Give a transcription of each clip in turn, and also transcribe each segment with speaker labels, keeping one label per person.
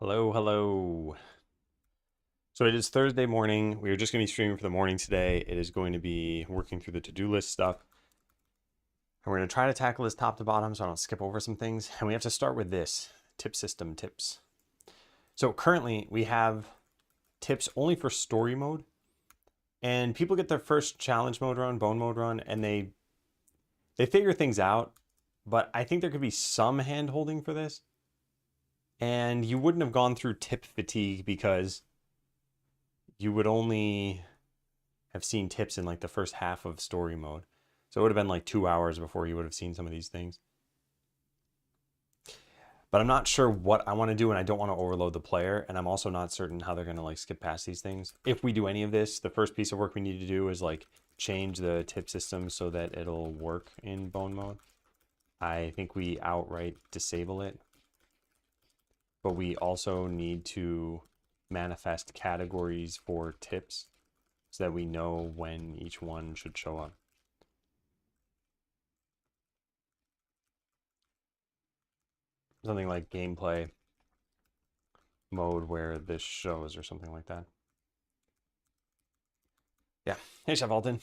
Speaker 1: Hello, hello. So it is Thursday morning. We are just going to be streaming for the morning today. It is going to be working through the to-do list stuff. And we're going to try to tackle this top to bottom so I don't skip over some things. And we have to start with this, tip system tips. So currently we have tips only for story mode. And people get their first challenge mode run, bone mode run, and they figure things out. But I think there could be some hand holding for this. And you wouldn't have gone through tip fatigue because you would only have seen tips in like the first half of story mode. So it would have been like 2 hours before you would have seen some of these things. But I'm not sure what I want to do, and I don't want to overload the player. And I'm also not certain how they're going to like skip past these things. If we do any of this, the first piece of work we need to do is like change the tip system so that it'll work in bone mode. I think we outright disable it. But we also need to manifest categories for tips so that we know when each one should show up. Something like gameplay mode where this shows or something like that. Yeah. Hey, Chef Alton.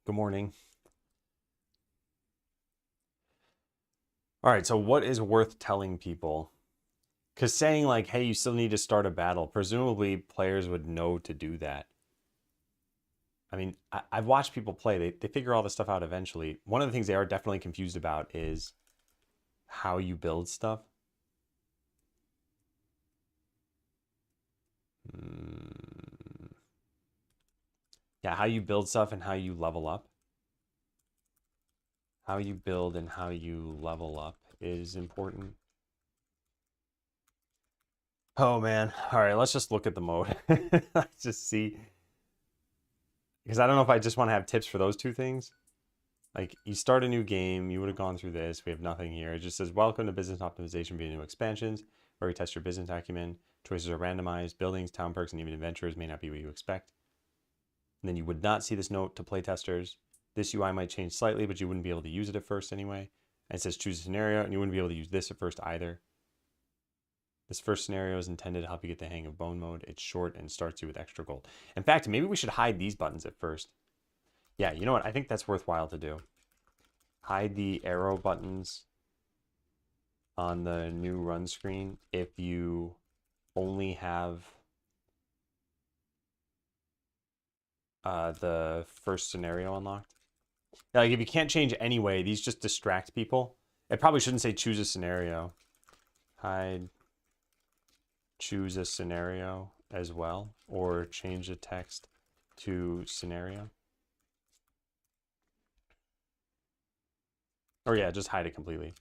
Speaker 1: Good morning. All right, so what is worth telling people? Because saying like, hey, you still need to start a battle, presumably players would know to do that. I mean, I've watched people play. They figure all this stuff out eventually. One of the things they are definitely confused about is how you build stuff. Yeah, how you build stuff and how you level up. How you build and how you level up is important. Oh man. All right, let's just look at the mode. Let's just see. Because I don't know if I just want to have tips for those two things. Like, you start a new game, you would have gone through this. We have nothing here. It just says, welcome to business optimization via new expansions, where we test your business acumen. Choices are randomized. Buildings, town perks, and even adventures may not be what you expect. And then you would not see this note to playtesters. This UI might change slightly, but you wouldn't be able to use it at first anyway. And it says choose a scenario, and you wouldn't be able to use this at first either. This first scenario is intended to help you get the hang of bone mode. It's short and starts you with extra gold. In fact, maybe we should hide these buttons at first. Yeah, you know what? I think that's worthwhile to do. Hide the arrow buttons on the new run screen if you only have the first scenario unlocked. Now, like if you can't change anyway, these just distract people. It probably shouldn't say choose a scenario. Hide choose a scenario as well, or change the text to scenario. Or yeah, just hide it completely.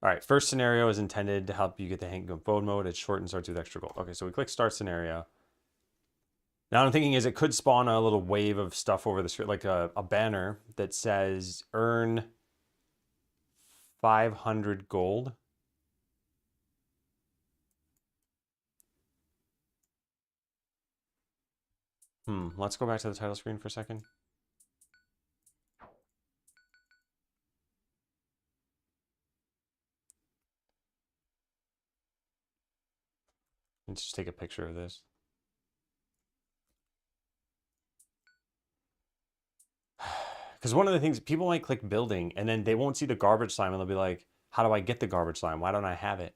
Speaker 1: All right, first scenario is intended to help you get the hang of bone mode. It's short and starts with extra gold. Okay, so we click start scenario. Now what I'm thinking is it could spawn a little wave of stuff over the screen, like a banner that says earn 500 gold. Let's go back to the title screen for a second. Let's just take a picture of this. Because one of the things, people might click building and then they won't see the garbage slime and they'll be like, how do I get the garbage slime? Why don't I have it?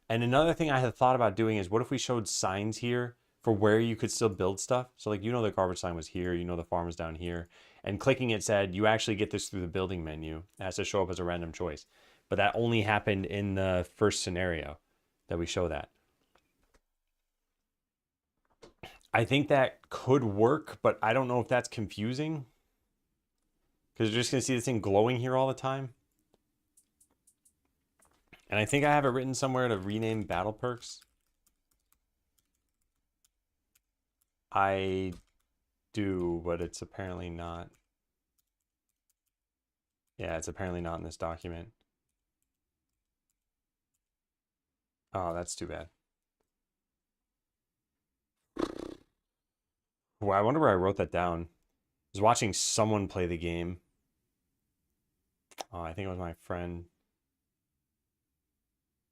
Speaker 1: And another thing I had thought about doing is what if we showed signs here for where you could still build stuff? So like, you know, the garbage slime was here, you know, the farm was down here, and clicking it said, you actually get this through the building menu. It has to show up as a random choice. But that only happened in the first scenario that we show that. I think that could work, but I don't know if that's confusing. Because you're just going to see this thing glowing here all the time. And I think I have it written somewhere to rename battle perks. I do, but it's apparently not. Yeah, it's apparently not in this document. Oh, that's too bad. Well, I wonder where I wrote that down. I was watching someone play the game. I think it was my friend,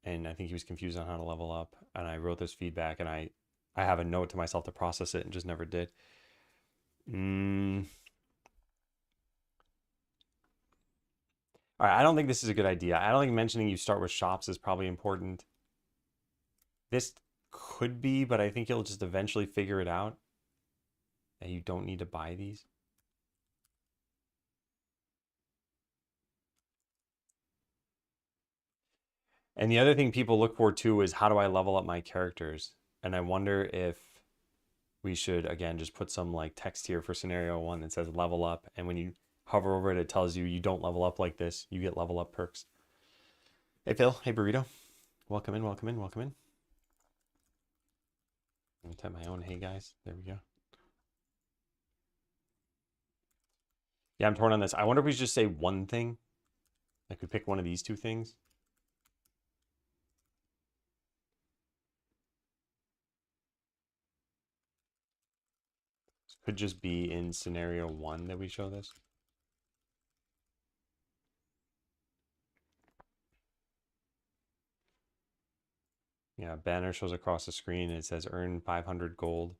Speaker 1: and I think he was confused on how to level up. And I wrote this feedback, and I have a note to myself to process it, and just never did. All right, I don't think this is a good idea. I don't think mentioning you start with shops is probably important. This could be, but I think you'll just eventually figure it out that you don't need to buy these. And the other thing people look for too is, how do I level up my characters? And I wonder if we should, again, just put some like text here for scenario 1 that says level up. And when you hover over it, it tells you you don't level up like this. You get level up perks. Hey, Phil. Hey, Burrito. Welcome in, welcome in, welcome in. I'm going to type my own hey, guys. There we go. Yeah, I'm torn on this. I wonder if we should just say one thing. Like we pick one of these two things. Could just be in scenario 1 that we show this. Yeah, banner shows across the screen. And it says earn 500 gold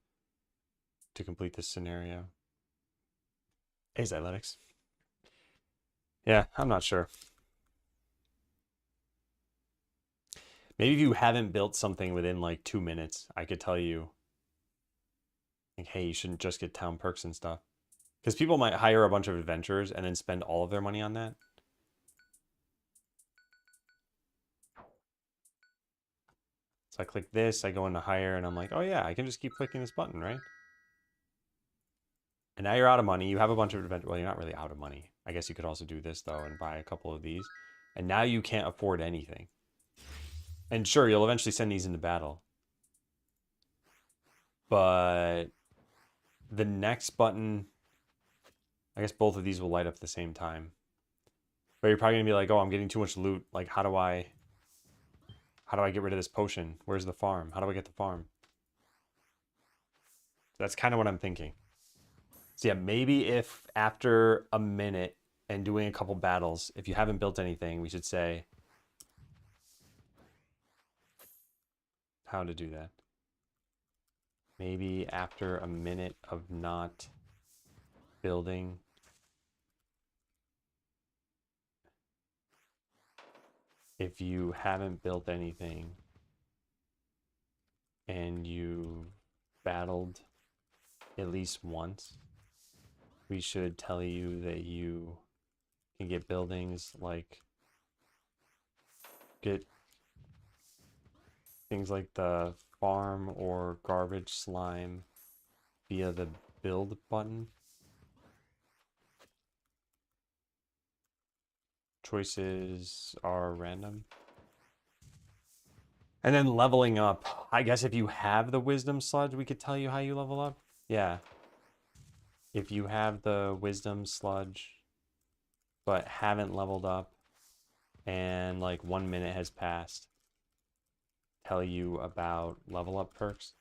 Speaker 1: to complete this scenario. Hey, Xyletics. Yeah, I'm not sure. Maybe if you haven't built something within like 2 minutes, I could tell you, like, hey, you shouldn't just get town perks and stuff. Because people might hire a bunch of adventurers and then spend all of their money on that. So I click this, I go into hire, and I'm like, oh yeah, I can just keep clicking this button, right? And now you're out of money. You have a bunch of adventure. Well, you're not really out of money. I guess you could also do this though and buy a couple of these. And now you can't afford anything. And sure, you'll eventually send these into battle. But the next button, I guess both of these will light up at the same time. But you're probably gonna be like, oh, I'm getting too much loot. Like, how do I get rid of this potion? Where's the farm? How do I get the farm? That's kind of what I'm thinking. So yeah, maybe if after a minute and doing a couple battles, if you haven't built anything, we should say how to do that. Maybe after a minute of not building, if you haven't built anything and you battled at least once, we should tell you that you can get buildings like get things like the farm or garbage slime via the build button. Choices are random. And then leveling up. I guess if you have the wisdom sludge, we could tell you how you level up. Yeah. If you have the wisdom sludge, but haven't leveled up, and like 1 minute has passed, tell you about level up perks.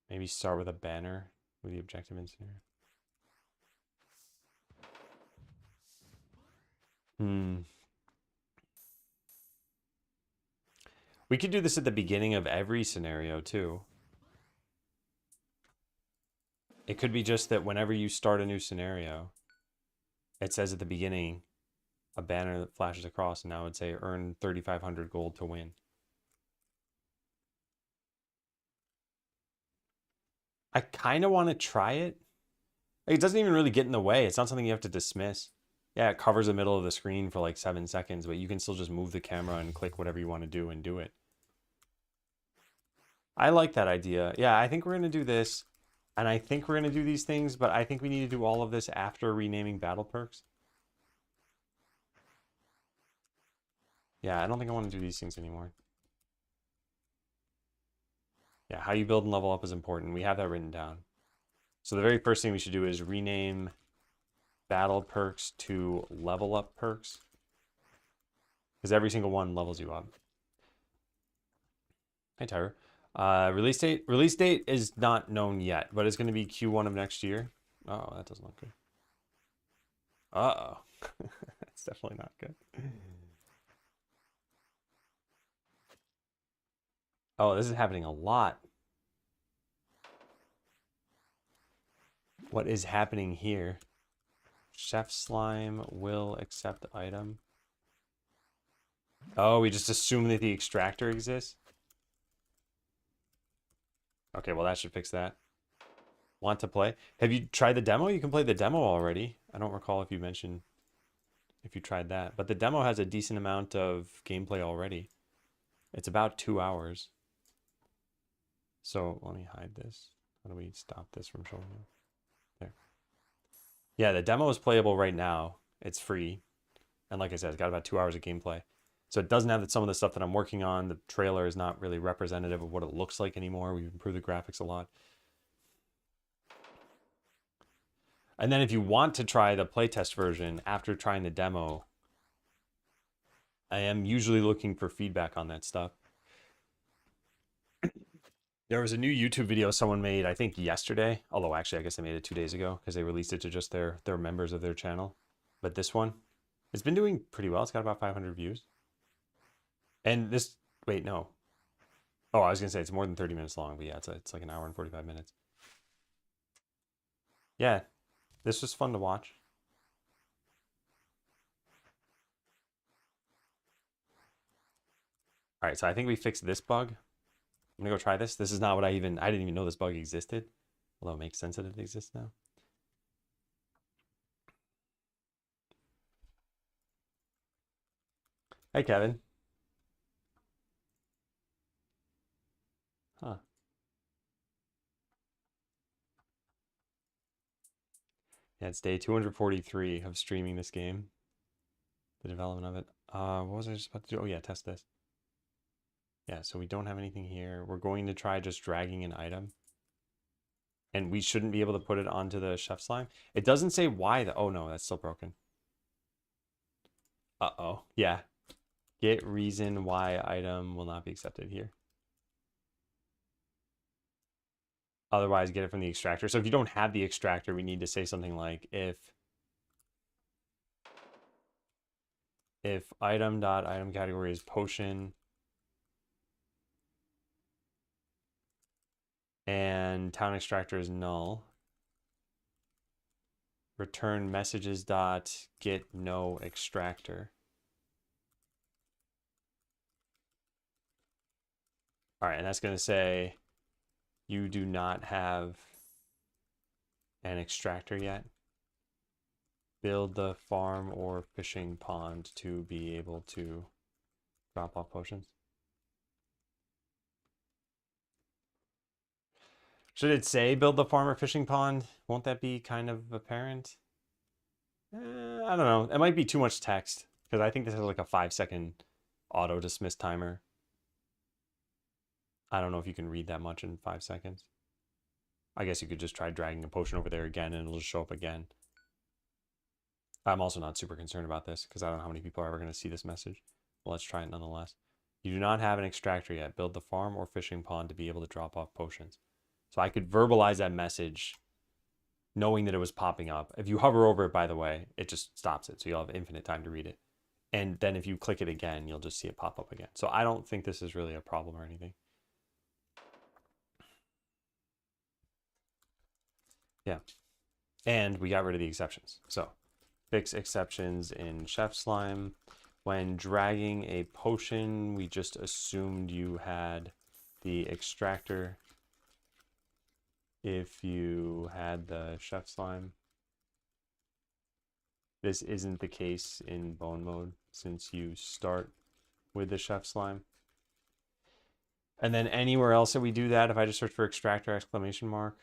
Speaker 1: Maybe start with a banner with the objective incinerator. We could do this at the beginning of every scenario too. It could be just that whenever you start a new scenario, it says at the beginning a banner that flashes across, and now it would say earn 3,500 gold to win. I kind of want to try it. It doesn't even really get in the way. It's not something you have to dismiss. Yeah, it covers the middle of the screen for like 7 seconds, but you can still just move the camera and click whatever you want to do and do it. I like that idea. Yeah, I think we're going to do this, and I think we're going to do these things, but I think we need to do all of this after renaming battle perks. Yeah, I don't think I want to do these things anymore. Yeah, how you build and level up is important. We have that written down. So the very first thing we should do is rename battle perks to level up perks, because every single one levels you up. Hey, Tyra. Release date? Release date is not known yet, but it's going to be Q1 of next year. Oh, that doesn't look good. Uh-oh. That's definitely not good. Oh, this is happening a lot. What is happening here? Chef slime will accept item. Oh, we just assume that the extractor exists? Okay, well that should fix that. Want to play? Have you tried the demo? You can play the demo already. I don't recall if you mentioned if you tried that. But the demo has a decent amount of gameplay already. It's about 2 hours. So let me hide this. How do we stop this from showing up? There. Yeah, the demo is playable right now. It's free. And like I said, it's got about 2 hours of gameplay. So it doesn't have some of the stuff that I'm working on. The trailer is not really representative of what it looks like anymore. We've improved the graphics a lot. And then if you want to try the playtest version after trying the demo, I am usually looking for feedback on that stuff. There was a new YouTube video someone made, I think yesterday, although actually I guess they made it 2 days ago because they released it to just their members of their channel. But this one, it's been doing pretty well. It's got about 500 views. And this, wait, no. Oh, I was gonna say it's more than 30 minutes long, but yeah, it's like an hour and 45 minutes. Yeah, this was fun to watch. All right, so I think we fixed this bug. I'm gonna go try this. This is not what I didn't even know this bug existed. Although it makes sense that it exists now. Hey, Kevin. Huh. Yeah, it's day 243 of streaming this game. The development of it. What was I just about to do? Oh yeah, test this. Yeah, so we don't have anything here. We're going to try just dragging an item. And we shouldn't be able to put it onto the chef slime. It doesn't say why. Oh no, that's still broken. Uh-oh. Yeah. Get reason why item will not be accepted here. Otherwise, get it from the extractor. So if you don't have the extractor, we need to say something like if item category is potion and town extractor is null, return messages dot get no extractor. All right, and that's going to say you do not have an extractor yet. Build the farm or fishing pond to be able to drop off potions. Should it say build the farm or fishing pond? Won't that be kind of apparent? I don't know. It might be too much text because I think this has like a 5-second auto dismiss timer. I don't know if you can read that much in 5 seconds. I guess you could just try dragging a potion over there again and it'll just show up again. I'm also not super concerned about this because I don't know how many people are ever going to see this message. Well, let's try it nonetheless. You do not have an extractor yet. Build the farm or fishing pond to be able to drop off potions. So I could verbalize that message knowing that it was popping up. If you hover over it, by the way, it just stops it. So you'll have infinite time to read it. And then if you click it again, you'll just see it pop up again. So I don't think this is really a problem or anything. Yeah. And we got rid of the exceptions. So fix exceptions in Chef Slime. When dragging a potion, we just assumed you had the extractor if you had the Chef Slime. This isn't the case in bone mode since you start with the Chef Slime. And then anywhere else that we do that, if I just search for extractor exclamation mark.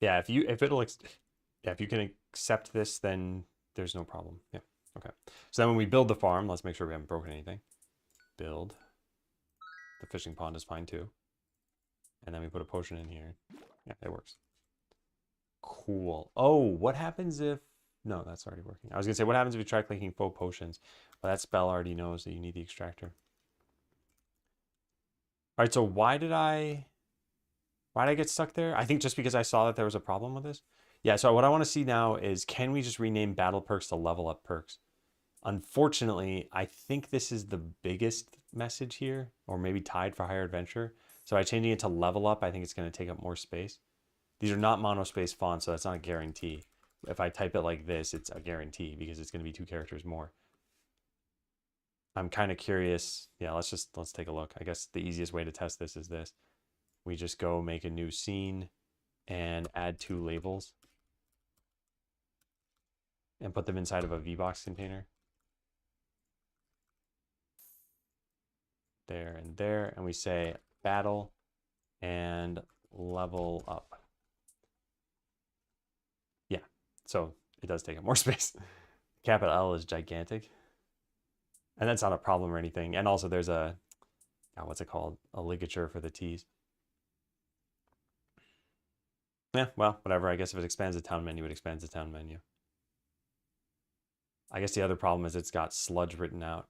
Speaker 1: Yeah, if you can accept this, then there's no problem. Yeah. Okay. So then when we build the farm, let's make sure we haven't broken anything. Build. The fishing pond is fine too. And then we put a potion in here. Yeah, it works. Cool. Oh, what happens if... No, that's already working. I was going to say, what happens if you try clicking faux potions? Well, that spell already knows that you need the extractor. All right, so why did I... Why did I get stuck there? I think just because I saw that there was a problem with this. Yeah, so what I want to see now is, can we just rename battle perks to level up perks? Unfortunately, I think this is the biggest message here, or maybe tied for higher adventure. So by changing it to level up, I think it's going to take up more space. These are not monospace fonts, so that's not a guarantee. If I type it like this, it's a guarantee because it's going to be 2 characters more. I'm kind of curious. Yeah, let's take a look. I guess the easiest way to test this is this. We just go make a new scene and add 2 labels and put them inside of a VBox container. There and there, and we say battle and level up. Yeah, so it does take up more space. Capital L is gigantic. And that's not a problem or anything. And also there's a, what's it called? A ligature for the T's. Yeah, well, whatever. I guess if it expands the town menu, it expands the town menu. I guess the other problem is it's got sludge written out.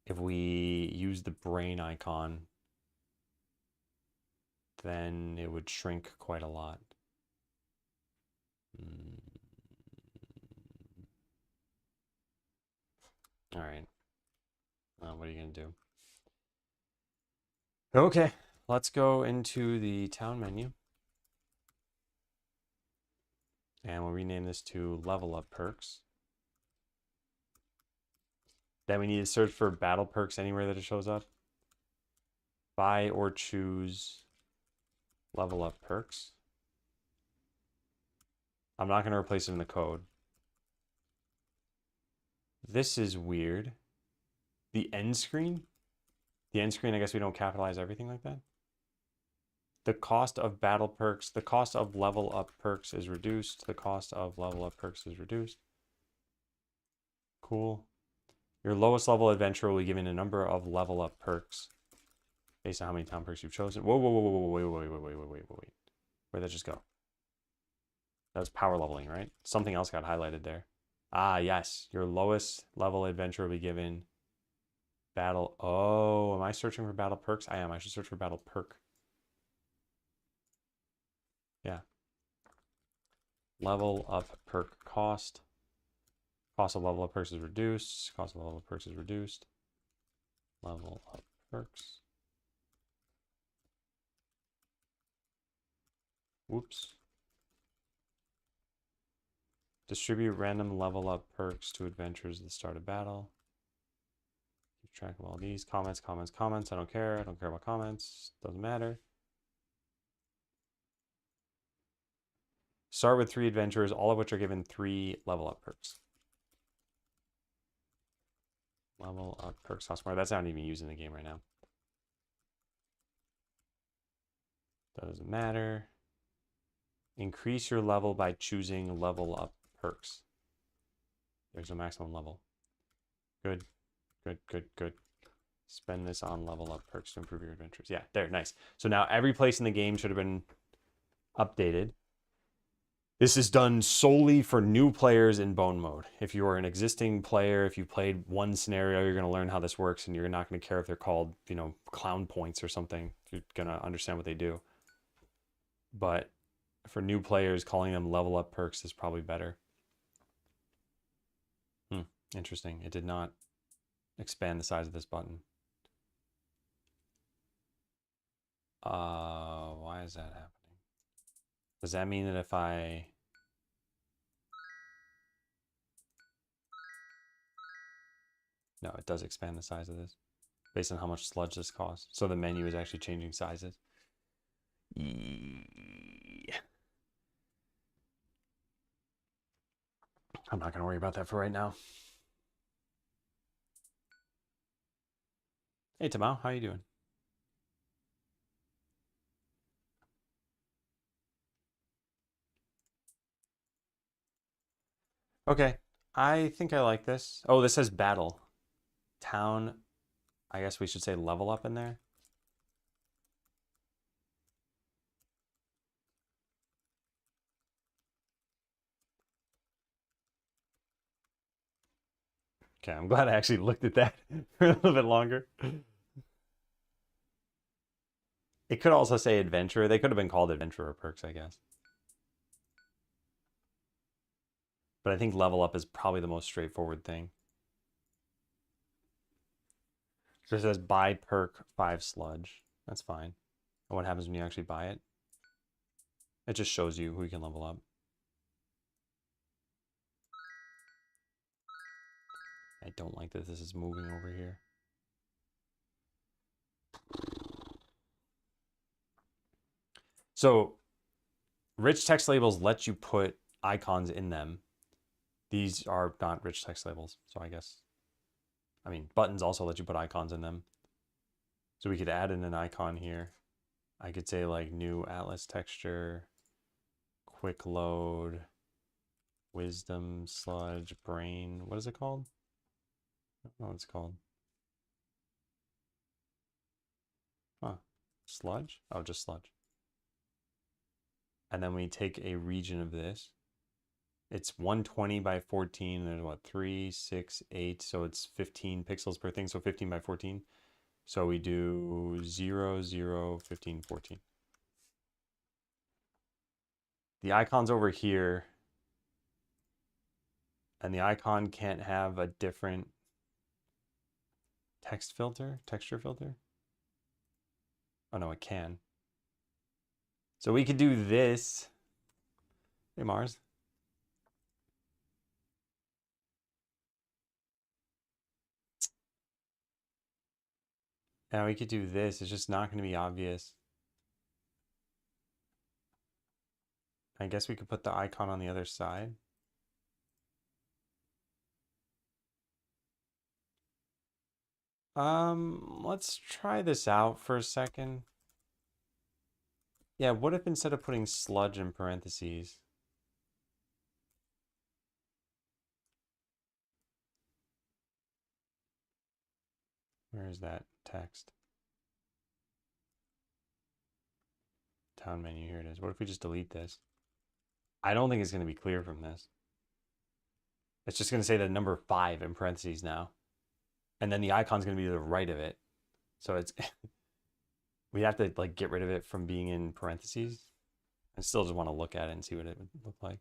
Speaker 1: If we use the brain icon, then it would shrink quite a lot. All right. What are you going to do? Okay, let's go into the town menu. And we'll rename this to level up perks. Then we need to search for battle perks anywhere that it shows up. Buy or choose level up perks. I'm not going to replace it in the code. This is weird. The end screen? The end screen, I guess we don't capitalize everything like that. The cost of battle perks, the cost of level up perks is reduced. The cost of level up perks is reduced. Cool. Your lowest level adventurer will be given a number of level up perks based on how many town perks you've chosen. Whoa, whoa, whoa, whoa, whoa, wait. Where'd that just go? That was power leveling, right? Something else got highlighted there. Ah, yes. Your lowest level adventurer will be given battle. Oh, am I searching for battle perks? I am. I should search for battle perk. Yeah. Level up perk cost. Cost of level up perks is reduced. Cost of level up perks is reduced. Level up perks. Whoops. Distribute random level up perks to adventurers at the start of battle. Keep track of all these. Comments. I don't care. I don't care about comments. Doesn't matter. Start with 3 adventurers, all of which are given 3 level up perks. Level up perks cost more. That's not even used in the game right now. Doesn't matter. Increase your level by choosing level up perks. There's a maximum level. Good. Spend this on level up perks to improve your adventures. Yeah, there, nice. So now every place in the game should have been updated. This is done solely for new players in bone mode. If you are an existing player, if you played one scenario, you're going to learn how this works, and you're not going to care if they're called, you know, clown points or something. You're going to understand what they do. But for new players, calling them level up perks is probably better. Interesting. It did not expand the size of this button. Why is that happening? Does that mean that if I... No, it does expand the size of this based on how much sludge this costs. So the menu is actually changing sizes. Yeah. I'm not going to worry about that for right now. Hey, Tamao, how you doing? Okay, I think I like this. Oh, this says battle. Town, I guess we should say level up in there. Okay, I'm glad I actually looked at that for a little bit longer. It could also say adventurer. They could have been called adventurer perks, I guess. But I think level up is probably the most straightforward thing. So it says buy perk 5 sludge. That's fine. And what happens when you actually buy it? It just shows you who you can level up. I don't like that this is moving over here. So rich text labels let you put icons in them. These are not rich text labels, so I guess, I mean, buttons also let you put icons in them. So we could add in an icon here. I could say like new atlas texture, quick load, wisdom, sludge, brain. What is it called? I don't know what it's called. Huh. Sludge? Oh, just sludge. And then we take a region of this. It's 120 by 14. There's what, 3, 6, 8. So it's 15 pixels per thing. So 15 by 14. So we do 0, 0, 15, 14. The icon's over here. And the icon can't have a different text filter, texture filter. Oh no, it can. So we could do this. Hey, Mars. Now we could do this. It's just not going to be obvious. I guess we could put the icon on the other side. Let's try this out for a second. Yeah, what if instead of putting sludge in parentheses, where is that text? Town menu, here it is. What if we just delete this? I don't think it's going to be clear from this. It's just going to say the number 5 in parentheses now. And then the icon's going to be to the right of it. So it's we have to like get rid of it from being in parentheses. I still just want to look at it and see what it would look like.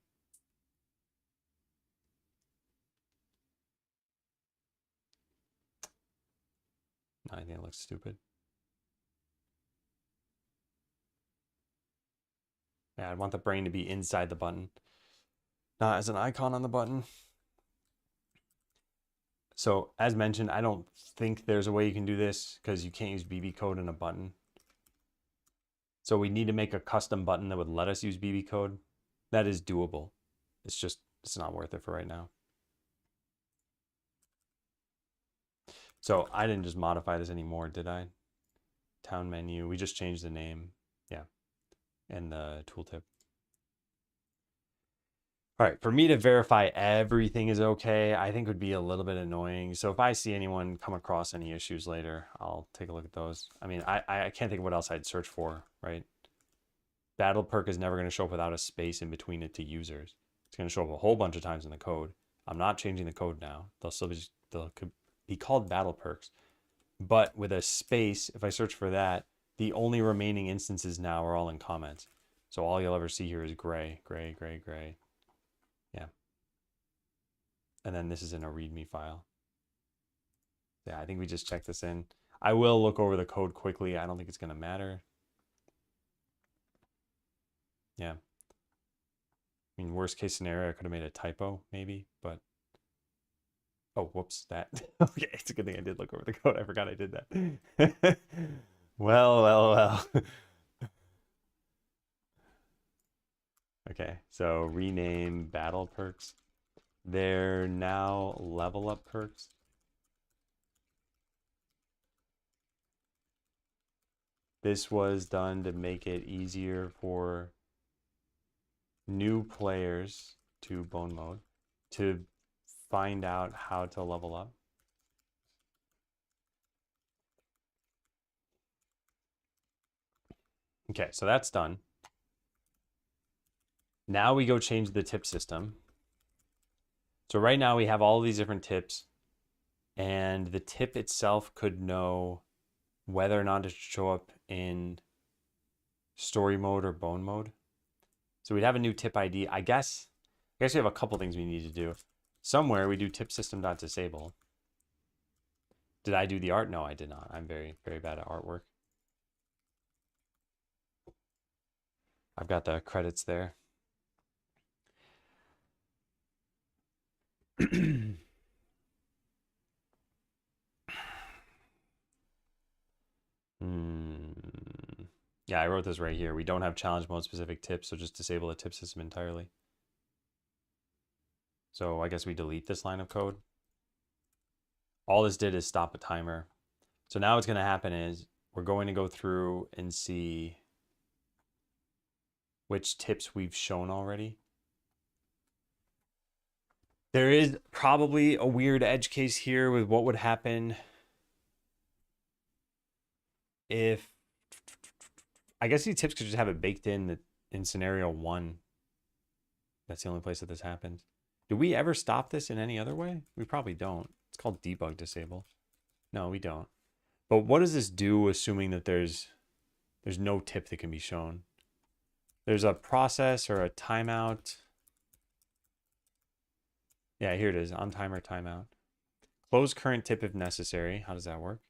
Speaker 1: I think it looks stupid. Yeah, I want the brain to be inside the button, not as an icon on the button. So as mentioned, I don't think there's a way you can do this because you can't use BB code in a button. So we need to make a custom button that would let us use BB code. That is doable. It's just, it's not worth it for right now. So I didn't just modify this anymore, did I? Town menu, we just changed the name. Yeah, and the tooltip. All right, for me to verify everything is okay, I think would be a little bit annoying. So if I see anyone come across any issues later, I'll take a look at those. I mean, I can't think of what else I'd search for, right? Battle perk is never going to show up without a space in between it to users. It's going to show up a whole bunch of times in the code. I'm not changing the code now. They'll still be, they'll be called battle perks. But with a space, if I search for that, the only remaining instances now are all in comments. So all you'll ever see here is gray, gray, gray, gray. Yeah. And then this is in a README file. Yeah, I think we just checked this in. I will look over the code quickly. I don't think it's going to matter. Yeah. I mean, worst case scenario, I could have made a typo maybe, but oh, whoops, that. Okay, it's a good thing I did look over the code. I forgot I did that. Well. Okay, so rename battle perks. They're now level up perks. This was done to make it easier for new players to bone mode to find out how to level up. Okay, so that's done. Now we go change the tip system. So right now we have all these different tips, and the tip itself could know whether or not it should show up in story mode or bone mode. So we'd have a new tip ID. I guess we have a couple things we need to do. Somewhere we do tip system.disable. Did I do the art? No, I did not. I'm very, very bad at artwork. I've got the credits there. Yeah, I wrote this right here. We don't have challenge mode specific tips, so just disable the tip system entirely. So I guess we delete this line of code. All this did is stop a timer. So now what's going to happen is we're going to go through and see which tips we've shown already. There is probably a weird edge case here with what would happen if, I guess these tips could just have it baked in scenario 1. That's the only place that this happens. Do we ever stop this in any other way? We probably don't. It's called debug disable. No, we don't. But what does this do, assuming that there's no tip that can be shown? There's a process or a timeout. Yeah, here it is, on timer timeout. Close current tip if necessary. How does that work?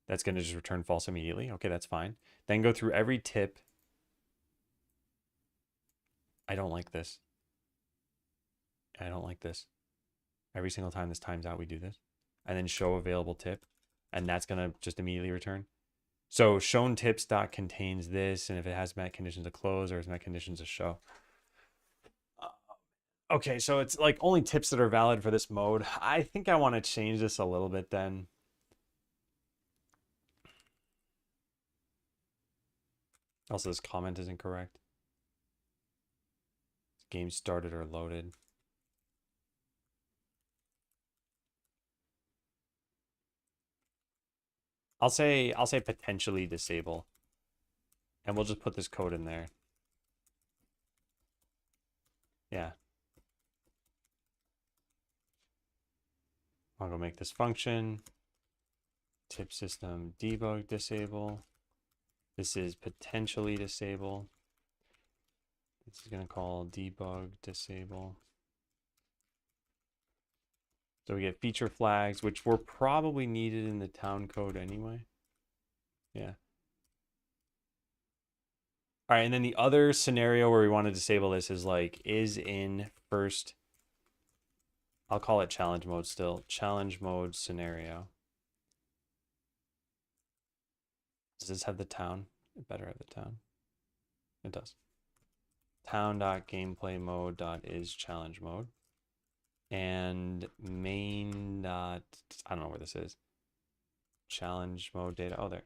Speaker 1: That's going to just return false immediately. Okay, that's fine. Then go through every tip. I don't like this. I don't like this. Every single time this times out, we do this. And then show available tip. And that's going to just immediately return. So shown tips dot contains this. And if it has met conditions to close or has met conditions to show. Okay, so it's like only tips that are valid for this mode. I think I want to change this a little bit then. Also, this comment is incorrect. Game started or loaded. I'll say potentially disable. And we'll just put this code in there. Yeah. I'll go make this function. Tip system debug disable. This is potentially disable. This is going to call debug disable. So we get feature flags, which were probably needed in the town code anyway. Yeah. All right, and then the other scenario where we want to disable this is like is in first. I'll call it challenge mode still. Challenge mode scenario. Does this have the town? It better have the town. It does. Town.gameplay mode.is challenge mode. And main dot, I don't know where this is. Challenge mode data. Oh, there.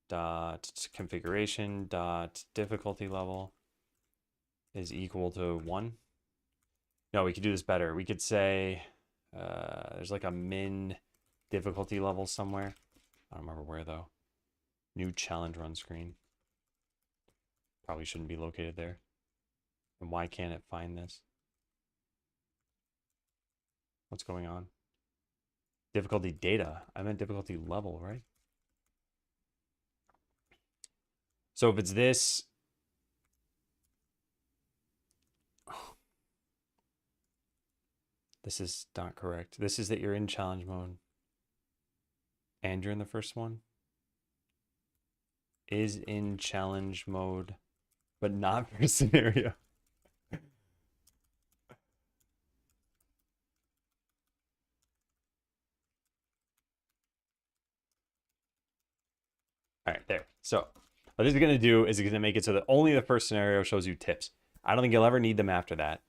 Speaker 1: Dot configuration dot difficulty level is equal to 1. No, we could do this better. We could say there's like a min difficulty level somewhere. I don't remember where though. New challenge run screen. Probably shouldn't be located there. And why can't it find this? What's going on? Difficulty data. I meant difficulty level, right? So if it's this, this is not correct. This is that you're in challenge mode and you're in the first one. Is in challenge mode, but not for scenario. All right, there. So what this is going to do is it's going to make it so that only the first scenario shows you tips. I don't think you'll ever need them after that.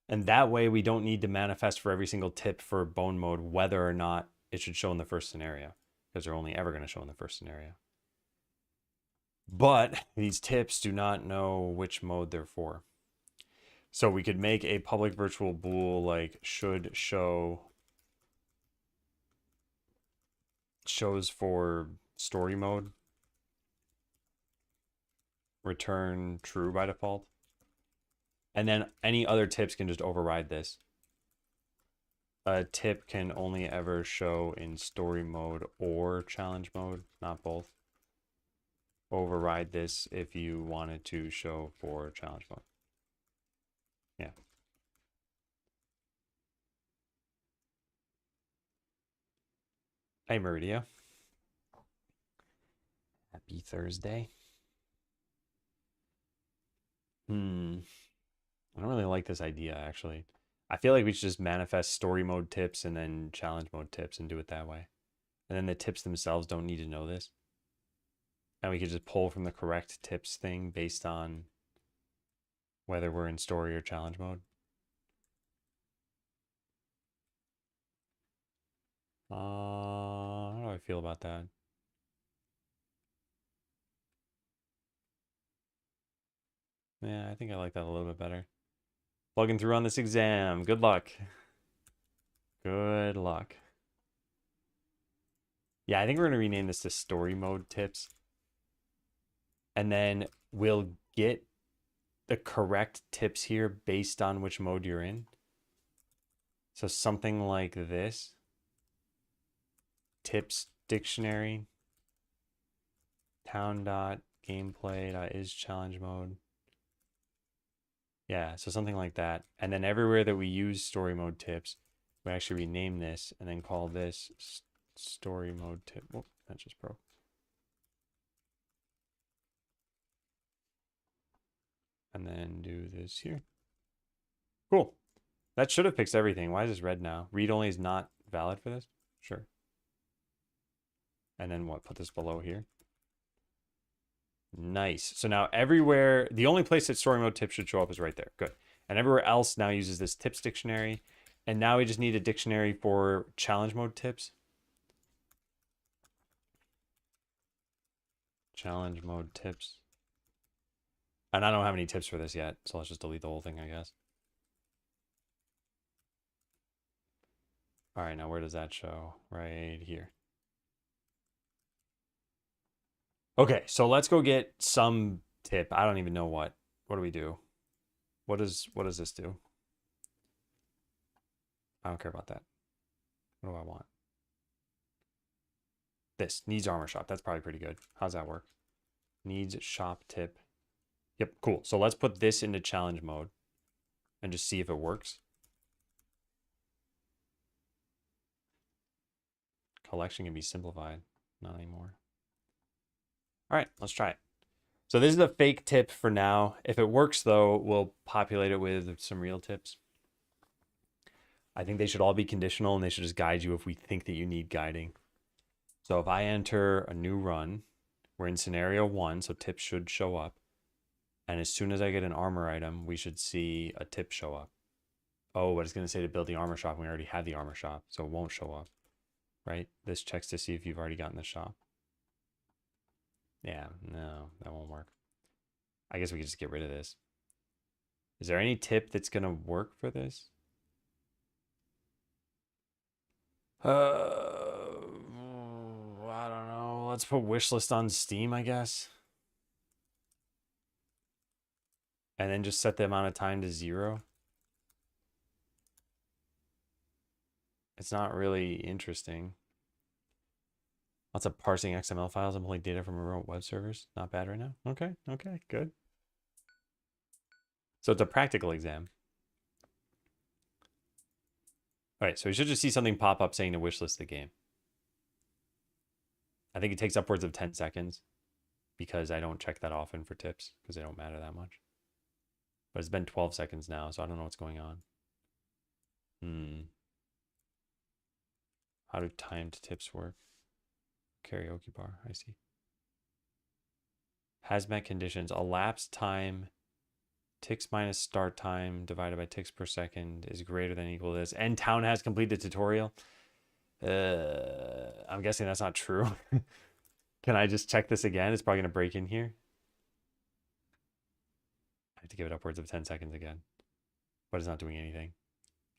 Speaker 1: And that way we don't need to manifest for every single tip for bone mode whether or not it should show in the first scenario, because they're only ever going to show in the first scenario. But these tips do not know which mode they're for. So we could make a public virtual bool like should show shows for story mode, return true by default. And then any other tips can just override this. A tip can only ever show in story mode or challenge mode, not both. Override this if you wanted to show for challenge mode. Yeah. Hey, Meridia. Happy Thursday. I don't really like this idea, actually. I feel like we should just manifest story mode tips and then challenge mode tips and do it that way. And then the tips themselves don't need to know this. And we could just pull from the correct tips thing based on whether we're in story or challenge mode. How do I feel about that? Yeah, I think I like that a little bit better. Plugging through on this exam. Good luck. Good luck. Yeah, I think we're going to rename this to story mode tips. And then we'll get the correct tips here based on which mode you're in. So something like this. Tips dictionary. Town.gameplay.is challenge mode. Yeah, so something like that. And then everywhere that we use story mode tips, we actually rename this and then call this story mode tip. Oh, that just broke. And then do this here. Cool. That should have fixed everything. Why is this red now? Read only is not valid for this? Sure. And then what? Put this below here. Nice. So now everywhere, the only place that story mode tips should show up is right there. Good. And everywhere else now uses this tips dictionary. And now we just need a dictionary for challenge mode tips. Challenge mode tips. And I don't have any tips for this yet, so let's just delete the whole thing, I guess. All right, now where does that show? Right here. Okay, so let's go get some tip. I don't even know what. What do we do? What does this do? I don't care about that. What do I want? This needs armor shop. That's probably pretty good. How's that work? Needs shop tip. Yep, cool. So let's put this into challenge mode and just see if it works. Collection can be simplified. Not anymore. All right, let's try it. So this is the fake tip for now. If it works, though, we'll populate it with some real tips. I think they should all be conditional, and they should just guide you if we think that you need guiding. So if I enter a new run, we're in scenario 1, so tips should show up. And as soon as I get an armor item, we should see a tip show up. Oh, but it's going to say to build the armor shop, and we already had the armor shop, so it won't show up, right? This checks to see if you've already gotten the shop. Yeah, no, that won't work. I guess we could just get rid of this. Is there any tip that's going to work for this? I don't know. Let's put wishlist on Steam, I guess. And then just set the amount of time to 0. It's not really interesting. Lots of parsing XML files and pulling data from remote web servers. Not bad right now. Okay, okay, good. So it's a practical exam. All right, so we should just see something pop up saying to wishlist the game. I think it takes upwards of 10 seconds because I don't check that often for tips because they don't matter that much. But it's been 12 seconds now, so I don't know what's going on. How do timed tips work? Karaoke bar, I see. Hazmat conditions, elapsed time, ticks minus start time divided by ticks per second is greater than or equal to this. And town has completed tutorial. I'm guessing that's not true. Can I just check this again? It's probably going to break in here. I have to give it upwards of 10 seconds again. But it's not doing anything.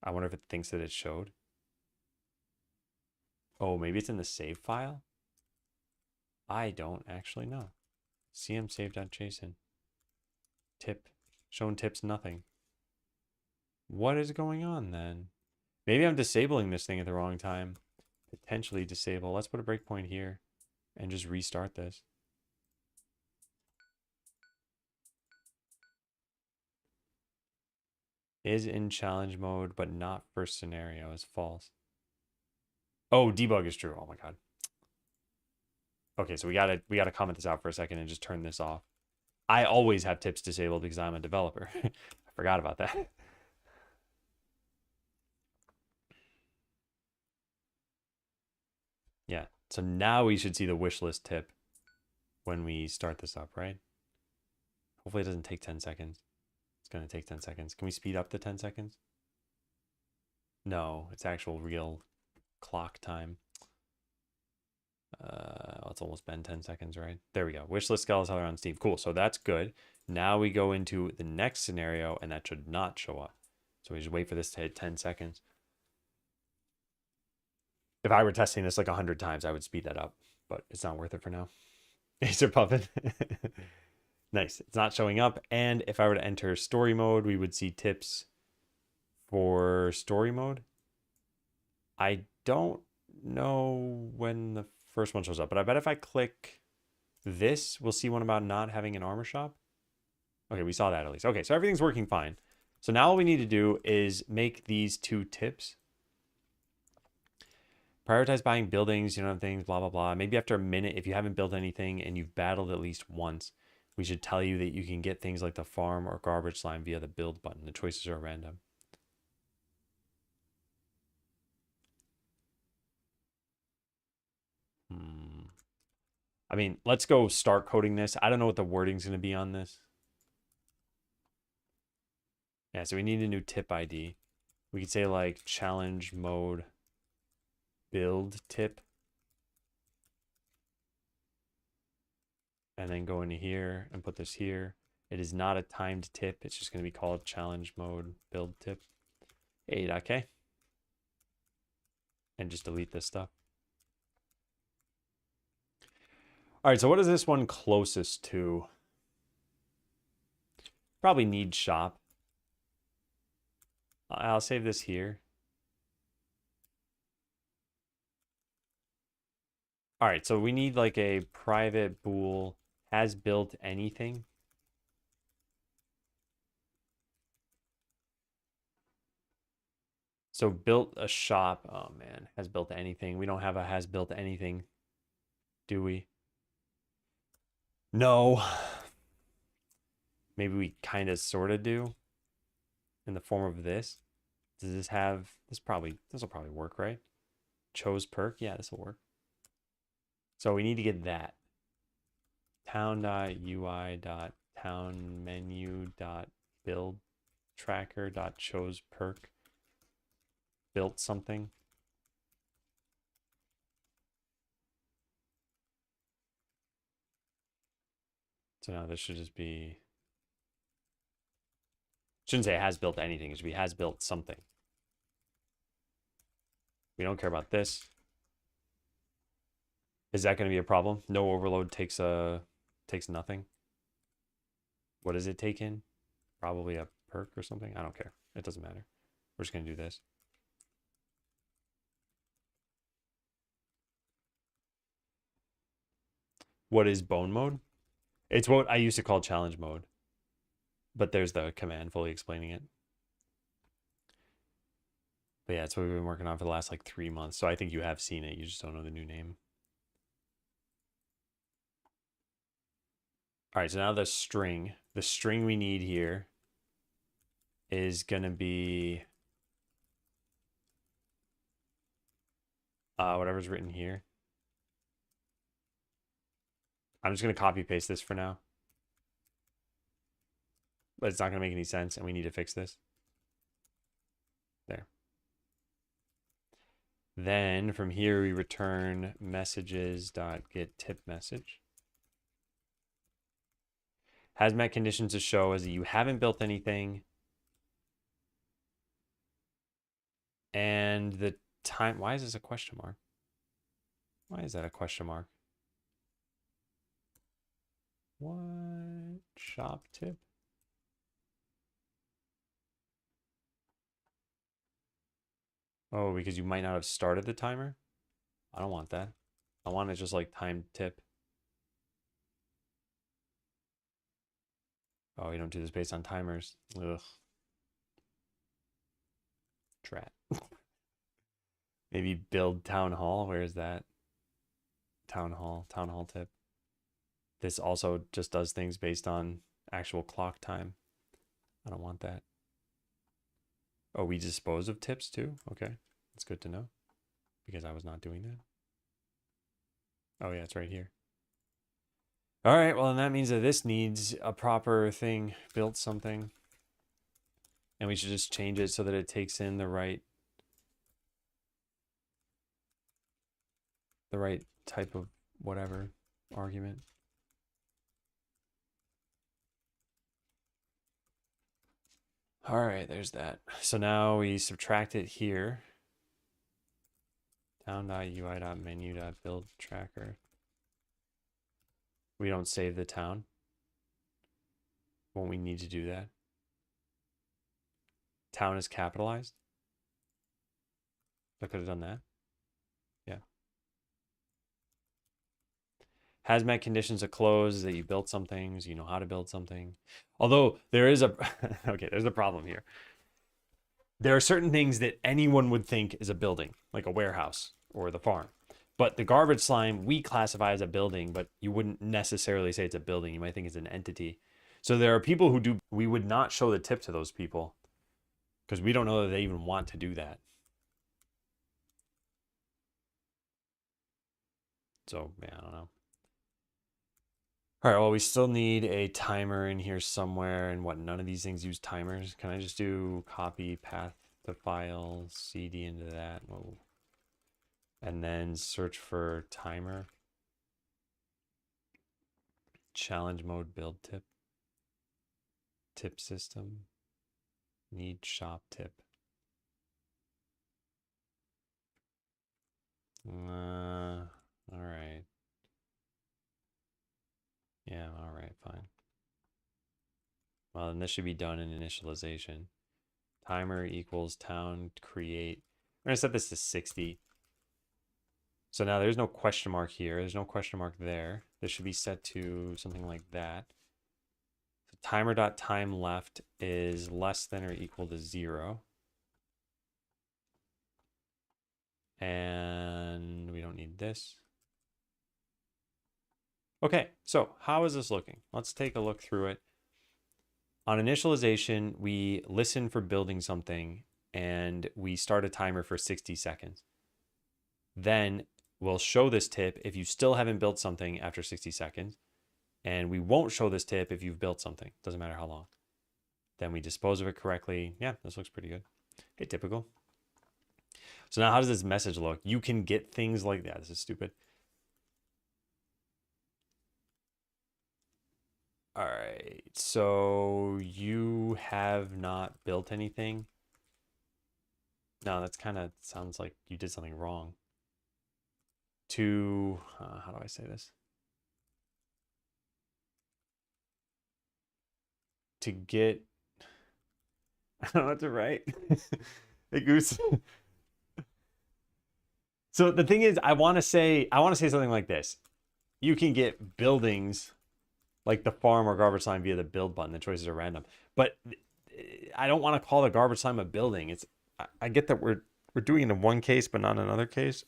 Speaker 1: I wonder if it thinks that it showed. Oh, maybe it's in the save file? I don't actually know. cmsave.json. Tip. Shown tips nothing. What is going on then? Maybe I'm disabling this thing at the wrong time. Potentially disable. Let's put a breakpoint here and just restart this. Is in challenge mode, but not first scenario is false. Oh, debug is true. Oh my god. Okay, so we gotta comment this out for a second and just turn this off. I always have tips disabled because I'm a developer. I forgot about that. Yeah. So now we should see the wish list tip when we start this up, right? Hopefully it doesn't take 10 seconds. It's going to take 10 seconds. Can we speed up the 10 seconds? No, it's actual real clock time. It's almost been 10 seconds, right? There we go. Wishlist Skeleseller on Steam. Cool. So that's good. Now we go into the next scenario, and that should not show up. So we just wait for this to hit 10 seconds. If I were testing this like 100 times, I would speed that up, but it's not worth it for now. Acer Puppet. Nice. It's not showing up. And if I were to enter story mode, we would see tips for story mode. I don't know when the first one shows up, but I bet if I click this, we'll see one about not having an armor shop. Okay, we saw that at least. Okay, so everything's working fine. So now all we need to do is make these two tips. Prioritize buying buildings, you know, things, blah, blah, blah. Maybe after a minute, if you haven't built anything and you've battled at least once, we should tell you that you can get things like the farm or garbage slime via the build button. The choices are random. I mean, let's go start coding this. I don't know what the wording's going to be on this. Yeah, so we need a new tip ID. We could say like challenge mode build tip. And then go into here and put this here. It is not a timed tip. It's just going to be called challenge mode build tip. A.k. And just delete this stuff. All right, so what is this one closest to? Probably need shop. I'll save this here. All right, so we need like a private bool has built anything. So built a shop. Oh man, has built anything. We don't have a has built anything, do we? No. Maybe we kind of sort of do in the form of this. Does this have this will probably work, right? Chose perk. Yeah, this will work. So we need to get that. town.ui.townmenu.build tracker.chose perk built something. So now this should just be, shouldn't say it has built anything, it should be has built something. We don't care about this. Is that going to be a problem? No overload takes nothing. What does it take in? Probably a perk or something. I don't care. It doesn't matter. We're just going to do this. What is bone mode? It's what I used to call challenge mode. But there's the command fully explaining it. But yeah, it's what we've been working on for the last like 3 months. So I think you have seen it. You just don't know the new name. All right, so now the string. The string we need here is going to be whatever's written here. I'm just going to copy paste this for now. But it's not going to make any sense, and we need to fix this. There. Then from here, we return messages.getTipMessage. Has met conditions to show as you haven't built anything. And the time, why is this a question mark? Why is that a question mark? What? Shop tip? Oh, because you might not have started the timer? I don't want that. I want it just like time tip. Oh, you don't do this based on timers. Ugh. Drat. Maybe build town hall. Where is that? Town hall tip. This also just does things based on actual clock time. I don't want that. Oh, we dispose of tips too? Okay. That's good to know. Because I was not doing that. Oh yeah, it's right here. All right, well, then that means that this needs a proper thing, built something. And we should just change it so that it takes in the right type of whatever argument. All right, there's that. So now we subtract it here. Town.ui.menu.build tracker. We don't save the town when we need to do that. Town is capitalized. I could have done that. Yeah. Hazmat conditions are closed, that you built something, so you know how to build something. Although there is a okay, there's a problem here. There are certain things that anyone would think is a building, like a warehouse or the farm. But the garbage slime we classify as a building, but you wouldn't necessarily say it's a building. You might think it's an entity. So there are people who do, we would not show the tip to those people because we don't know that they even want to do that. So, yeah, I don't know. All right, well, we still need a timer in here somewhere. And what, none of these things use timers? Can I just do copy path to file, CD into that? Whoa. And then search for timer. Challenge mode build tip. Tip system. Need shop tip. All right. Yeah, all right, fine. Well, then this should be done in initialization. Timer equals town create. I'm gonna set this to 60. So now there's no question mark here. There's no question mark there. This should be set to something like that. So timer.time left is less than or equal to 0. And we don't need this. Okay, so how is this looking? Let's take a look through it. On initialization, we listen for building something and we start a timer for 60 seconds. Then we'll show this tip if you still haven't built something after 60 seconds. And we won't show this tip if you've built something. Doesn't matter how long. Then we dispose of it correctly. Yeah, this looks pretty good. Okay, typical. So now how does this message look? You can get things like that. This is stupid. All right, so you have not built anything. No, that's kind of sounds like you did something wrong. To, how do I say this? To get, I don't know what to write. Hey, Goose. So the thing is, I want to say something like this. You can get buildings like the farm or garbage slime via the build button. The choices are random, but I don't want to call the garbage slime a building. It's I get that we're doing it in one case, but not in another case.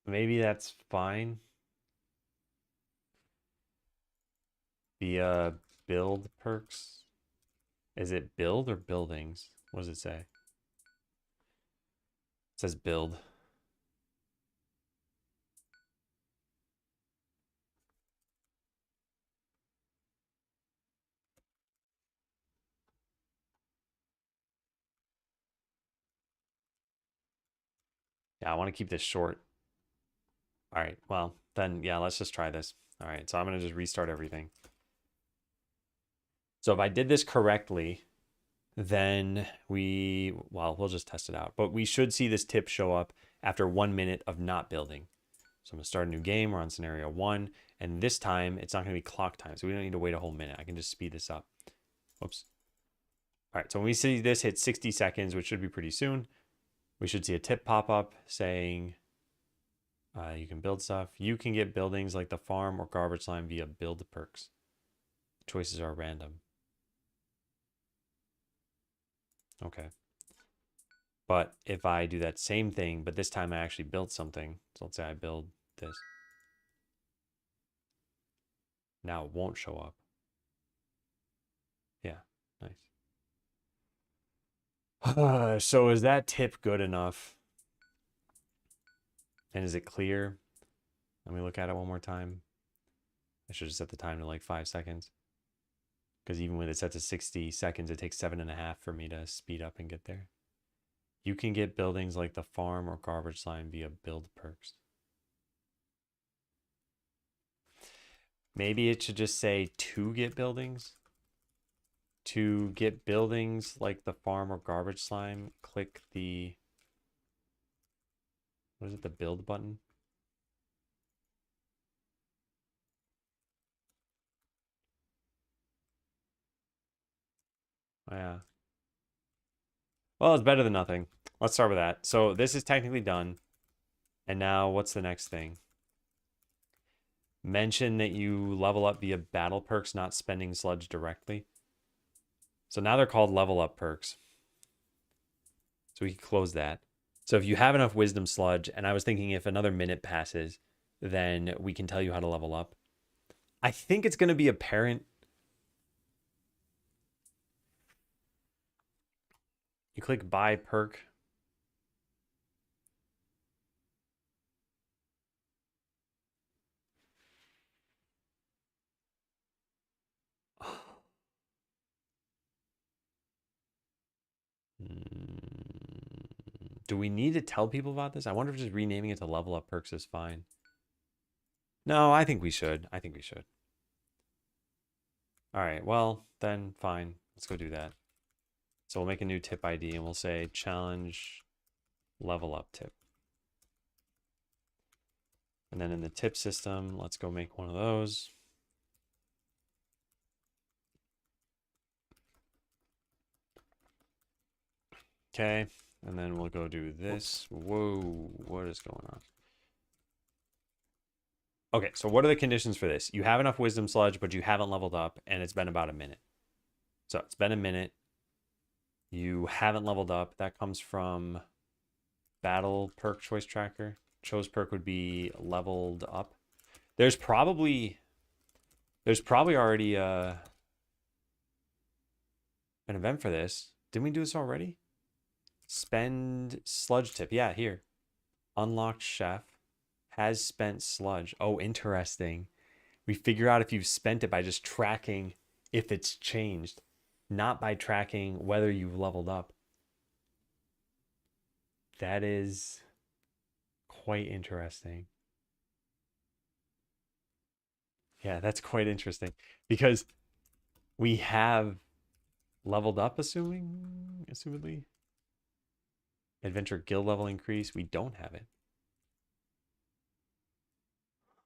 Speaker 1: Maybe that's fine. The build perks. Is it build or buildings? What does it say? It says build. Yeah, I want to keep this short. All right, well, then, yeah, let's just try this. All right, so I'm going to just restart everything. So if I did this correctly, then we'll just test it out. But we should see this tip show up after 1 minute of not building. So I'm going to start a new game. We're on scenario 1. And this time, it's not going to be clock time. So we don't need to wait a whole minute. I can just speed this up. Whoops. All right, so when we see this hit 60 seconds, which should be pretty soon, we should see a tip pop up saying you can build stuff. You can get buildings like the farm or garbage line via build perks. Choices are random. Okay. But if I do that same thing, but this time I actually build something, so let's say I build this. Now it won't show up. Yeah, nice. So is that tip good enough? And is it clear? Let me look at it one more time. I should have set the time to like 5 seconds. Because even when it's set to 60 seconds, it takes 7.5 for me to speed up and get there. You can get buildings like the farm or garbage line via build perks. Maybe it should just say to get buildings. To get buildings like the farm or garbage slime, click the, what is it, the build button? Oh, yeah. Well, it's better than nothing. Let's start with that. So this is technically done. And now what's the next thing? Mention that you level up via battle perks, not spending sludge directly. So now they're called level up perks. So we can close that. So if you have enough wisdom sludge, and I was thinking if another minute passes, then we can tell you how to level up. I think it's going to be apparent. You click buy perk. Do we need to tell people about this? I wonder if just renaming it to level up perks is fine. No, I think we should. I think we should. All right, well, then fine. Let's go do that. So we'll make a new tip ID and we'll say challenge level up tip. And then in the tip system, let's go make one of those. Okay, and then we'll go do this. Whoa, what is going on? Okay, so what are the conditions for this? You have enough wisdom sludge, but you haven't leveled up, and it's been about a minute. So it's been a minute. You haven't leveled up. That comes from battle perk choice tracker. Chose perk would be leveled up. There's probably already an event for this. Didn't we do this already? Spend sludge tip. Yeah, here. Unlocked chef. Has spent sludge. Oh, interesting. We figure out if you've spent it by just tracking if it's changed, not by tracking whether you've leveled up. That is quite interesting. Yeah, that's quite interesting because we have leveled up, assumedly. Adventure guild level increase. We don't have it.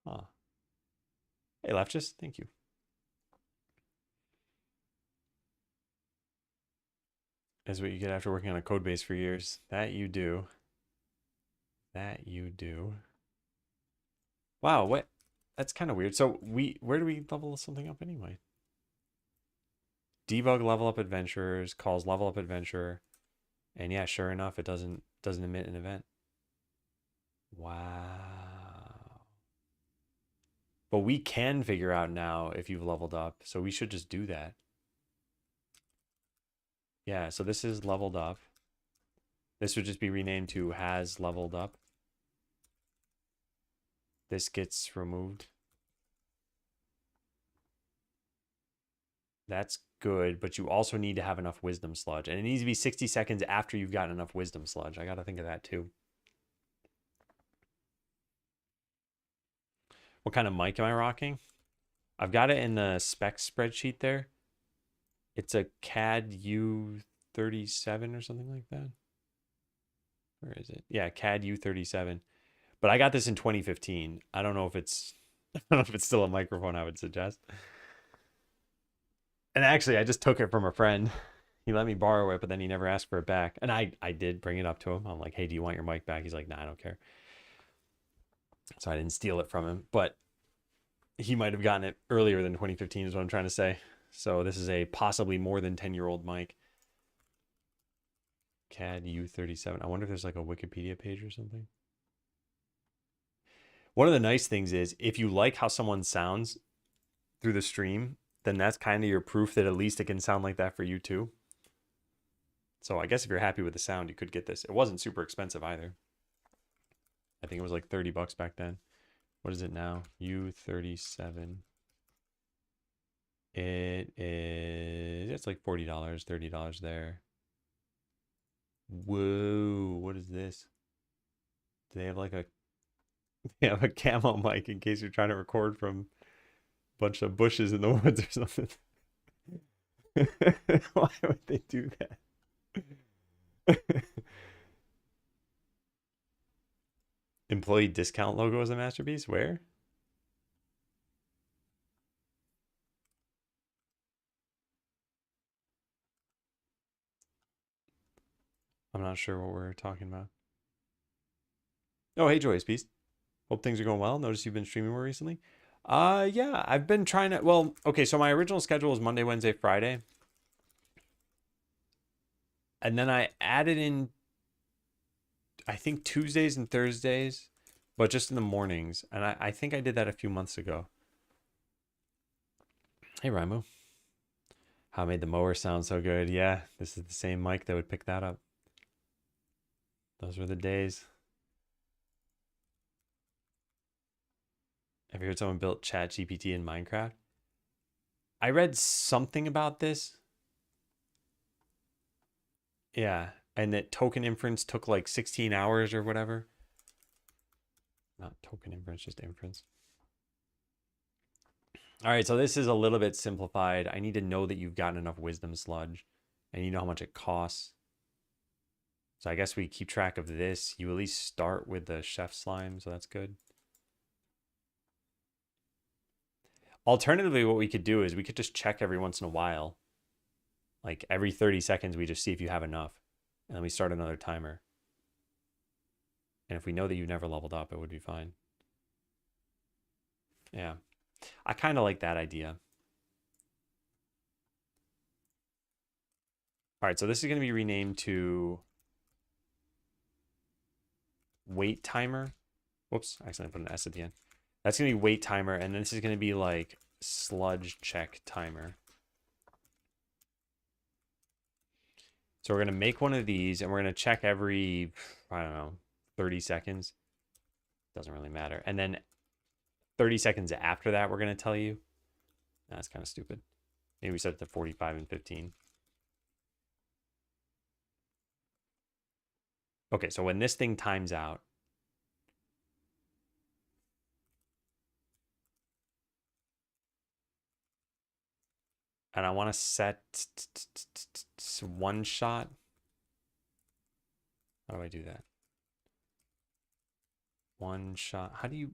Speaker 1: Huh. Hey, Leftist, thank you. That's what you get after working on a code base for years. That you do. That you do. Wow, what? That's kind of weird. So where do we level something up anyway? Debug level up adventurers, calls level up adventurer. And yeah, sure enough, it doesn't emit an event. Wow. But we can figure out now if you've leveled up, so we should just do that. Yeah, so this is leveled up. This would just be renamed to has leveled up. This gets removed. That's good, but you also need to have enough wisdom sludge. And it needs to be 60 seconds after you've gotten enough wisdom sludge. I got to think of that too. What kind of mic am I rocking? I've got it in the specs spreadsheet there. It's a CAD U37 or something like that. Where is it? Yeah, CAD U37. But I got this in 2015. I don't know if it's still a microphone I would suggest. And actually, I just took it from a friend. He let me borrow it, but then he never asked for it back. And I did bring it up to him. I'm like, hey, do you want your mic back? He's like, nah, I don't care. So I didn't steal it from him, but he might have gotten it earlier than 2015 is what I'm trying to say. So this is a possibly more than 10-year-old mic. CAD U37. I wonder if there's like a Wikipedia page or something. One of the nice things is if you like how someone sounds through the stream, then that's kind of your proof that at least it can sound like that for you too. So I guess if you're happy with the sound, you could get this. It wasn't super expensive either. I think it was like 30 bucks back then. What is it now? U37. It's like $40, $30 there. Whoa, what is this? Do they have like a they have a camo mic in case you're trying to record from a bunch of bushes in the woods or something? Why would they do that? Employee discount logo as a masterpiece? Where? I'm not sure what we're talking about. Oh, hey, Joyous Beast. Hope things are going well. Notice you've been streaming more recently. Yeah, I've been trying to. Well, okay, so my original schedule was Monday, Wednesday, Friday. And then I added in, I think, Tuesdays and Thursdays, but just in the mornings. And I think I did that a few months ago. Hey, Raimu. How made the mower sound so good? Yeah, this is the same mic that would pick that up. Those were the days. Have you heard someone built ChatGPT in Minecraft? I read something about this. Yeah, and that token inference took like 16 hours or whatever. Not token inference, just inference. All right, so this is a little bit simplified. I need to know that you've gotten enough wisdom sludge and you know how much it costs. So I guess we keep track of this. You at least start with the chef slime, so that's good. Alternatively, what we could do is we could just check every once in a while. Like every 30 seconds, we just see if you have enough. And then we start another timer. And if we know that you've never leveled up, it would be fine. Yeah. I kind of like that idea. All right, so this is going to be renamed to wait timer. Whoops, I accidentally put an S at the end. That's going to be wait timer, and this is going to be like sludge check timer. So we're going to make one of these, and we're going to check every, I don't know, 30 seconds. Doesn't really matter. And then 30 seconds after that, we're going to tell you. That's kind of stupid. Maybe we set it to 45 and 15. Okay, so when this thing times out, and I want to set one shot. How do I do that? One shot. How do you,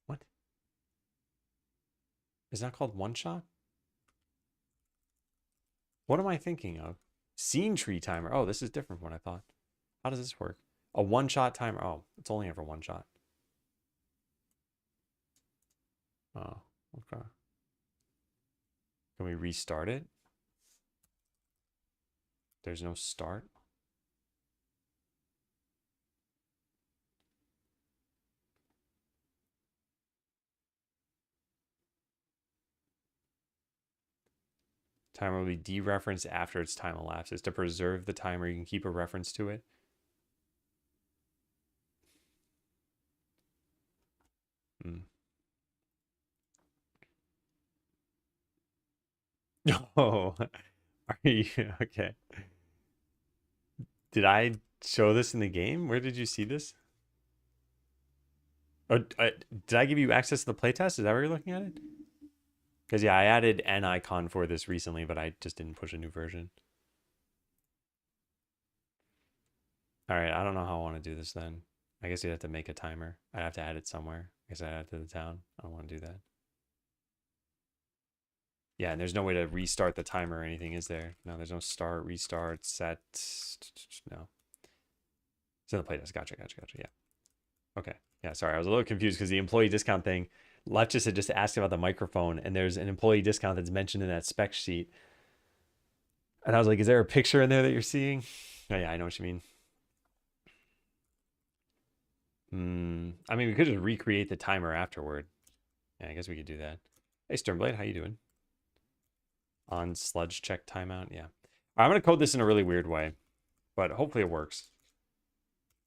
Speaker 1: what? Is that called one shot? What am I thinking of? Scene tree timer. Oh, this is different from what I thought. How does this work? A one shot timer. Oh, it's only ever one shot. Oh, okay. Can we restart it? There's no start. Timer will be dereferenced after its time elapses. To preserve the timer, you can keep a reference to it. Oh, are you okay? Did I show this in the game? Where did you see this? Or did I give you access to the playtest? Is that where you're looking at it? Because yeah, I added an icon for this recently, but I just didn't push a new version. All right, I don't know how I want to do this then. I guess you'd have to make a timer. I'd have to add it somewhere. I guess I'd add it to the town. I don't want to do that. Yeah, and there's no way to restart the timer or anything, is there? No, there's no start, restart, set. No. It's in the playtest. Gotcha. Yeah. Okay. Yeah, sorry. I was a little confused because the employee discount thing, Leftist had just asked about the microphone, and there's an employee discount that's mentioned in that spec sheet. And I was like, is there a picture in there that you're seeing? Oh, yeah, I know what you mean. I mean, we could just recreate the timer afterward. Yeah, I guess we could do that. Hey, Sternblade, how you doing? On sludge check timeout. Yeah. I'm going to code this in a really weird way, but hopefully it works.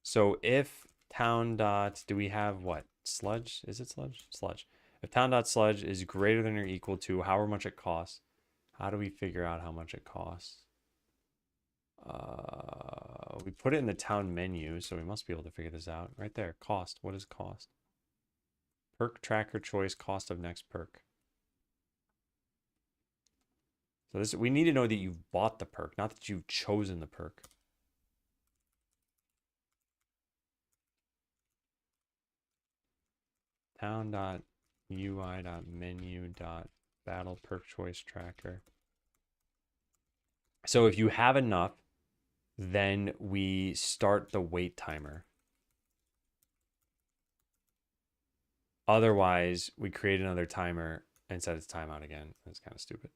Speaker 1: So if town dot, do we have what? Sludge? Is it sludge? Sludge. If town dot sludge is greater than or equal to however much it costs, how do we figure out how much it costs? We put it in the town menu, so we must be able to figure this out. Right there, cost. What is cost? Perk tracker choice, cost of next perk. So this, we need to know that you've bought the perk, not that you've chosen the perk. Town.ui.menu.battle perk choice tracker. So if you have enough, then we start the wait timer. Otherwise, we create another timer and set its timeout again. That's kind of stupid.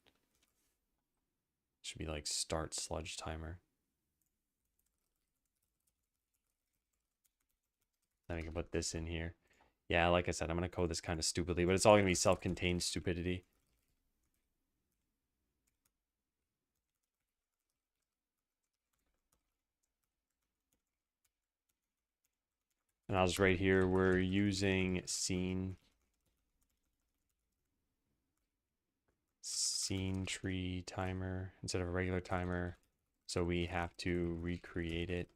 Speaker 1: It should be like start sludge timer. Then we can put this in here. Yeah, like I said, I'm going to code this kind of stupidly, but it's all going to be self-contained stupidity. And I'll just write here, we're using scene tree timer instead of a regular timer. So we have to recreate it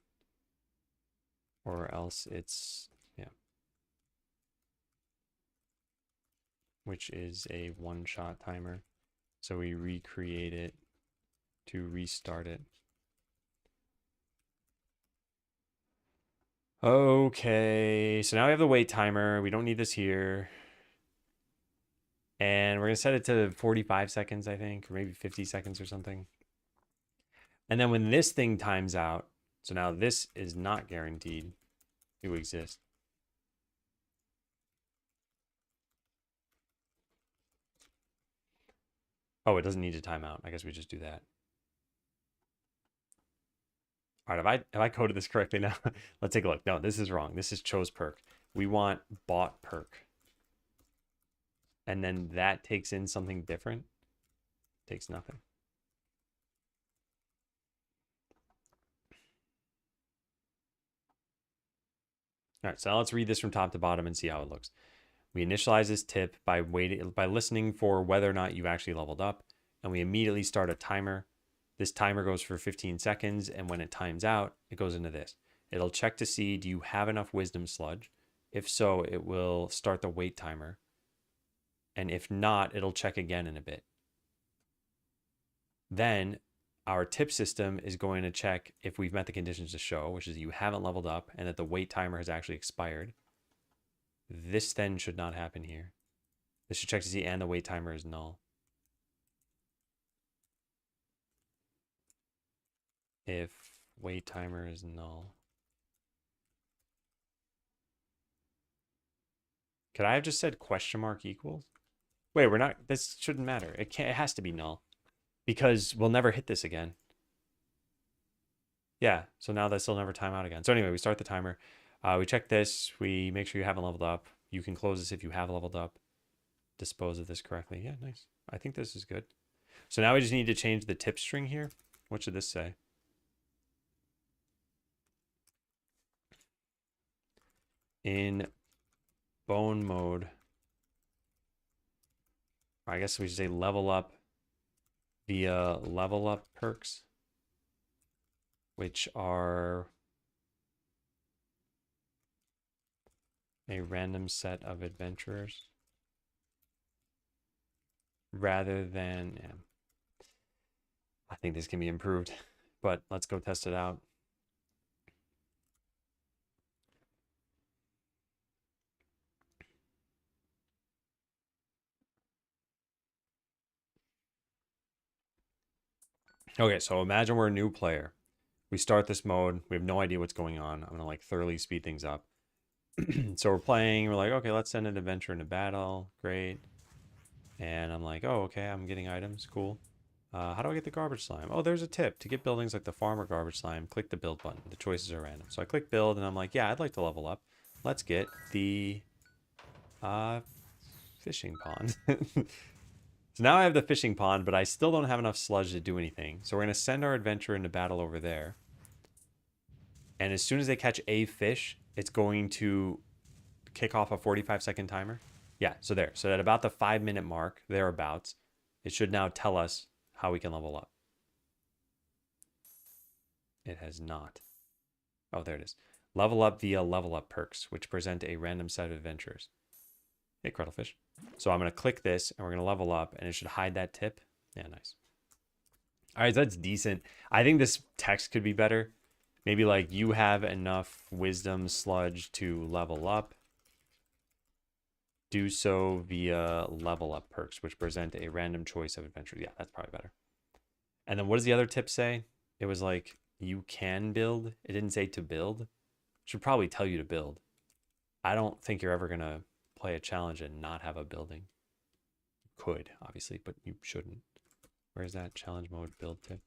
Speaker 1: or else it's, yeah. Which is a one-shot timer. So we recreate it to restart it. Okay, so now we have the wait timer. We don't need this here. And we're going to set it to 45 seconds, I think, or maybe 50 seconds or something. And then when this thing times out, so now this is not guaranteed to exist. Oh, it doesn't need to time out. I guess we just do that. All right, have I coded this correctly now? Let's take a look. No, this is wrong. This is chose perk. We want bought perk. And then that takes in something different. Takes nothing. All right, so now let's read this from top to bottom and see how it looks. We initialize this tip by listening for whether or not you've actually leveled up, and we immediately start a timer. This timer goes for 15 seconds, and when it times out, it goes into this. It'll check to see, do you have enough wisdom sludge? If so, it will start the wait timer. And if not, it'll check again in a bit. Then our tip system is going to check if we've met the conditions to show, which is you haven't leveled up and that the wait timer has actually expired. This then should not happen here. This should check to see and the wait timer is null. If wait timer is null. Could I have just said question mark equals? Wait, we're not, this shouldn't matter. It has to be null because we'll never hit this again. Yeah, so now this will never time out again. So anyway, we start the timer. We check this. We make sure you haven't leveled up. You can close this if you have leveled up. Dispose of this correctly. Yeah, nice. I think this is good. So now we just need to change the tip string here. What should this say? In bone mode, I guess we should say level up via level up perks, which are a random set of adventurers rather than, yeah. I think this can be improved, but let's go test it out. Okay, so imagine we're a new player. We start this mode. We have no idea what's going on. I'm going to like thoroughly speed things up. So we're playing. We're like, okay, let's send an adventure into battle. Great. And I'm like, oh, okay, I'm getting items. Cool. How do I get the garbage slime? Oh, there's a tip. To get buildings like the farm or garbage slime, click the build button. The choices are random. So I click build, and I'm like, yeah, I'd like to level up. Let's get the fishing pond. So now I have the fishing pond, but I still don't have enough sludge to do anything. So we're going to send our adventurer into battle over there. And as soon as they catch a fish, it's going to kick off a 45-second timer. Yeah, so there. So at about the 5-minute mark, thereabouts, it should now tell us how we can level up. It has not. Oh, there it is. Level up via level up perks, which present a random set of adventures. Hey, Cuttlefish. So I'm going to click this, and we're going to level up, and it should hide that tip. Yeah, nice. All right, so that's decent. I think this text could be better. Maybe like you have enough wisdom sludge to level up. Do so via level up perks, which present a random choice of adventures. Yeah, that's probably better. And then what does the other tip say? It was like, you can build. It didn't say to build. It should probably tell you to build. I don't think you're ever going to play a challenge and not have a building. You could, obviously, but you shouldn't. Where's that challenge mode build tip?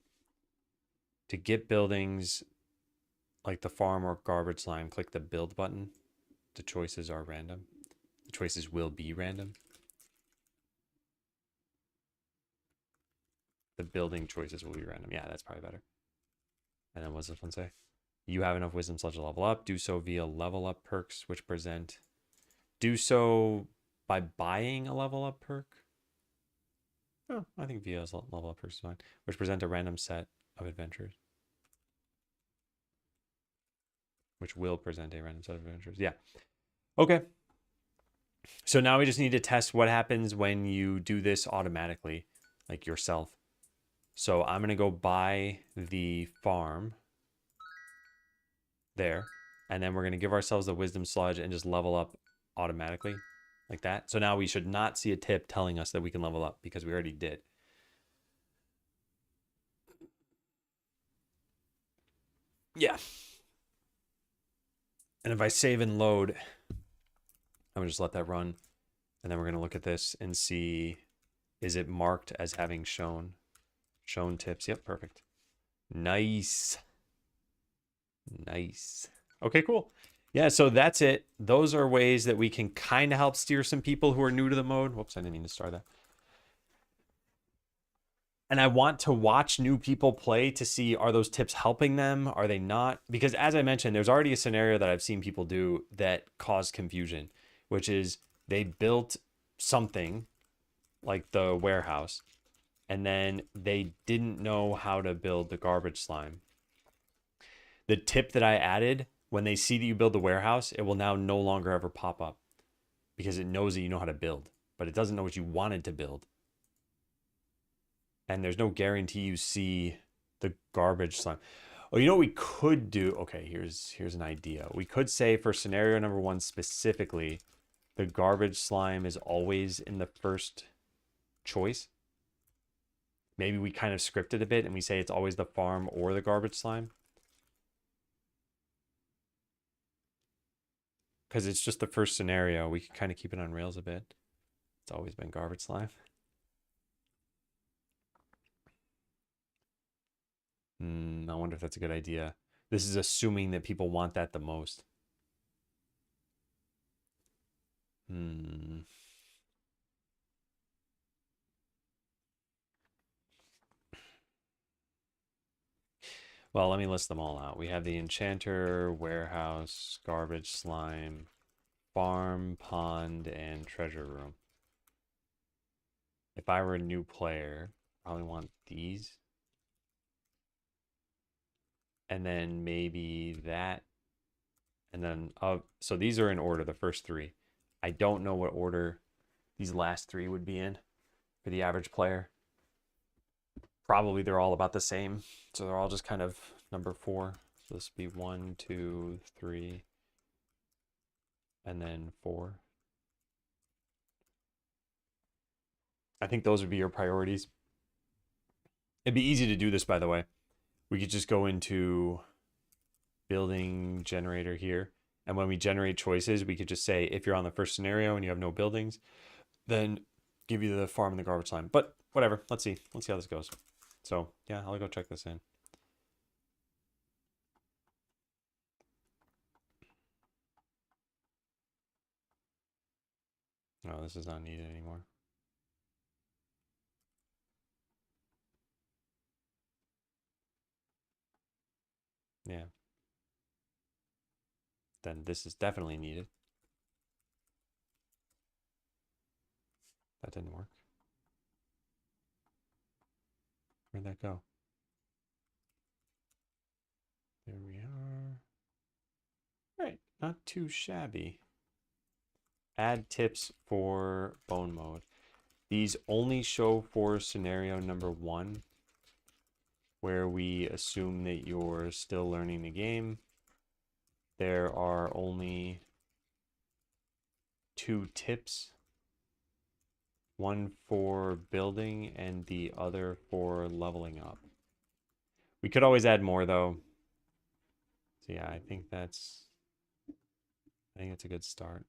Speaker 1: To get buildings like the farm or garbage slime, click the build button. The choices are random. The choices will be random. The building choices will be random. Yeah, that's probably better. And then what's this one say? You have enough wisdom sludge to level up. Do so via level up perks, which present. Do so by buying a level up perk. Oh, I think via level up perks is fine. Which present a random set of adventures. Which will present a random set of adventures. Yeah. Okay. So now we just need to test what happens when you do this automatically, like yourself. So I'm going to go buy the farm there. And then we're going to give ourselves the wisdom sludge and just level up automatically like that. So now we should not see a tip telling us that we can level up because we already did. Yeah. And if I save and load, I'm going to just let that run. And then we're going to look at this and see, is it marked as having shown tips? Yep, perfect. Nice. Nice. Okay, cool. Yeah, so that's it. Those are ways that we can kind of help steer some people who are new to the mode. Whoops, I didn't mean to start that. And I want to watch new people play to see, are those tips helping them? Are they not? Because as I mentioned, there's already a scenario that I've seen people do that caused confusion, which is they built something like the warehouse, and then they didn't know how to build the garbage slime. The tip that I added, when they see that you build the warehouse, it will now no longer ever pop up because it knows that you know how to build, but it doesn't know what you wanted to build. And there's no guarantee you see the garbage slime. Oh, you know what we could do? Okay, here's an idea. We could say for scenario number 1 specifically, the garbage slime is always in the first choice. Maybe we kind of script it a bit and we say it's always the farm or the garbage slime. Because it's just the first scenario. We can kind of keep it on rails a bit. It's always been garbage slime. I wonder if that's a good idea. This is assuming that people want that the most. Well, let me list them all out. We have the enchanter, warehouse, garbage slime, farm, pond, and treasure room. If I were a new player, I probably want these. And then maybe that. And then, so these are in order, the first 3. I don't know what order these last 3 would be in for the average player. Probably they're all about the same. So they're all just kind of number 4. So this would be 1, 2, 3, and then 4. I think those would be your priorities. It'd be easy to do this, by the way. We could just go into building generator here. And when we generate choices, we could just say, if you're on the first scenario and you have no buildings, then give you the farm and the garbage line. But whatever, let's see. Let's see how this goes. So yeah, I'll go check this in. No, this is not needed anymore. Yeah. Then this is definitely needed. That didn't work. Where'd that go? There we are. All right, not too shabby. Add tips for bone mode. These only show for scenario number 1, where we assume that you're still learning the game. There are only 2 tips, one for building and the other for leveling up. We could always add more though. So yeah, I think that's a good start.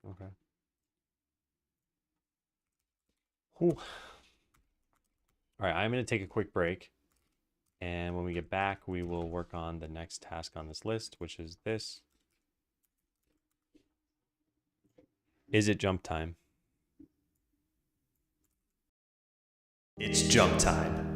Speaker 1: Okay. Whew. All right, I'm going to take a quick break. And when we get back, we will work on the next task on this list, which is this. Is it jump time? It's jump time.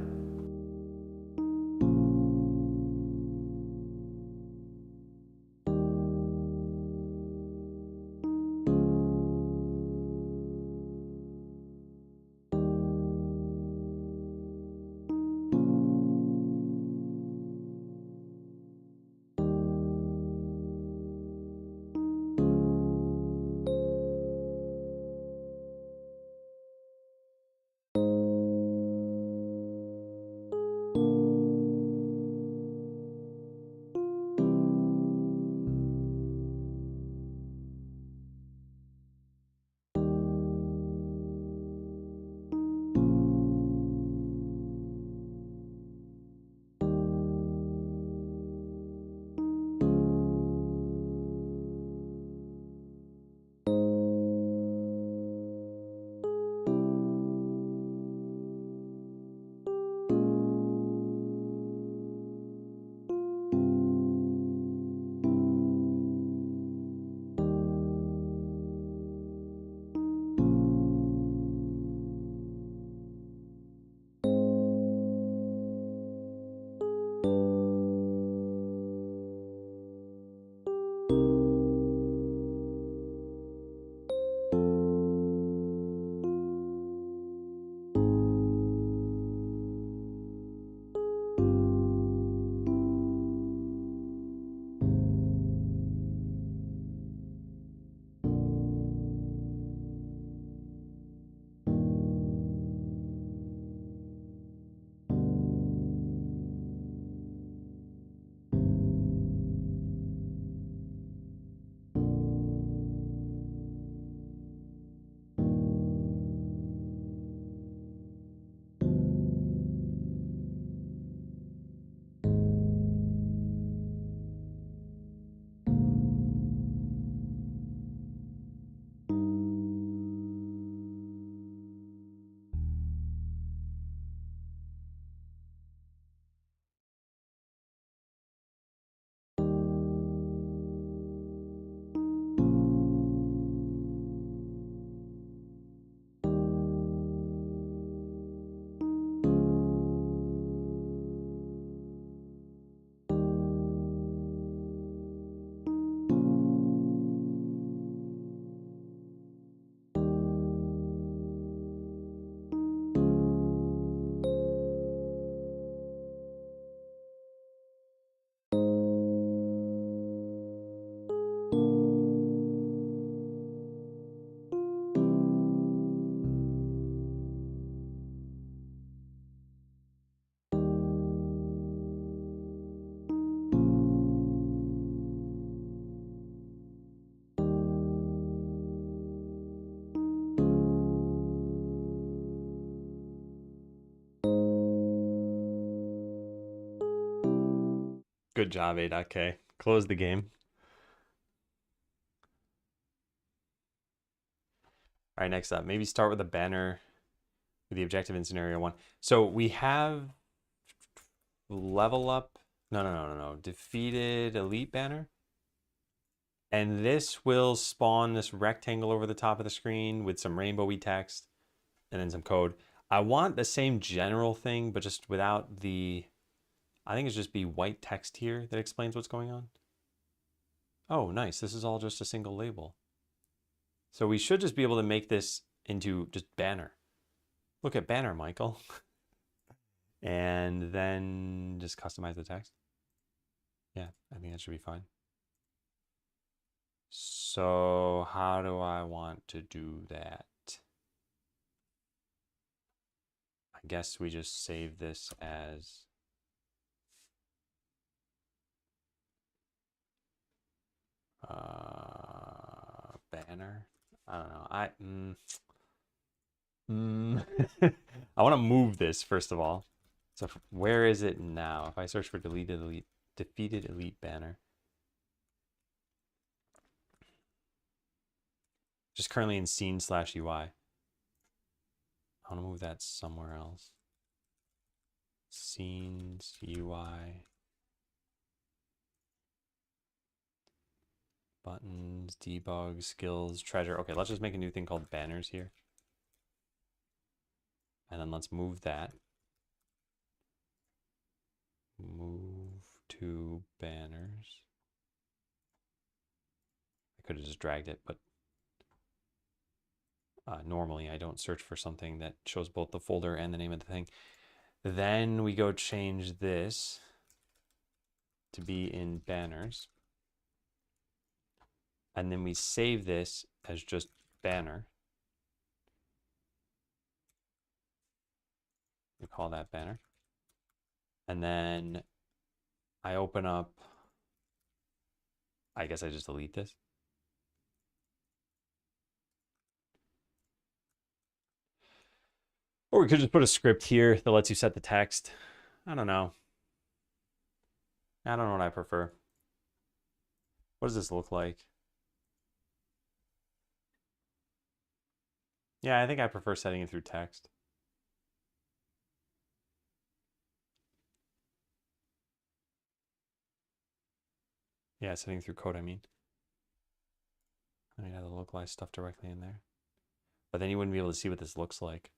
Speaker 1: Good job, A.K. Close the game. All right, next up, maybe start with a banner with the objective in scenario 1. So we have level up. No. Defeated elite banner. And this will spawn this rectangle over the top of the screen with some rainbowy text and then some code. I want the same general thing, but just without the, I think it's just be white text here that explains what's going on. Oh, nice. This is all just a single label. So we should just be able to make this into just banner. Look at banner, Michael. And then just customize the text. Yeah, I think that should be fine. So how do I want to do that? I guess we just save this as banner. I don't know. I want to move this first of all. So where is it now? If I search for defeated elite banner. Just currently in scene/UI. I want to move that somewhere else. Scenes, UI. Buttons, debug, skills, treasure. Okay, let's just make a new thing called banners here. And then let's move that. Move to banners. I could have just dragged it, but normally I don't search for something that shows both the folder and the name of the thing. Then we go change this to be in banners. And then we save this as just banner. We call that banner. And then I open up, I guess I just delete this. Or we could just put a script here that lets you set the text. I don't know. I don't know what I prefer. What does this look like? Yeah, I think I prefer setting it through text. Yeah, setting through code, I mean. I mean, have the localized stuff directly in there. But then you wouldn't be able to see what this looks like.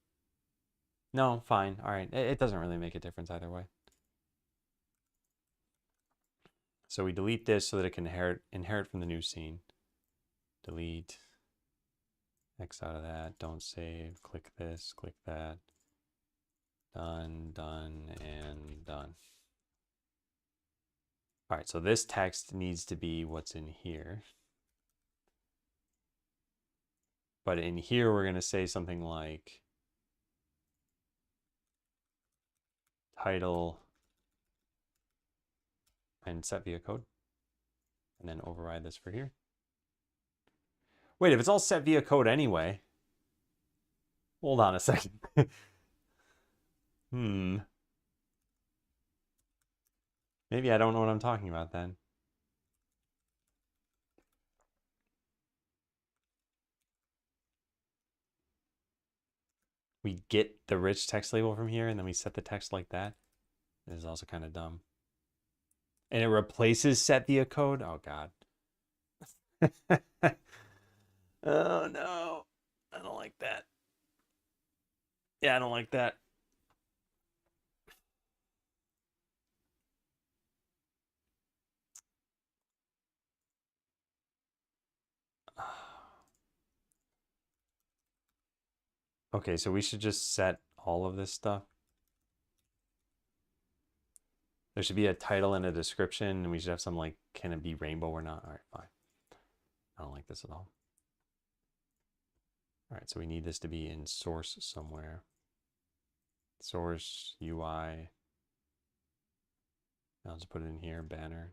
Speaker 1: No, fine. All right. It doesn't really make a difference either way. So we delete this so that it can inherit from the new scene. Delete. X out of that. Don't save. Click this. Click that. Done, done, and done. All right, so this text needs to be what's in here. But in here, we're going to say something like title and set via code. And then override this for here. Wait, if it's all set via code anyway. Hold on a second. Maybe I don't know what I'm talking about then. We get the rich text label from here and then we set the text like that. This is also kind of dumb. And it replaces set via code? Oh, God. Oh, no. I don't like that. Yeah, I don't like that. Okay, so we should just set all of this stuff. There should be a title and a description, and we should have some like, can it be rainbow or not? All right, fine. I don't like this at all. All right, so we need this to be in source somewhere. Source, UI. I'll just put it in here, banner.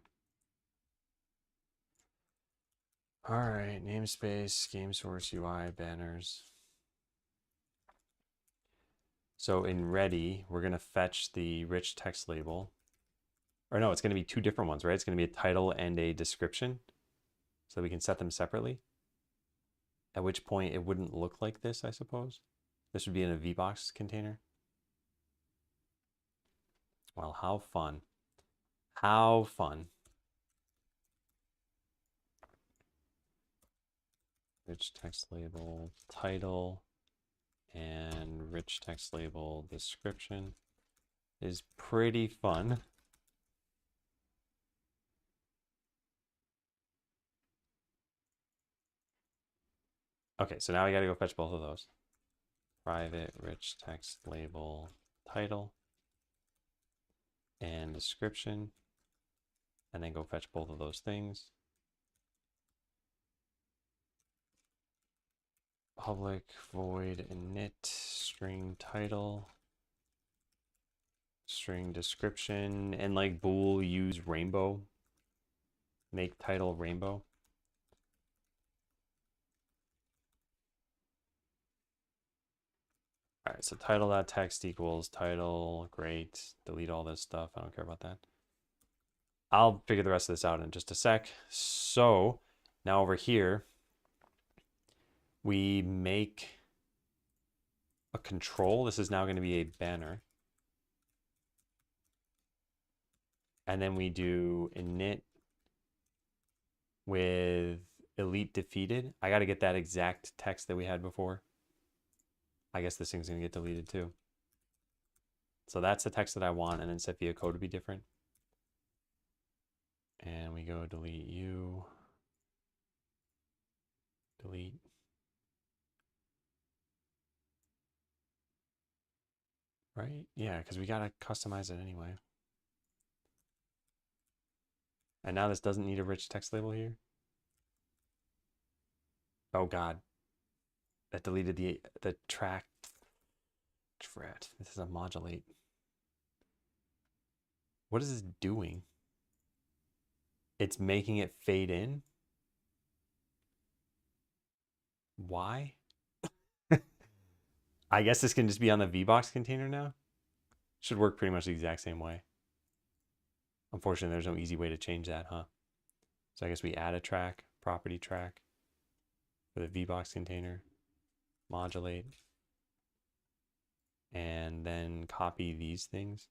Speaker 1: All right, namespace, game source, UI, banners. So in ready, we're going to fetch the rich text label. Or no, it's going to be two different ones, right? It's going to be a title and a description. So we can set them separately. At which point it wouldn't look like this, I suppose. This would be in a VBox container. Well, how fun. How fun. Rich text label title and rich text label description is pretty fun. Okay, so now we got to go fetch both of those. Private rich text label title and description, and then go fetch both of those things. Public void init string title, string description, and like bool use rainbow. Make title rainbow. All right, so title.text equals title. Great. Delete all this stuff. I don't care about that. I'll figure the rest of this out in just a sec. So now over here, we make a control. This is now going to be a banner. And then we do init with elite defeated. I got to get that exact text that we had before. I guess this thing's going to get deleted too. So that's the text that I want, and then set via code to be different. And we go delete you. Delete. Right? Yeah, because we got to customize it anyway. And now this doesn't need a rich text label here. Oh God. That deleted the track. Drat. This is a modulate. What is this doing? It's making it fade in. Why? I guess this can just be on the VBox container now. Should work pretty much the exact same way. Unfortunately, there's no easy way to change that, huh? So I guess we add a track, property track for the VBox container, modulate, and then copy these things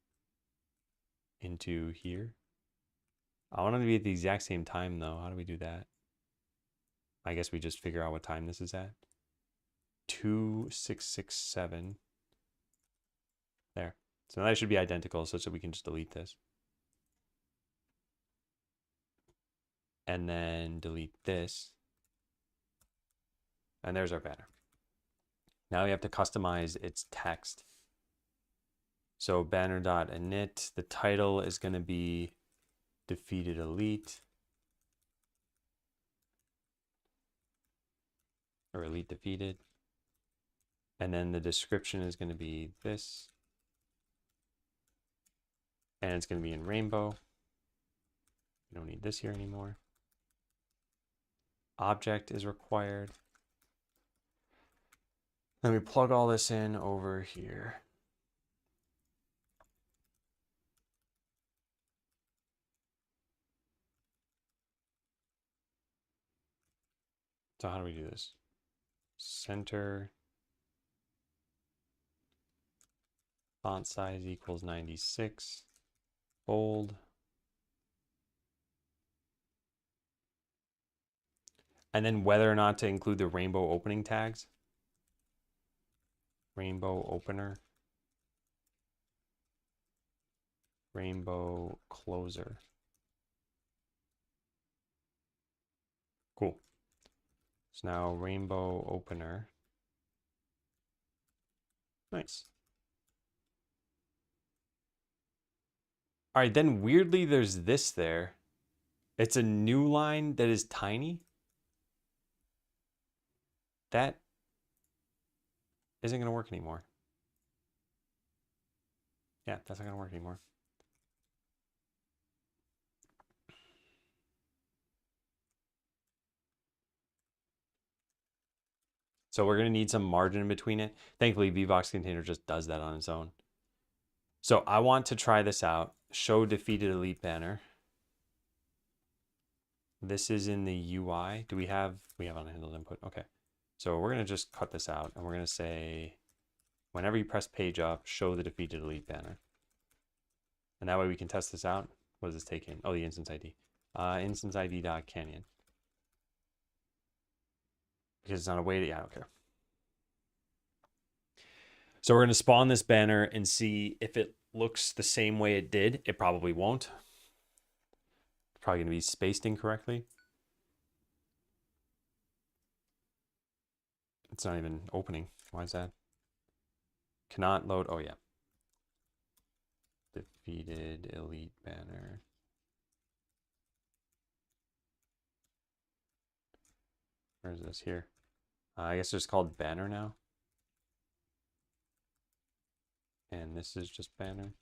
Speaker 1: into here. I want them to be at the exact same time though. How do we do that? I guess we just figure out what time this is at. 2667. There. So now they should be identical such that we can just delete this. And then delete this. And there's our banner. Now we have to customize its text. So banner.init, the title is going to be defeated elite. Or elite defeated. And then the description is going to be this. And it's going to be in rainbow. We don't need this here anymore. Object is required. Then we plug all this in over here. So how do we do this? Center. Font size equals 96. Bold. And then whether or not to include the rainbow opening tags. Rainbow opener. Rainbow closer. Cool. So now rainbow opener. Nice. All right, then weirdly there's this there. It's a new line that is tiny. That isn't going to work anymore. Yeah, that's not going to work anymore. So we're going to need some margin in between it. Thankfully, VBox Container just does that on its own. So I want to try this out. show defeated elite banner. This is in the UI. Do we have unhandled input? Okay. So we're going to just cut this out and we're going to say, whenever you press page up, show the defeated elite banner. And that way we can test this out. What does this take in? Oh, the instance ID. Instance ID.canyon. Because it's not a way to, yeah, I don't care. So we're going to spawn this banner and see if it looks the same way it did. It probably won't. It's probably going to be spaced incorrectly. It's not even opening. Why is that? Cannot load. Oh, yeah. Defeated elite banner. Where is this here? I guess it's called banner now. And this is just banner.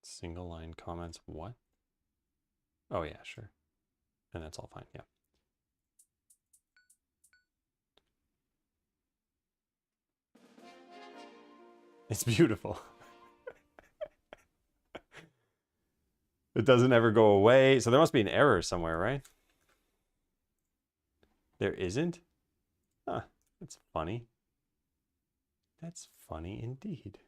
Speaker 1: Single line comments. What? Oh, yeah, sure. And that's all fine. Yeah. It's beautiful. It doesn't ever go away. So there must be an error somewhere, right? There isn't? Huh. That's funny. That's funny indeed.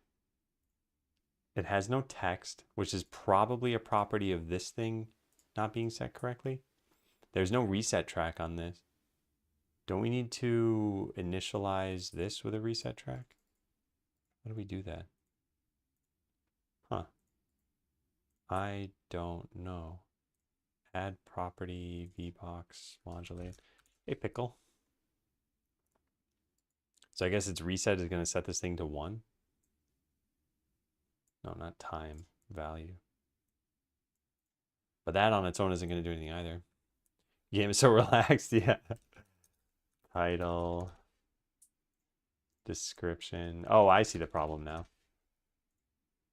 Speaker 1: It has no text, which is probably a property of this thing not being set correctly. There's no reset track on this. Don't we need to initialize this with a reset track? How do we do that? Huh. I don't know. Add property, VBox, modulate. Hey, pickle. So I guess its reset is going to set this thing to 1. No, not time, value. But that on its own isn't going to do anything either. Game is so relaxed, yeah. Title. Description. Oh, I see the problem now.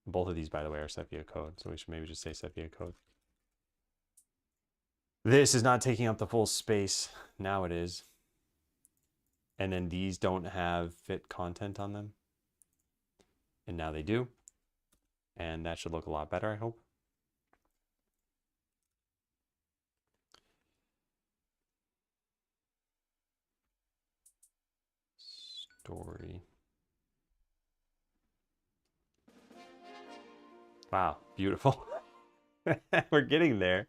Speaker 1: Both of these, by the way, are set via code. So we should maybe just say set via code. This is not taking up the full space. Now it is. And then these don't have fit content on them. And now they do. And that should look a lot better, I hope. Story. Wow, beautiful. We're getting there.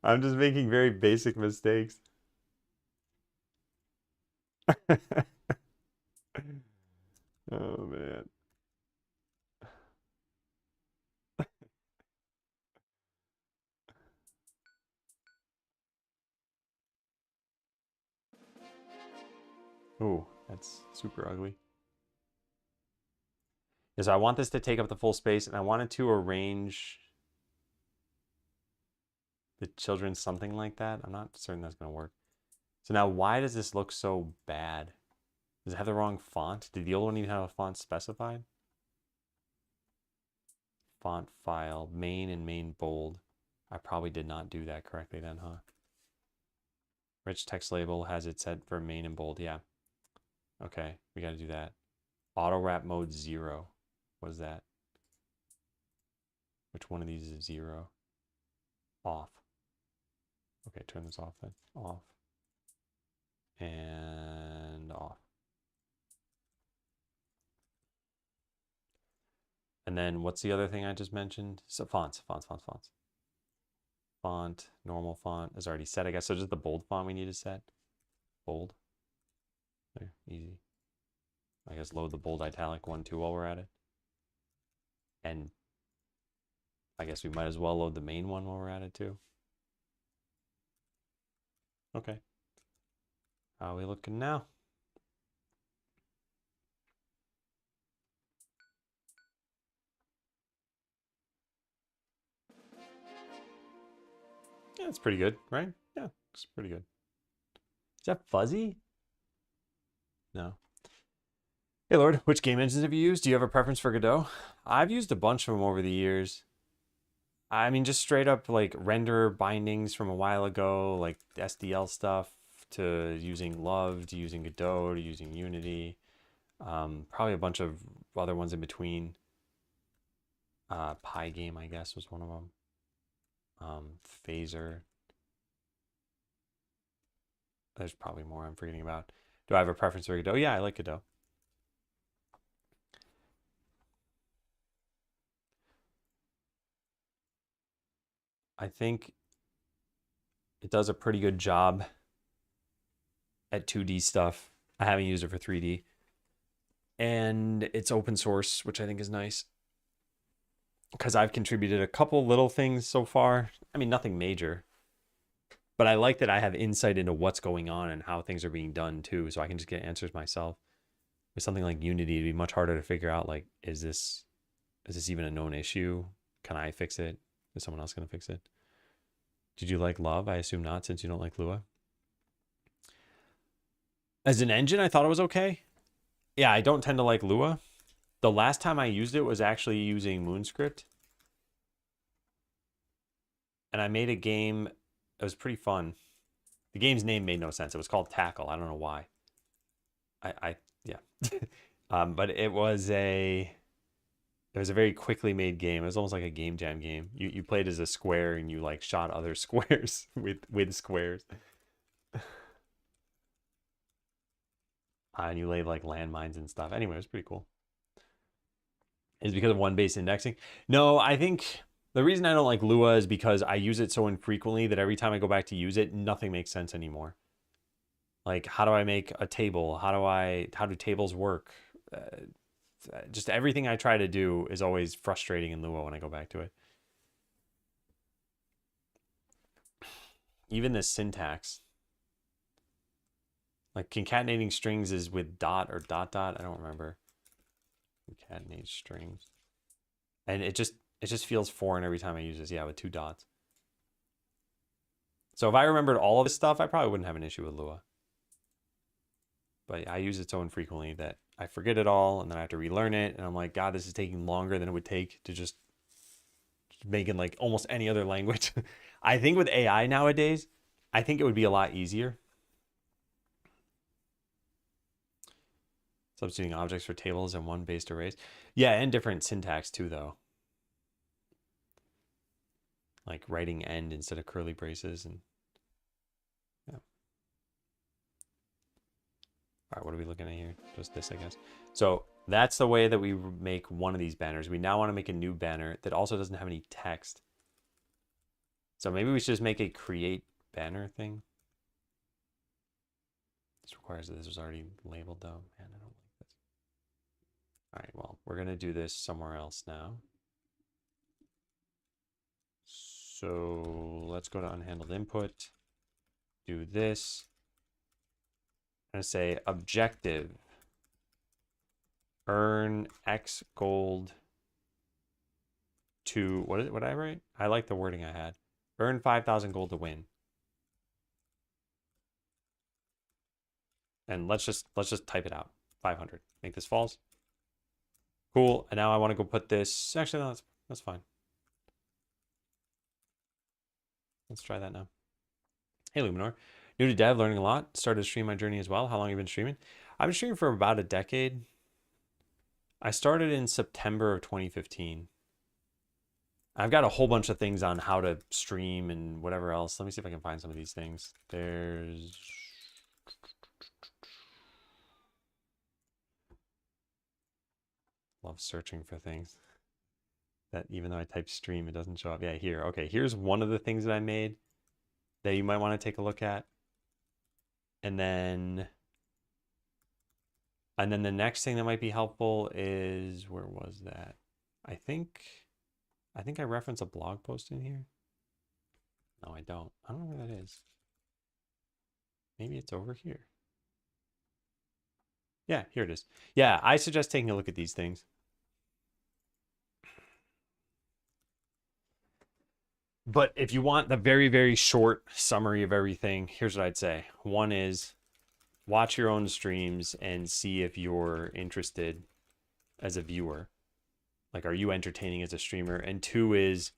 Speaker 1: I'm just making very basic mistakes. Oh, man. Oh, that's super ugly. Yeah, so I want this to take up the full space, and I wanted to arrange the children something like that. I'm not certain that's going to work. So now why does this look so bad? Does it have the wrong font? Did the old one even have a font specified? Font file, main and main bold. I probably did not do that correctly then, huh? Rich text label has it set for main and bold. Yeah. Okay, we got to do that. Auto wrap mode 0. What is that? Which one of these is 0? Off. Okay, turn this off then. Off. And off. And then what's the other thing I just mentioned? So fonts. Font, normal font is already set, I guess. So just the bold font we need to set. Bold. There, easy. I guess load the bold italic one too while we're at it. And I guess we might as well load the main one while we're at it too. Okay. How are we looking now? Yeah, it's pretty good, right? Yeah, it's pretty good. Is that fuzzy? No. Hey, Lord, which game engines have you used? Do you have a preference for Godot? I've used a bunch of them over the years. I mean, just straight up like render bindings from a while ago, like SDL stuff, to using Love, to using Godot, to using Unity. Probably a bunch of other ones in between. Pygame, I guess, was one of them. Phaser. There's probably more I'm forgetting about. Do I have a preference for Godot? Yeah, I like Godot. I think it does a pretty good job at 2D stuff. I haven't used it for 3D. And it's open source, which I think is nice. Because I've contributed a couple little things so far. I mean, nothing major. But I like that I have insight into what's going on and how things are being done too, so I can just get answers myself. With something like Unity, it'd be much harder to figure out, like, is this even a known issue? Can I fix it? Is someone else going to fix it? Did you like Love? I assume not, since you don't like Lua. As an engine, I thought it was okay. Yeah, I don't tend to like Lua. The last time I used it was actually using Moonscript. And I made a game. It was pretty fun. The game's name made no sense. It was called Tackle. I don't know why. Yeah. But it was a very quickly made game. It was almost like a game jam game. You played as a square and you like shot other squares with squares. And you laid like landmines and stuff. Anyway, it was pretty cool. Is because of one base indexing? No, I think the reason I don't like Lua is because I use it so infrequently that every time I go back to use it, nothing makes sense anymore. Like, how do I make a table? How do tables work? Just everything I try to do is always frustrating in Lua when I go back to it. Even the syntax. Like concatenating strings is with dot or dot dot. I don't remember. Concatenate strings. And it just feels foreign every time I use this. Yeah, with 2 dots. So if I remembered all of this stuff, I probably wouldn't have an issue with Lua. But I use it so infrequently that I forget it all, and then I have to relearn it, and I'm like, God, this is taking longer than it would take to just make it like almost any other language. I think with AI nowadays, I think it would be a lot easier. Substituting objects for tables and one based arrays. Yeah, and different syntax too, though. Like writing end instead of curly braces and yeah. All right, what are we looking at here? Just this, I guess. So that's the way that we make one of these banners. We now want to make a new banner that also doesn't have any text. So maybe we should just make a create banner thing. This requires that this was already labeled though. Man, I don't like this. All right, well, we're going to do this somewhere else now. So let's go to unhandled input, do this. I'm going to say objective, earn X gold to, what did I write? I like the wording I had. Earn 5,000 gold to win. And let's just type it out. 500. Make this false. Cool. And now I want to go put this. Actually, no, that's fine. Let's try that now. Hey, Luminor. New to dev, learning a lot. Started to stream my journey as well. How long have you been streaming? I've been streaming for about a decade. I started in September of 2015. I've got a whole bunch of things on how to stream and whatever else. Let me see if I can find some of these things. There's... Love searching for things. That even though I type stream, it doesn't show up. Yeah, here. Okay, here's one of the things that I made that you might want to take a look at. And then the next thing that might be helpful is, where was that? I think I reference a blog post in here. No, I don't. I don't know where that is. Maybe it's over here. Yeah, here it is. Yeah, I suggest taking a look at these things. But if you want the very, very short summary of everything, here's what I'd say. One is watch your own streams and see if you're interested as a viewer. Like, are you entertaining as a streamer? And 2 is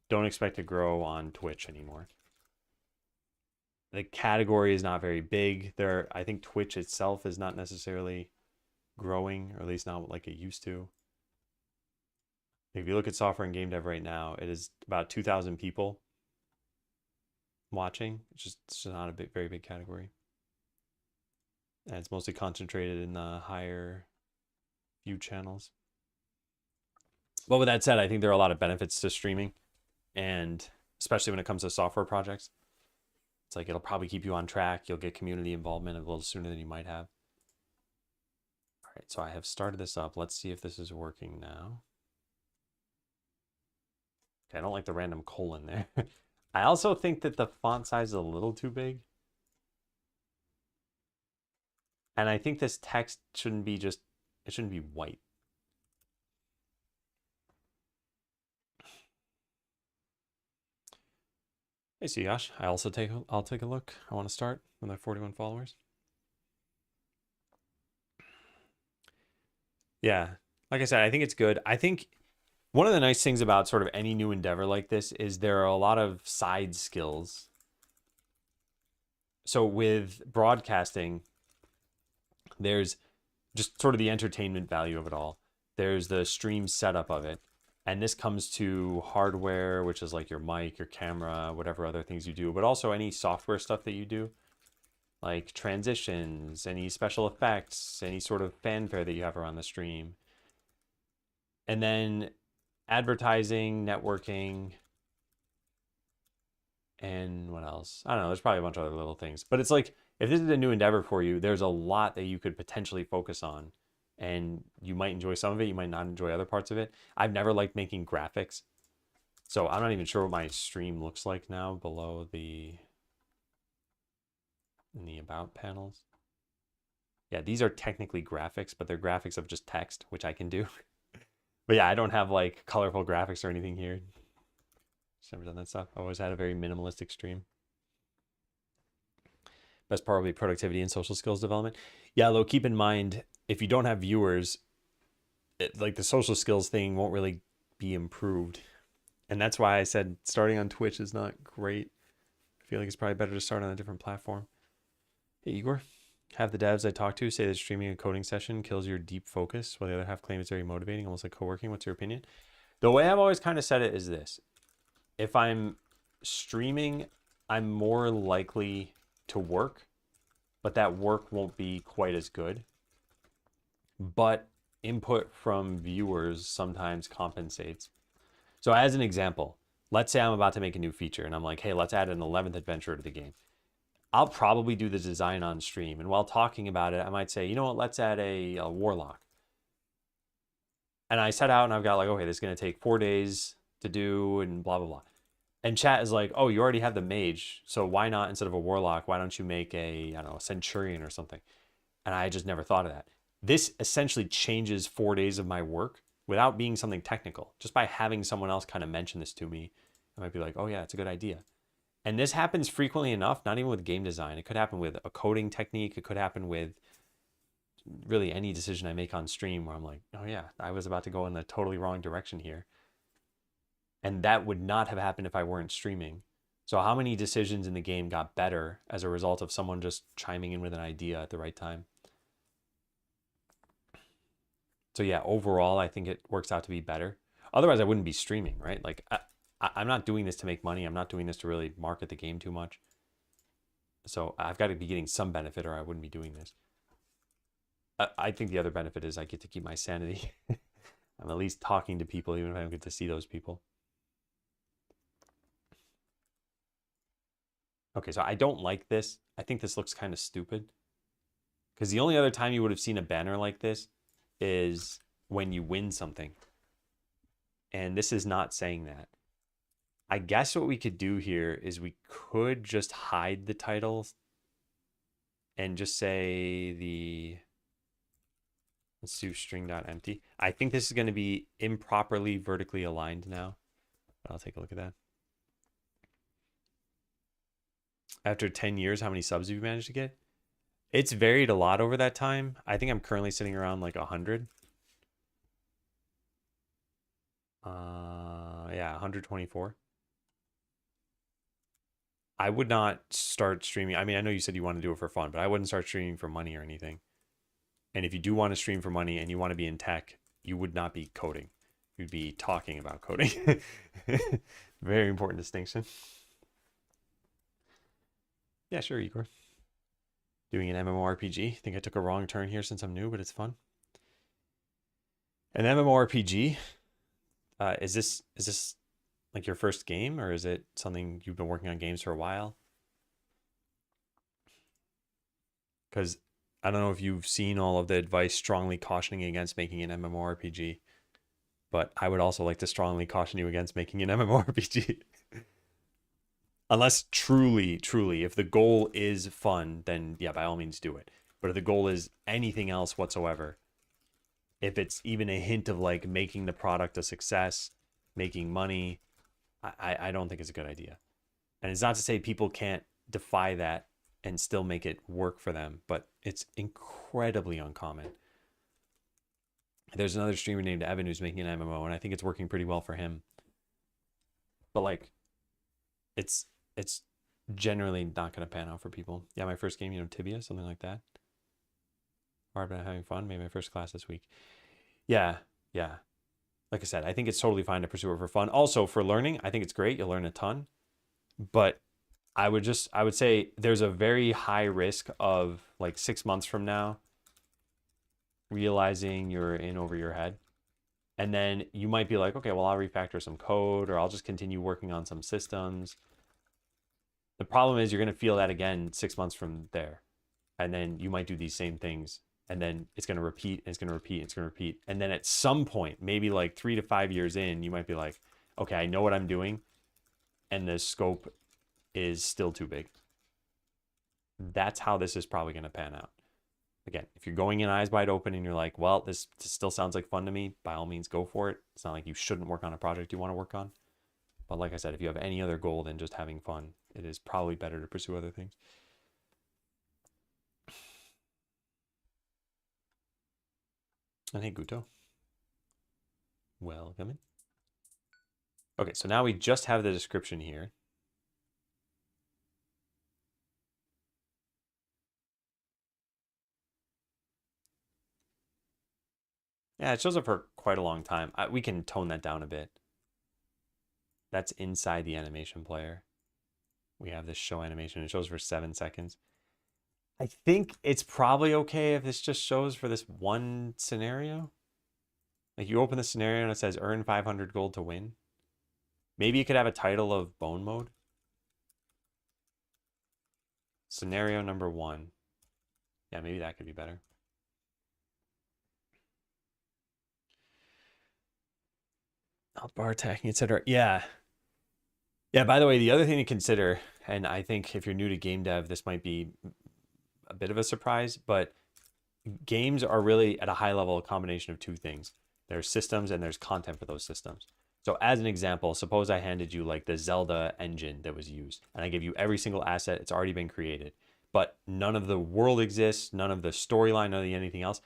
Speaker 1: don't expect to grow on Twitch anymore. The category is not very big. I think Twitch itself is not necessarily growing, or at least not like it used to. If you look at software and game dev right now, it is about 2,000 people watching. It's just not a very big category. And it's mostly concentrated in the higher view channels. But with that said, I think there are a lot of benefits to streaming, and especially when it comes to software projects. It's like it'll probably keep you on track. You'll get community involvement a little sooner than you might have. All right, so I have started this up. Let's see if this is working now. Okay, I don't like the random colon there. I also think that the font size is a little too big. And I think this text shouldn't be it shouldn't be white. Hey, Siyash, I'll take a look. I want to start with my 41 followers. Yeah, like I said, I think it's good. I think one of the nice things about sort of any new endeavor like this is there are a lot of side skills. So with broadcasting, there's just sort of the entertainment value of it all. There's the stream setup of it. And this comes to hardware, which is like your mic, your camera, whatever other things you do, but also any software stuff that you do, like transitions, any special effects, any sort of fanfare that you have around the stream. And then advertising, networking, and what else? I don't know. There's probably a bunch of other little things. But it's like, if this is a new endeavor for you, there's a lot that you could potentially focus on. And you might enjoy some of it. You might not enjoy other parts of it. I've never liked making graphics. So I'm not even sure what my stream looks like now below in the about panels. Yeah, these are technically graphics, but they're graphics of just text, which I can do. But yeah, I don't have like colorful graphics or anything here. Just never done that stuff. I've always had a very minimalistic stream. Best part will be productivity and social skills development. Yeah, though, keep in mind, if you don't have viewers, like the social skills thing won't really be improved. And that's why I said starting on Twitch is not great. I feel like it's probably better to start on a different platform. Hey, Igor. Have the devs I talk to say that streaming a coding session kills your deep focus, while the other half claim it's very motivating, almost like co-working. What's your opinion? The way I've always kind of said it is this. If I'm streaming, I'm more likely to work, but that work won't be quite as good. But input from viewers sometimes compensates. So as an example, let's say I'm about to make a new feature and I'm like, hey, let's add an 11th adventure to the game. I'll probably do the design on stream. And while talking about it, I might say, you know what, let's add a warlock. And I set out and I've got like, okay, this is going to take 4 days to do and blah, blah, blah. And chat is like, oh, you already have the mage. So why not, instead of a warlock, why don't you make a, I don't know, a centurion or something? And I just never thought of that. This essentially changes 4 days of my work without being something technical. Just by having someone else kind of mention this to me, I might be like, oh yeah, it's a good idea. And this happens frequently enough, not even with game design. It could happen with a coding technique. It could happen with really any decision I make on stream where I'm like, oh yeah, I was about to go in the totally wrong direction here. And that would not have happened if I weren't streaming. So how many decisions in the game got better as a result of someone just chiming in with an idea at the right time? So yeah, overall, I think it works out to be better. Otherwise, I wouldn't be streaming, right? Like, I'm not doing this to make money. I'm not doing this to really market the game too much. So I've got to be getting some benefit or I wouldn't be doing this. I think the other benefit is I get to keep my sanity. I'm at least talking to people, even if I don't get to see those people. Okay, so I don't like this. I think this looks kind of stupid. Because the only other time you would have seen a banner like this is when you win something. And this is not saying that. I guess what we could do here is we could just hide the titles and just say let's do string.empty. I think this is going to be improperly vertically aligned now. I'll take a look at that. After 10 years, how many subs have you managed to get? It's varied a lot over that time. I think I'm currently sitting around like 100. Yeah, 124. I would not start streaming. I mean, I know you said you want to do it for fun, but I wouldn't start streaming for money or anything. And if you do want to stream for money and you want to be in tech, you would not be coding. You'd be talking about coding. Very important distinction. Yeah, sure, Igor. Doing an MMORPG. I think I took a wrong turn here since I'm new, but it's fun. An MMORPG. Is this like your first game, or is it something you've been working on games for a while? Because I don't know if you've seen all of the advice strongly cautioning against making an MMORPG, but I would also like to strongly caution you against making an MMORPG. Unless truly, truly, if the goal is fun, then yeah, by all means do it. But if the goal is anything else whatsoever, if it's even a hint of like making the product a success, making money, I don't think it's a good idea. And it's not to say people can't defy that and still make it work for them, but it's incredibly uncommon. There's another streamer named Evan who's making an MMO, and I think it's working pretty well for him. But like, it's generally not going to pan out for people. Yeah, my first game, Tibia, something like that. Or I've been having fun. Made my first class this week. Yeah. Like I said, I think it's totally fine to pursue it for fun. Also, for learning, I think it's great. You'll learn a ton. But I would say there's a very high risk of like 6 months from now realizing you're in over your head. And then you might be like, okay, well, I'll refactor some code, or I'll just continue working on some systems. The problem is you're going to feel that again 6 months from there. And then you might do these same things. And then it's going to repeat, and it's going to repeat, and it's going to repeat. And then at some point, maybe like 3 to 5 years in, you might be like, okay, I know what I'm doing. And the scope is still too big. That's how this is probably going to pan out. Again, if you're going in eyes wide open and you're like, well, this still sounds like fun to me, by all means, go for it. It's not like you shouldn't work on a project you want to work on. But like I said, if you have any other goal than just having fun, it is probably better to pursue other things. And hey, Guto. Welcome in. Okay, so now we just have the description here. Yeah, it shows up for quite a long time. We can tone that down a bit. That's inside the animation player. We have this show animation. It shows for 7 seconds. I think it's probably okay if this just shows for this one scenario. Like you open the scenario and it says earn 500 gold to win. Maybe you could have a title of bone mode. Scenario number 1. Yeah, maybe that could be better. Bar attacking, etc. Yeah. Yeah, by the way, the other thing to consider, and I think if you're new to game dev, this might be a bit of a surprise, but games are really at a high level a combination of two things. There's systems and there's content for those systems. So as an example, suppose I handed you like the Zelda engine that was used, and I give you every single asset. It's already been created, but none of the world exists, none of the storyline, none of anything else.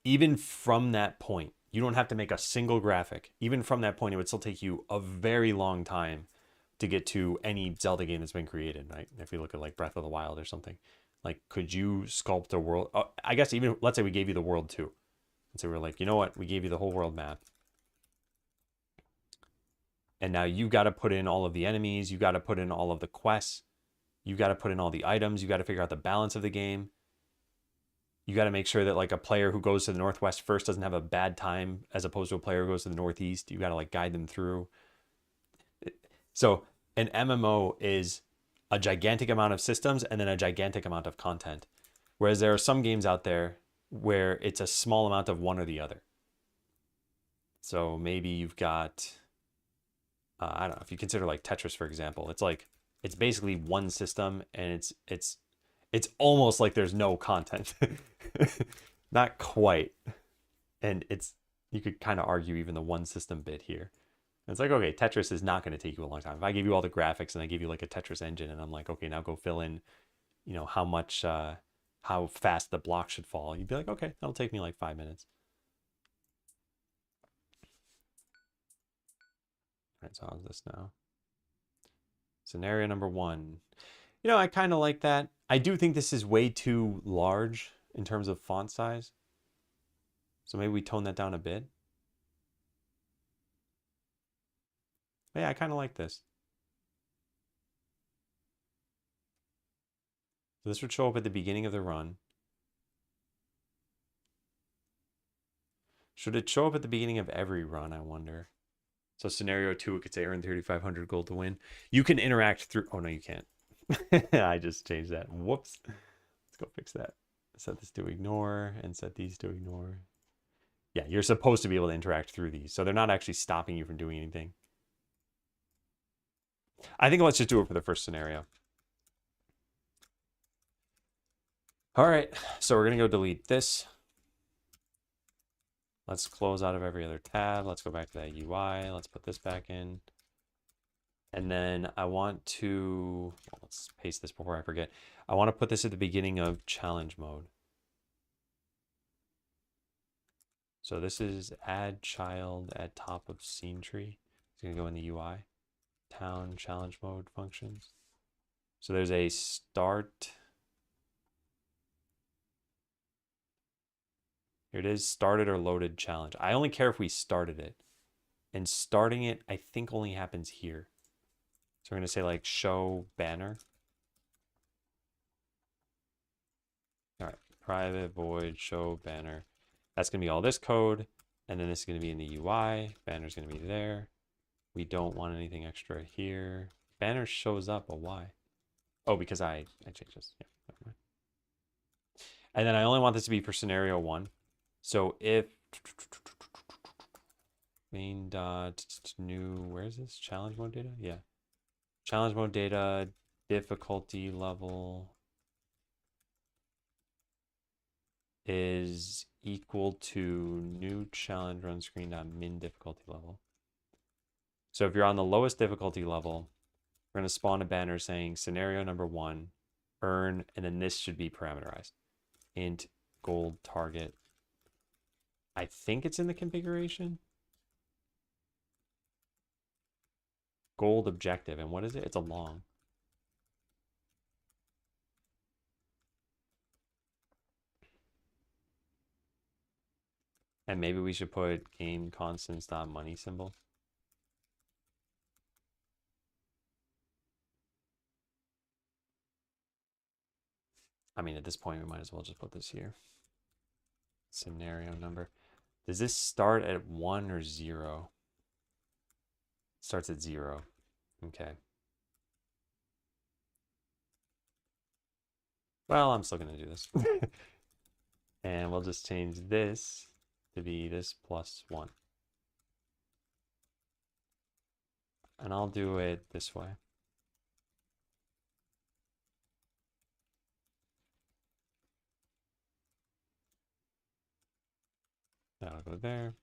Speaker 1: Even from that point, you don't have to make a single graphic. Even from that point, it would still take you a very long time to get to any Zelda game that's been created, right? If we look at like Breath of the Wild or something, like could you sculpt a world? I guess even let's say we gave you the world too. And so we're like, you know what? We gave you the whole world map. And now you got to put in all of the enemies. You got to put in all of the quests. You got to put in all the items. You got to figure out the balance of the game. You got to make sure that like a player who goes to the Northwest first doesn't have a bad time as opposed to a player who goes to the Northeast. You got to like guide them through. So an MMO is a gigantic amount of systems and then a gigantic amount of content. Whereas there are some games out there where it's a small amount of one or the other. So maybe you've got, I don't know, if you consider like Tetris, for example, it's basically one system and it's almost like there's no content. Not quite. And you could kind of argue even the one system bit here. It's like, okay, Tetris is not going to take you a long time. If I give you all the graphics and I give you like a Tetris engine and I'm like, okay, now go fill in, how fast the block should fall. You'd be like, okay, that'll take me like 5 minutes. All right, so how's this now? Scenario number 1. You know, I kind of like that. I do think this is way too large in terms of font size. So maybe we tone that down a bit. But yeah, I kind of like this. So this would show up at the beginning of the run. Should it show up at the beginning of every run, I wonder? So scenario 2, it could say earn 3,500 gold to win. You can interact through... Oh, no, you can't. I just changed that. Whoops. Let's go fix that. Set this to ignore and set these to ignore. Yeah, you're supposed to be able to interact through these. So they're not actually stopping you from doing anything. I think let's just do it for the first scenario. All right, so we're going to go delete this. Let's close out of every other tab. Let's go back to that UI. Let's put this back in. And then I want to, well, let's paste this before I forget. I want to put this at the beginning of challenge mode. So this is add child at top of scene tree. It's going to go in the UI. Town challenge mode functions. So there's a start. Here it is, started or loaded challenge. I only care if we started it. And starting it, I think only happens here. So we're going to say like show banner. All right, private void show banner. That's going to be all this code. And then this is going to be in the UI. Banner's going to be there. We don't want anything extra here. Banner shows up, but why? Oh, because I changed this. Yeah, never mind. And then I only want this to be for scenario 1. So if main dot new, where is this? Challenge mode data? Yeah. Challenge mode data, difficulty level is equal to new challenge run screen dot min difficulty level. So if you're on the lowest difficulty level, we're going to spawn a banner saying scenario number 1, earn, and then this should be parameterized. Int gold target. I think it's in the configuration. Gold objective. And what is it? It's a long. And maybe we should put game constants dot money symbol. I mean, at this point, we might as well just put this here. Scenario number. Does this start at 1 or 0? It starts at 0. Okay. Well, I'm still going to do this. And we'll just change this to be this +1. And I'll do it this way. That'll go there.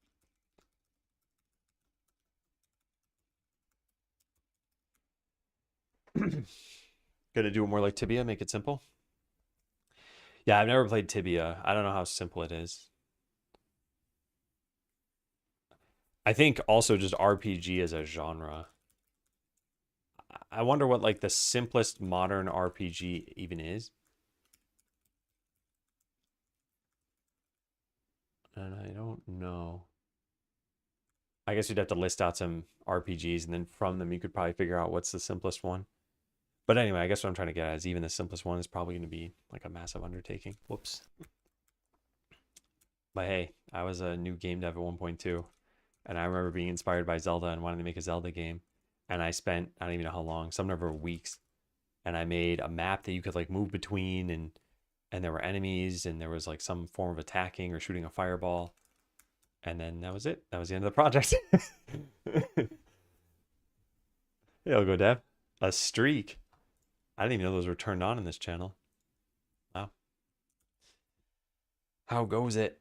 Speaker 1: Gonna do it more like Tibia, make it simple. Yeah, I've never played Tibia. I don't know how simple it is. I think also just RPG as a genre. I wonder what like the simplest modern RPG even is. And I don't know. I guess you'd have to list out some RPGs and then from them you could probably figure out what's the simplest one. But anyway, I guess what I'm trying to get at is even the simplest one is probably going to be like a massive undertaking. Whoops. But hey, I was a new game dev at 1.2, and I remember being inspired by Zelda and wanting to make a Zelda game. And I spent, I don't even know how long, some number of weeks, and I made a map that you could like move between, and there were enemies, and there was like some form of attacking or shooting a fireball. And then that was it. That was the end of the project. Yeah, I'll go dev. A streak. I didn't even know those were turned on in this channel. Wow. How goes it?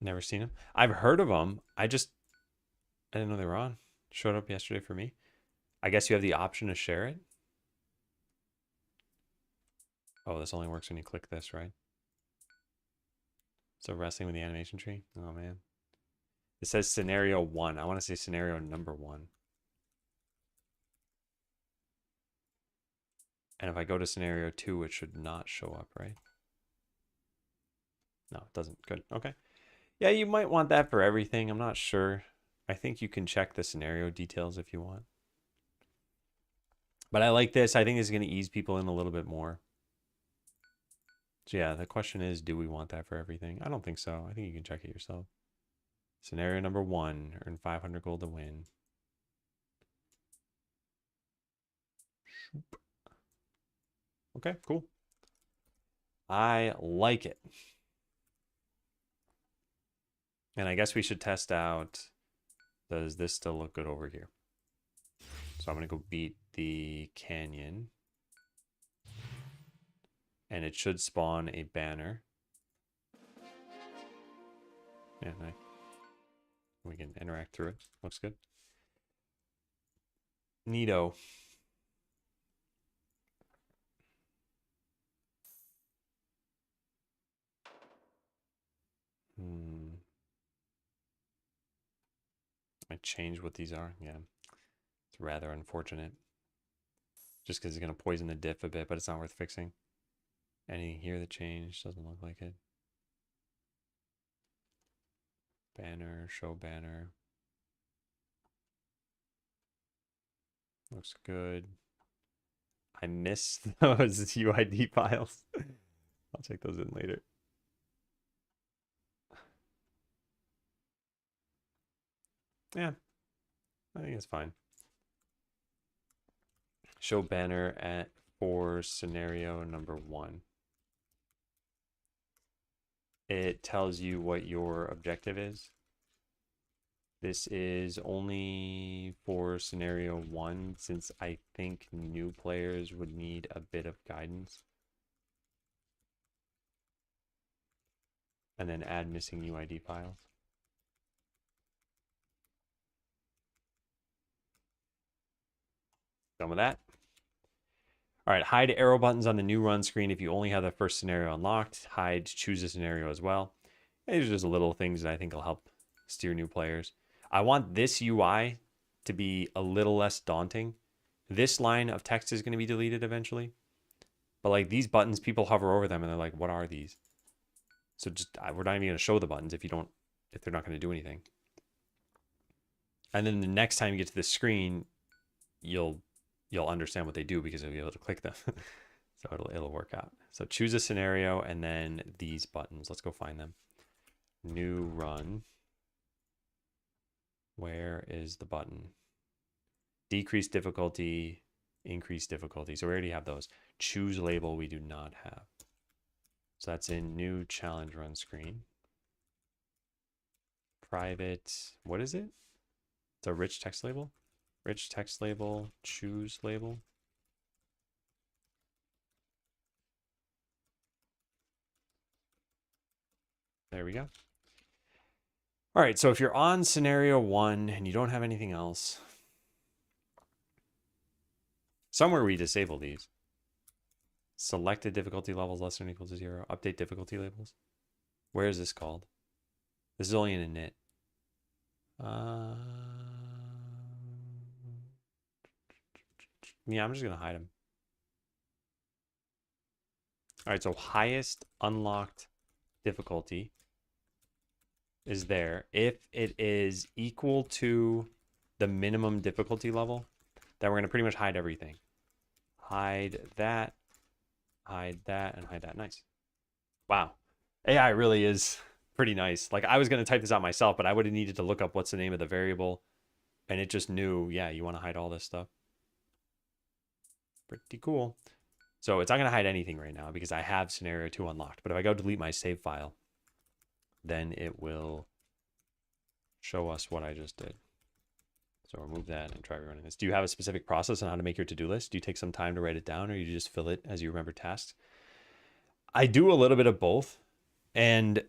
Speaker 1: Never seen them. I've heard of them. I didn't know they were on. Showed up yesterday for me. I guess you have the option to share it. Oh, this only works when you click this, right? So wrestling with the animation tree. Oh man. It says scenario 1. I want to say scenario number 1. And if I go to scenario 2, it should not show up, right? No, it doesn't. Good. Okay. Yeah, you might want that for everything. I'm not sure. I think you can check the scenario details if you want. But I like this. I think it's going to ease people in a little bit more. So yeah, the question is, do we want that for everything? I don't think so. I think you can check it yourself. Scenario number 1, earn 500 gold to win. Okay, cool. I like it. And I guess we should test out, does this still look good over here? So I'm going to go beat the canyon. And it should spawn a banner. Yeah, nice. We can interact through it. Looks good. Neato. I change what these are. Yeah. It's rather unfortunate. Just because it's going to poison the diff a bit, but it's not worth fixing. Anything here that changed? Doesn't look like it. Banner, show banner. Looks good. I miss those UID files. I'll check those in later. Yeah, I think it's fine. Show banner for scenario number 1. It tells you what your objective is. This is only for scenario 1, since I think new players would need a bit of guidance. And then add missing UID files. Done with that. All right, hide arrow buttons on the new run screen if you only have the first scenario unlocked. Hide, choose a scenario as well. These are just little things that I think will help steer new players. I want this UI to be a little less daunting. This line of text is going to be deleted eventually. But like these buttons, people hover over them and they're like, what are these? So just we're not even going to show the buttons if they're not going to do anything. And then the next time you get to this screen, you'll understand what they do because you'll be able to click them. So it'll work out. So choose a scenario and then these buttons. Let's go find them. New run. Where is the button? Decrease difficulty, increase difficulty. So we already have those. Choose label we do not have. So that's in new challenge run screen. Private, what is it? It's a rich text label. Rich text label, choose label. There we go. All right, so if you're on scenario 1 and you don't have anything else, somewhere we disable these. Selected difficulty levels less than or equal to 0. Update difficulty labels. Where is this called? This is only in init. Yeah, I'm just going to hide them. All right, so highest unlocked difficulty is there. If it is equal to the minimum difficulty level, then we're going to pretty much hide everything. Hide that, and hide that. Nice. Wow. AI really is pretty nice. Like I was going to type this out myself, but I would have needed to look up what's the name of the variable. And it just knew, yeah, you want to hide all this stuff. Pretty cool. So it's not going to hide anything right now because I have scenario 2 unlocked. But if I go delete my save file, then it will show us what I just did. So remove that and try running this. Do you have a specific process on how to make your to-do list? Do you take some time to write it down or you just fill it as you remember tasks? I do a little bit of both. And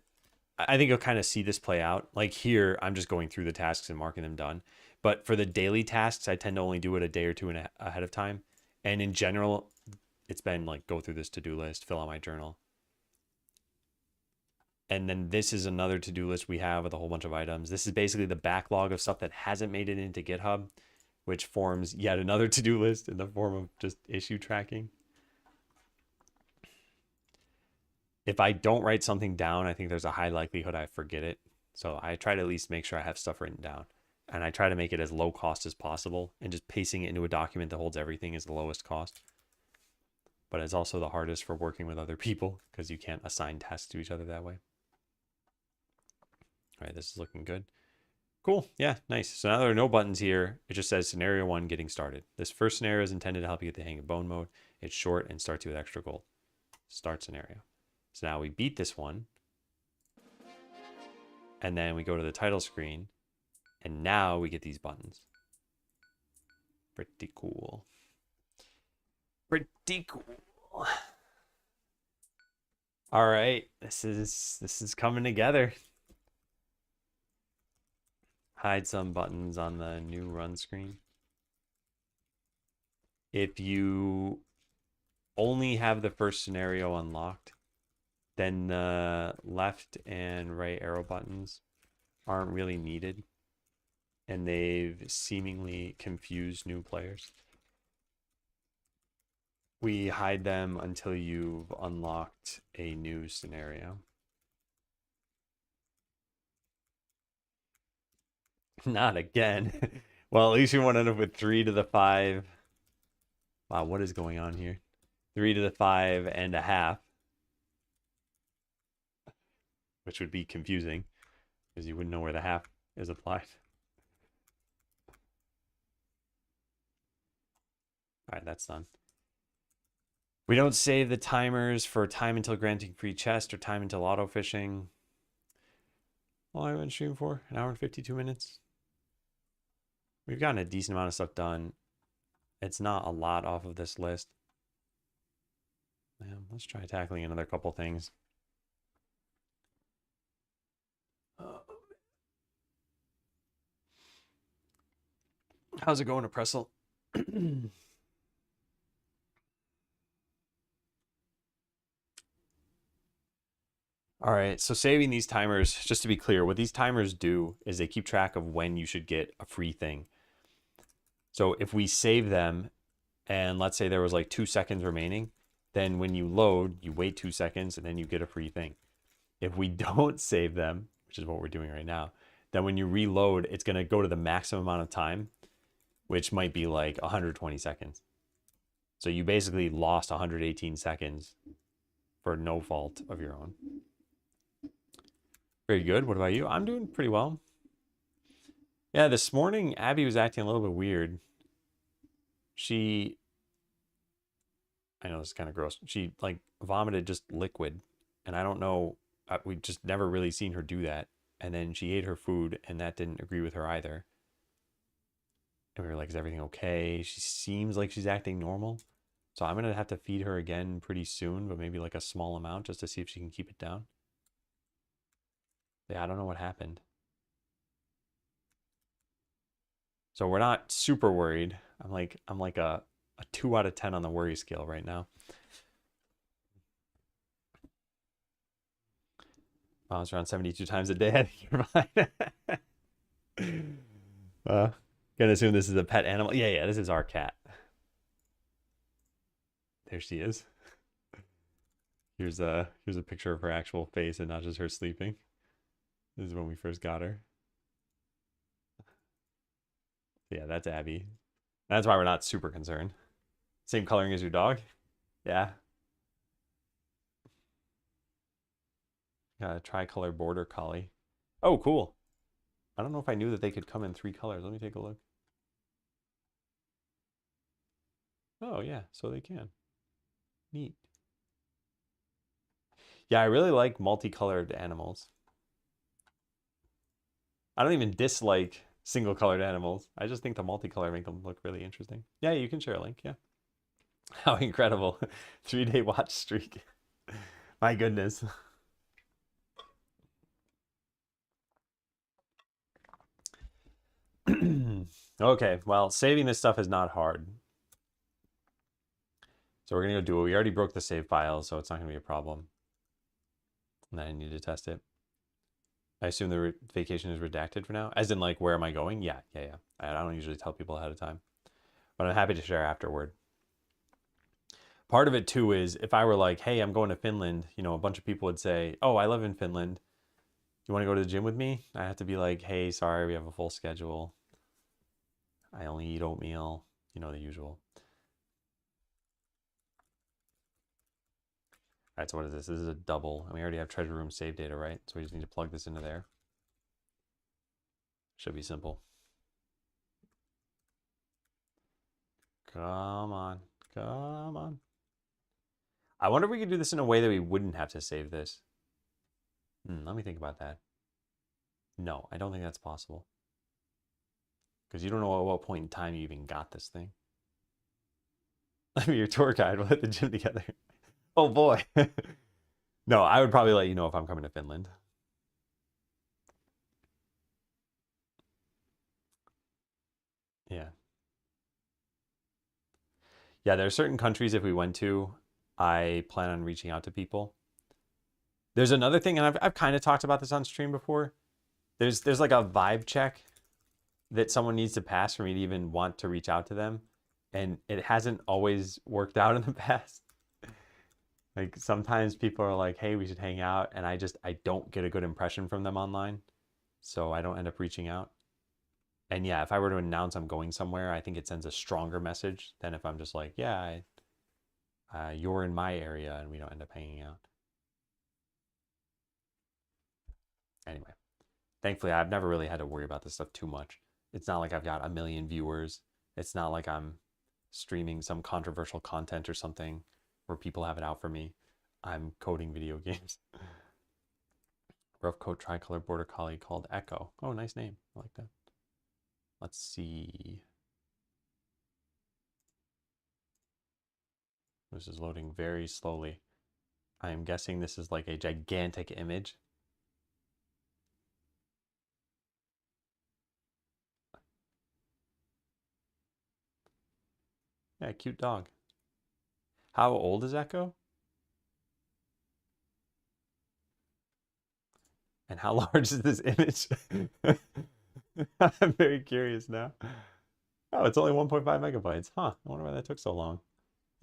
Speaker 1: I think you'll kind of see this play out. Like here, I'm just going through the tasks and marking them done. But for the daily tasks, I tend to only do it a day or two ahead of time. And in general, it's been like go through this to-do list, fill out my journal. And then this is another to-do list we have with a whole bunch of items. This is basically the backlog of stuff that hasn't made it into GitHub, which forms yet another to-do list in the form of just issue tracking. If I don't write something down, I think there's a high likelihood I forget it. So I try to at least make sure I have stuff written down. And I try to make it as low cost as possible. And just pasting it into a document that holds everything is the lowest cost. But it's also the hardest for working with other people because you can't assign tasks to each other that way. All right, this is looking good. Cool. Yeah, nice. So now there are no buttons here. It just says scenario 1 getting started. This first scenario is intended to help you get the hang of bone mode. It's short and starts you with extra gold. Start scenario. So now we beat this one. And then we go to the title screen. And now we get these buttons. Pretty cool. Pretty cool. All right, this is coming together. Hide some buttons on the new run screen. If you only have the first scenario unlocked, then the left and right arrow buttons aren't really needed. And they've seemingly confused new players. We hide them until you've unlocked a new scenario. Not again. Well, at least you won't end up with 3 to the 5. Wow, what is going on here? 3 to the 5 and a half. Which would be confusing because you wouldn't know where the half is applied. All right, that's done. We don't save the timers for time until granting free chest or time until auto fishing. Well, I've been streaming for 1 hour and 52 minutes. We've gotten a decent amount of stuff done. It's not a lot off of this list. Let's try tackling another couple things. How's it going, Oppressal? All right, so saving these timers, just to be clear, what these timers do is they keep track of when you should get a free thing. So if we save them, and let's say there was like 2 seconds remaining, then when you load, you wait 2 seconds, and then you get a free thing. If we don't save them, which is what we're doing right now, then when you reload, it's going to go to the maximum amount of time, which might be like 120 seconds. So you basically lost 118 seconds for no fault of your own. Very good. What about you? I'm doing pretty well. Yeah, this morning, Abby was acting a little bit weird. I know this is kind of gross. She like vomited just liquid. And I don't know, we just never really seen her do that. And then she ate her food and that didn't agree with her either. And we were like, is everything okay? She seems like she's acting normal. So I'm going to have to feed her again pretty soon, but maybe like a small amount just to see if she can keep it down. Yeah, I don't know what happened. So we're not super worried. I'm like a 2 out of 10 on the worry scale right now. Bounce around 72 times a day. I think you're fine. Gonna assume this is a pet animal. Yeah, this is our cat. There she is. Here's a picture of her actual face and not just her sleeping. This is when we first got her. Yeah, that's Abby. That's why we're not super concerned. Same coloring as your dog? Yeah. Got a tricolor border collie. Oh, cool. I don't know if I knew that they could come in 3 colors. Let me take a look. Oh, yeah, so they can. Neat. Yeah, I really like multicolored animals. I don't even dislike single colored animals. I just think the multicolor make them look really interesting. Yeah, you can share a link. Yeah. How incredible. 3-day watch streak. My goodness. Okay, well, saving this stuff is not hard. So we're going to go do it. We already broke the save file, so it's not going to be a problem. And I need to test it. I assume the vacation is redacted for now. As in, like, where am I going? Yeah. I don't usually tell people ahead of time. But I'm happy to share afterward. Part of it, too, is if I were like, hey, I'm going to Finland, you know, a bunch of people would say, oh, I live in Finland. You want to go to the gym with me? I have to be like, hey, sorry, we have a full schedule. I only eat oatmeal. You know, the usual. All right, so what is this? This is a double. And we already have treasure room save data, right? So we just need to plug this into there. Should be simple. Come on. Come on. I wonder if we could do this in a way that we wouldn't have to save this. Let me think about that. No, I don't think that's possible. Because you don't know at what point in time you even got this thing. Let me be your tour guide. We'll hit the gym together. Oh boy. No, I would probably let you know if I'm coming to Finland. Yeah. Yeah, there are certain countries if we went to, I plan on reaching out to people. There's another thing, and I've kind of talked about this on stream before. There's like a vibe check that someone needs to pass for me to even want to reach out to them. And it hasn't always worked out in the past. Like sometimes people are like, hey, we should hang out. And I don't get a good impression from them online. So I don't end up reaching out. And yeah, if I were to announce I'm going somewhere, I think it sends a stronger message than if I'm just like, yeah, you're in my area and we don't end up hanging out. Anyway, thankfully, I've never really had to worry about this stuff too much. It's not like I've got a million viewers. It's not like I'm streaming some controversial content or something where people have it out for me. I'm coding video games. Rough coat tricolor border collie called Echo. Oh, nice name. I like that. Let's see. This is loading very slowly. I am guessing this is like a gigantic image. Yeah, cute dog. How old is Echo? And how large is this image? I'm very curious now. Oh, it's only 1.5 megabytes. Huh. I wonder why that took so long.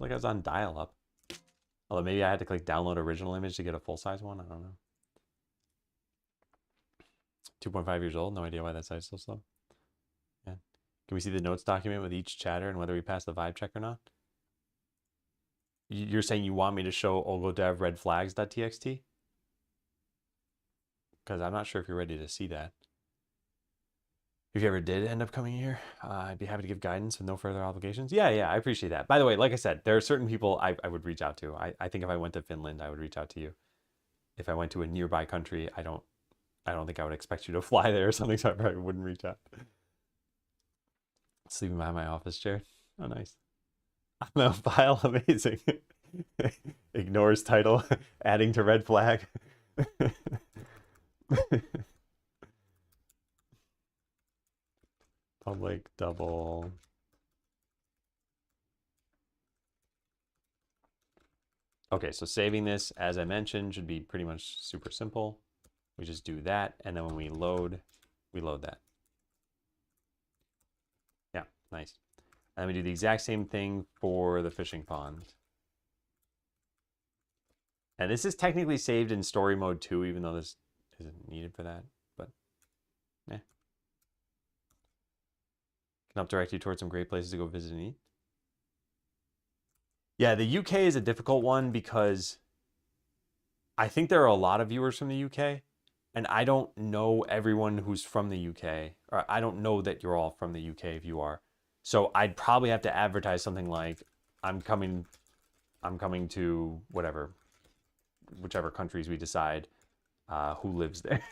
Speaker 1: Like I was on dial-up. Although maybe I had to click download original image to get a full-size one. I don't know. 2.5 years old. No idea why that size is so slow. Yeah. Can we see the notes document with each chatter and whether we pass the vibe check or not? You're saying you want me to show olgodev red flags.txt? Because I'm not sure if you're ready to see that. If you ever did end up coming here, I'd be happy to give guidance with no further obligations. Yeah, I appreciate that. By the way, like I said, there are certain people I would reach out to. I think if I went to Finland, I would reach out to you. If I went to a nearby country, I don't think I would expect you to fly there or something, so I probably wouldn't reach out. Sleeping behind my office chair. Oh, nice. No file, amazing. Ignores title, adding to red flag. Public double. Okay, so saving this, as I mentioned, should be pretty much super simple. We just do that, and then when we load that. Yeah, nice. And then we do the exact same thing for the fishing pond. And this is technically saved in story mode too, even though this isn't needed for that, but yeah. Can help direct you towards some great places to go visit and eat. Yeah, the UK is a difficult one because I think there are a lot of viewers from the UK, and I don't know everyone who's from the UK, or I don't know that you're all from the UK if you are. So I'd probably have to advertise something like, I'm coming to whatever, whichever countries we decide, who lives there.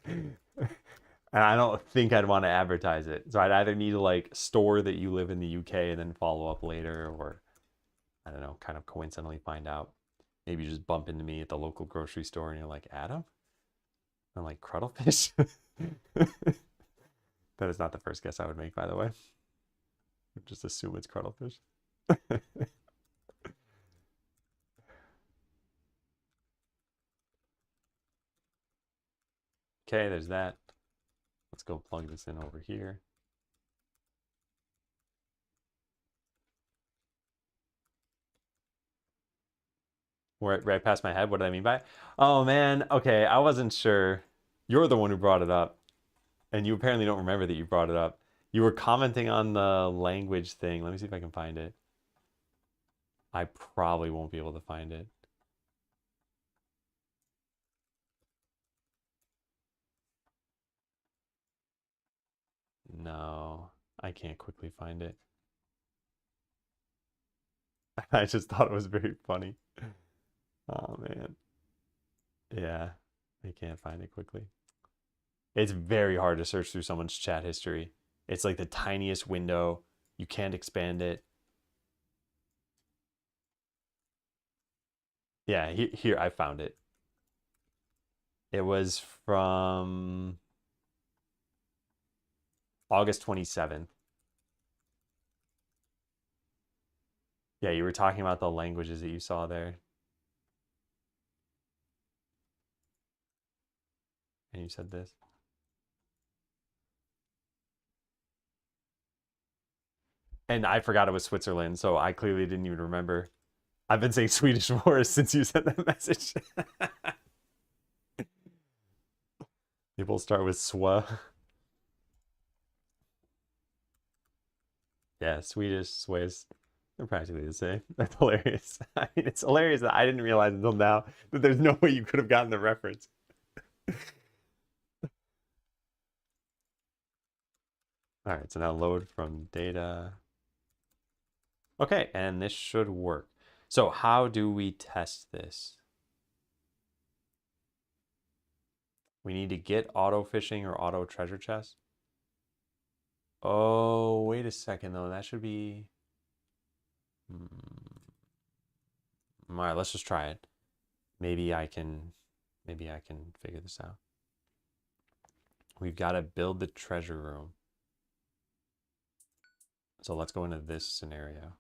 Speaker 1: And I don't think I'd want to advertise it. So I'd either need to like store that you live in the UK and then follow up later, or I don't know, kind of coincidentally find out. Maybe you just bump into me at the local grocery store and you're like, Adam? I'm like, Cruddlefish? That is not the first guess I would make, by the way. Just assume it's Cruddlefish. Okay, there's that. Let's go plug this in over here. Right past my head. What did I mean by it? Oh man, okay, I wasn't sure. You're the one who brought it up, and you apparently don't remember that you brought it up. You were commenting on the language thing. Let me see if I can find it. I probably won't be able to find it. No, I can't quickly find it. I just thought it was very funny. Oh man. Yeah, I can't find it quickly. It's very hard to search through someone's chat history. It's like the tiniest window. You can't expand it. Yeah, here I found it. It was from August 27th. Yeah, you were talking about the languages that you saw there. And you said this. And I forgot it was Switzerland, so I clearly didn't even remember. I've been saying Swedish more since you sent that message. People start with swa. Yeah, Swedish, Swiss, they're practically the same. That's hilarious. I mean, it's hilarious that I didn't realize until now that there's no way you could have gotten the reference. All right, so now load from data. Okay, and this should work. So how do we test this? We need to get auto fishing or auto treasure chest. Oh, wait a second though. That should be. All right, let's just try it. Maybe I can figure this out. We've got to build the treasure room. So let's go into this scenario.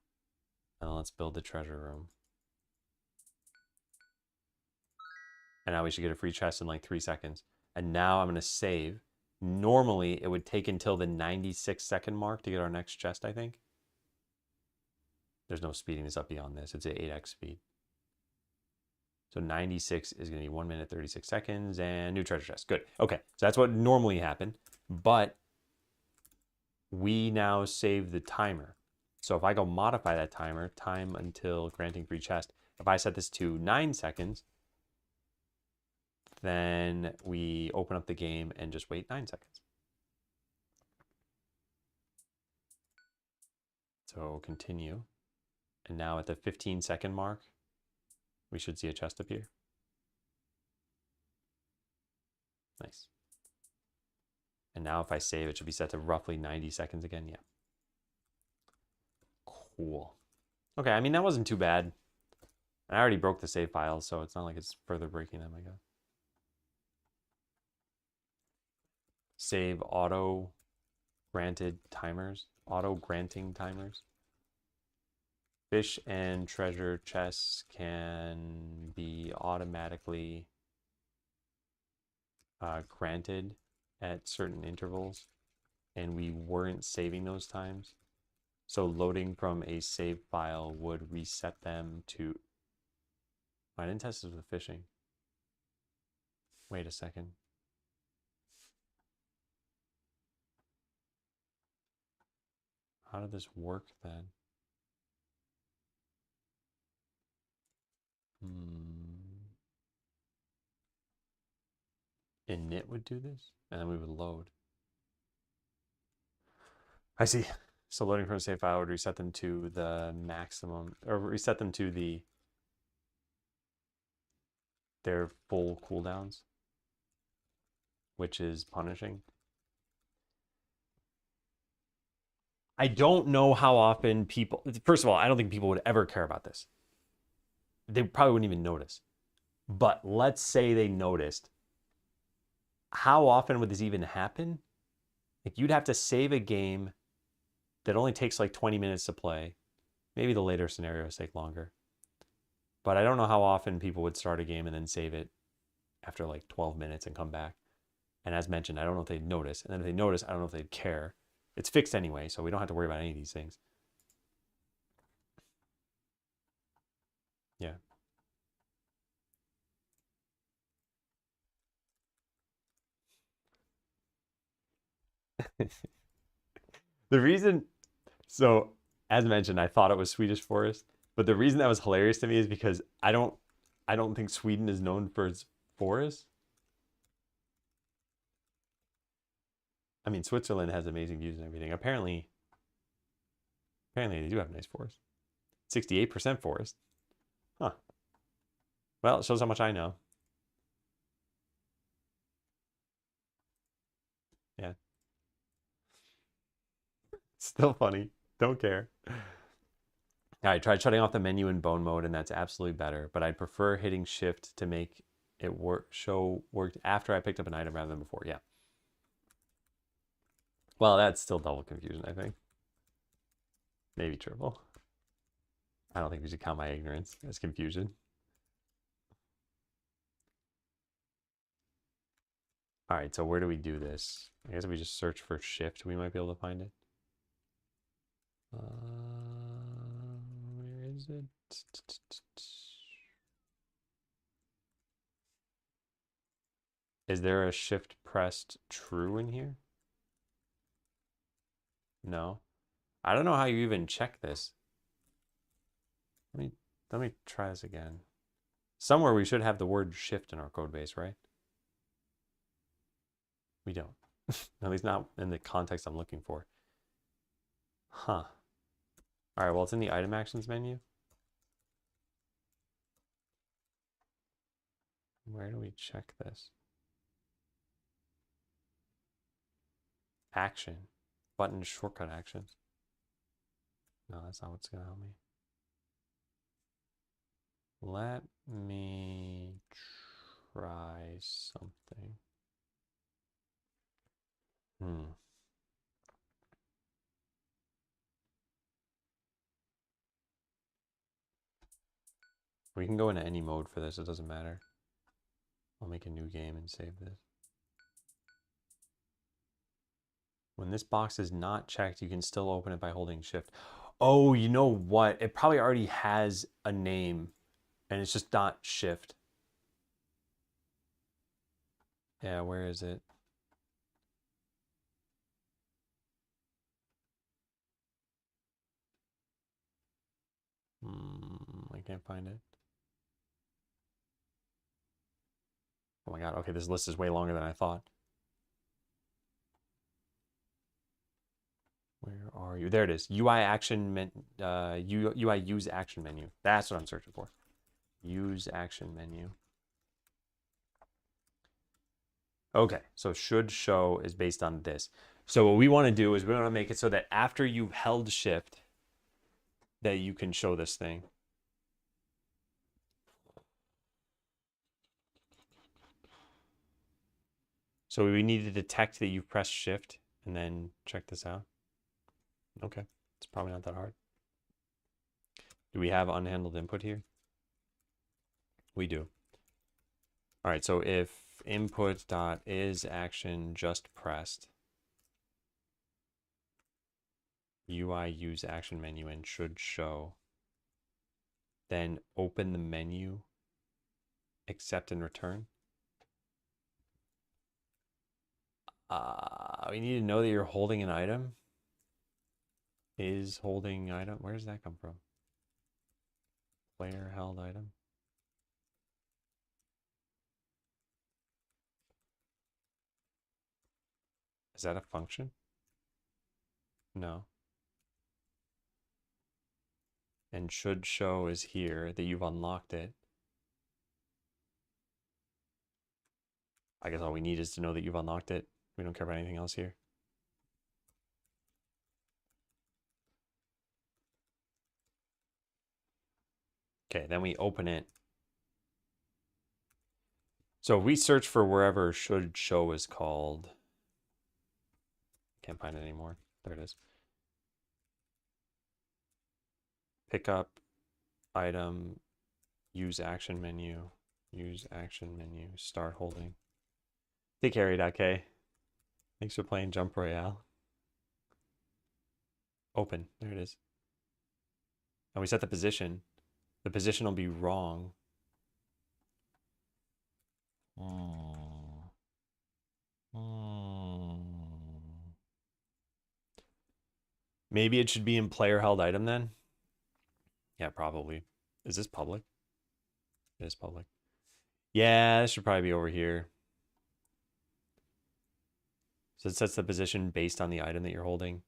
Speaker 1: And let's build the treasure room. And now we should get a free chest in like 3 seconds. And now I'm going to save. Normally, it would take until the 96-second mark to get our next chest, I think. There's no speeding this up beyond this. It's at 8x speed. So 96 is going to be 1 minute, 36 seconds, and new treasure chest. Good. Okay, so that's what normally happened. But we now save the timer. So if I go modify that timer, time until granting free chest, if I set this to 9 seconds, then we open up the game and just wait 9 seconds. So continue. And now at the 15-second mark, we should see a chest appear. Nice. And now if I save, it should be set to roughly 90 seconds again. Yeah. Cool. Okay, I mean, that wasn't too bad. I already broke the save files, so it's not like it's further breaking them, I guess. Save auto granted timers, auto granting timers. Fish and treasure chests can be automatically granted at certain intervals, and we weren't saving those times. So loading from a save file would reset them to... I didn't test this with fishing. Wait a second. How did this work then? Init would do this, and then we would load. I see. So loading from a save file would reset them to the maximum, or reset them to their full cooldowns, which is punishing. I don't know how often people, first of all, I don't think people would ever care about this. They probably wouldn't even notice. But let's say they noticed. How often would this even happen? Like, you'd have to save a game that only takes like 20 minutes to play. Maybe the later scenarios take longer. But I don't know how often people would start a game and then save it after like 12 minutes and come back. And as mentioned, I don't know if they'd notice. And then if they notice, I don't know if they'd care. It's fixed anyway, so we don't have to worry about any of these things. Yeah. The reason, so as mentioned, I thought it was Swedish forest, but the reason that was hilarious to me is because I don't think Sweden is known for its forests. I mean, Switzerland has amazing views and everything. Apparently they do have nice forests. 68% forest. Huh. Well, it shows how much I know. Yeah. Still funny. Don't care. I tried shutting off the menu in bone mode, and that's absolutely better. But I'd prefer hitting shift to make it worked after I picked up an item rather than before. Yeah. Well, that's still double confusion, I think. Maybe triple. I don't think we should count my ignorance as confusion. All right, so where do we do this? I guess if we just search for shift, we might be able to find it. Where is it? Is there a shift pressed true in here? No. I don't know how you even check this. Let me try this again. Somewhere we should have the word shift in our code base, right? We don't. At least not in the context I'm looking for. Huh. All right, well, it's in the item actions menu. Where do we check this? Action. Button shortcut actions. No, that's not what's going to help me. Let me try something. We can go into any mode for this. It doesn't matter. I'll make a new game and save this. When this box is not checked, you can still open it by holding shift. Oh, you know what? It probably already has a name and it's just not shift. Yeah, where is it? I can't find it. Oh my God. Okay, this list is way longer than I thought. Where are you? There it is. UI action UI use action menu. That's what I'm searching for. Use action menu. Okay, so should show is based on this. So what we want to do is we want to make it so that after you've held shift, that you can show this thing. So we need to detect that you've pressed shift and then check this out. Okay, it's probably not that hard. Do we have unhandled input here? We do. All right, so if input.is action just pressed, UI use action menu and should show, then open the menu, accept and return. We need to know that you're holding an item. Is holding item. Where does that come from? Player held item. Is that a function? No. And should show is here that you've unlocked it. I guess all we need is to know that you've unlocked it. We don't care about anything else here. Okay, then we open it. So if we search for wherever should show is called, can't find it anymore. There it is. Pick up, item, use action menu, start holding. Take care, K. Thanks for playing Jump Royale. Open. There it is. And we set the position. The position will be wrong. Maybe it should be in player held item then? Yeah, probably. Is this public? It is public. Yeah, this should probably be over here. So it sets the position based on the item that you're holding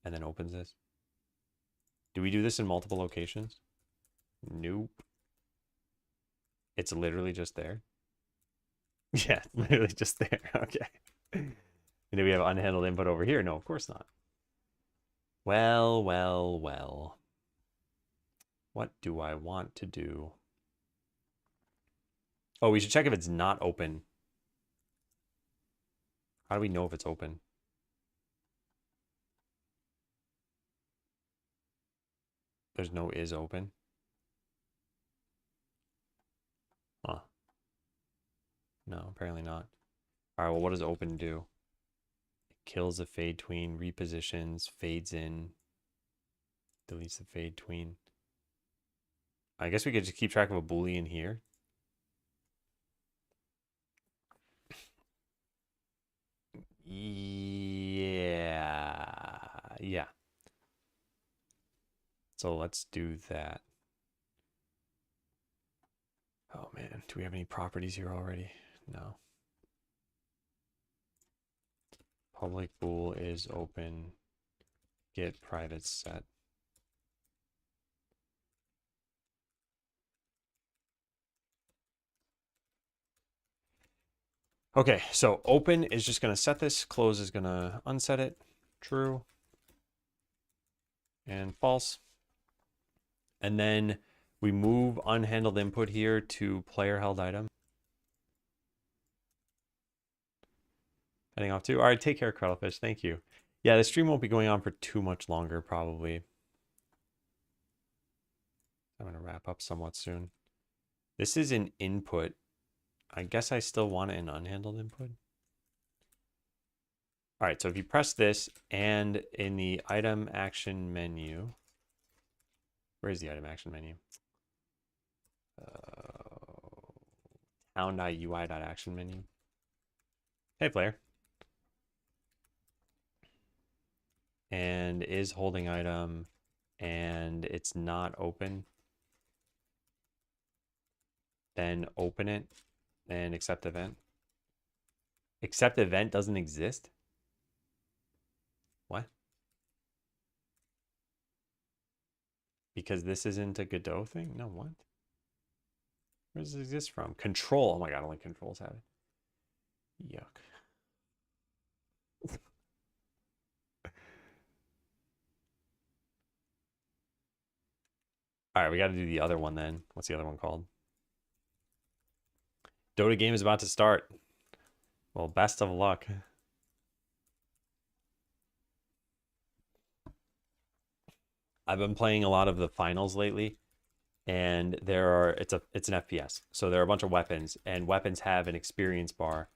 Speaker 1: and then opens this. Do we do this in multiple locations? Nope. It's literally just there. Yeah, it's literally just there. Okay. And do we have unhandled input over here? No, of course not. Well, well, well. What do I want to do? Oh, we should check if it's not open. How do we know if it's open? There's no is open. Huh. No, apparently not. All right, well, what does open do? It kills the fade tween, repositions, fades in, deletes the fade tween. I guess we could just keep track of a Boolean here. Yeah. So let's do that. Oh man, do we have any properties here already? No. Public bool is open. Get private set. Okay, so open is just going to set this. Close is going to unset it. True. And false. And then we move unhandled input here to player held item. Heading off too. All right, take care, Cuddlefish. Thank you. Yeah, the stream won't be going on for too much longer, probably. I'm going to wrap up somewhat soon. This is an input. I guess I still want it in unhandled input. All right, so if you press this and in the item action menu, where is the item action menu? Town.ui.action menu. Hey, player. And is holding item and it's not open. Then open it and accept event. Accept event doesn't exist? What? Because this isn't a Godot thing? No, what? Where does it exist from? Control. Oh my god, only controls have it. Yuck. All right, we got to do the other one then. What's the other one called? Dota game is about to start. Well, best of luck. I've been playing a lot of the finals lately, and it's an FPS. So there are a bunch of weapons, and weapons have an experience bar.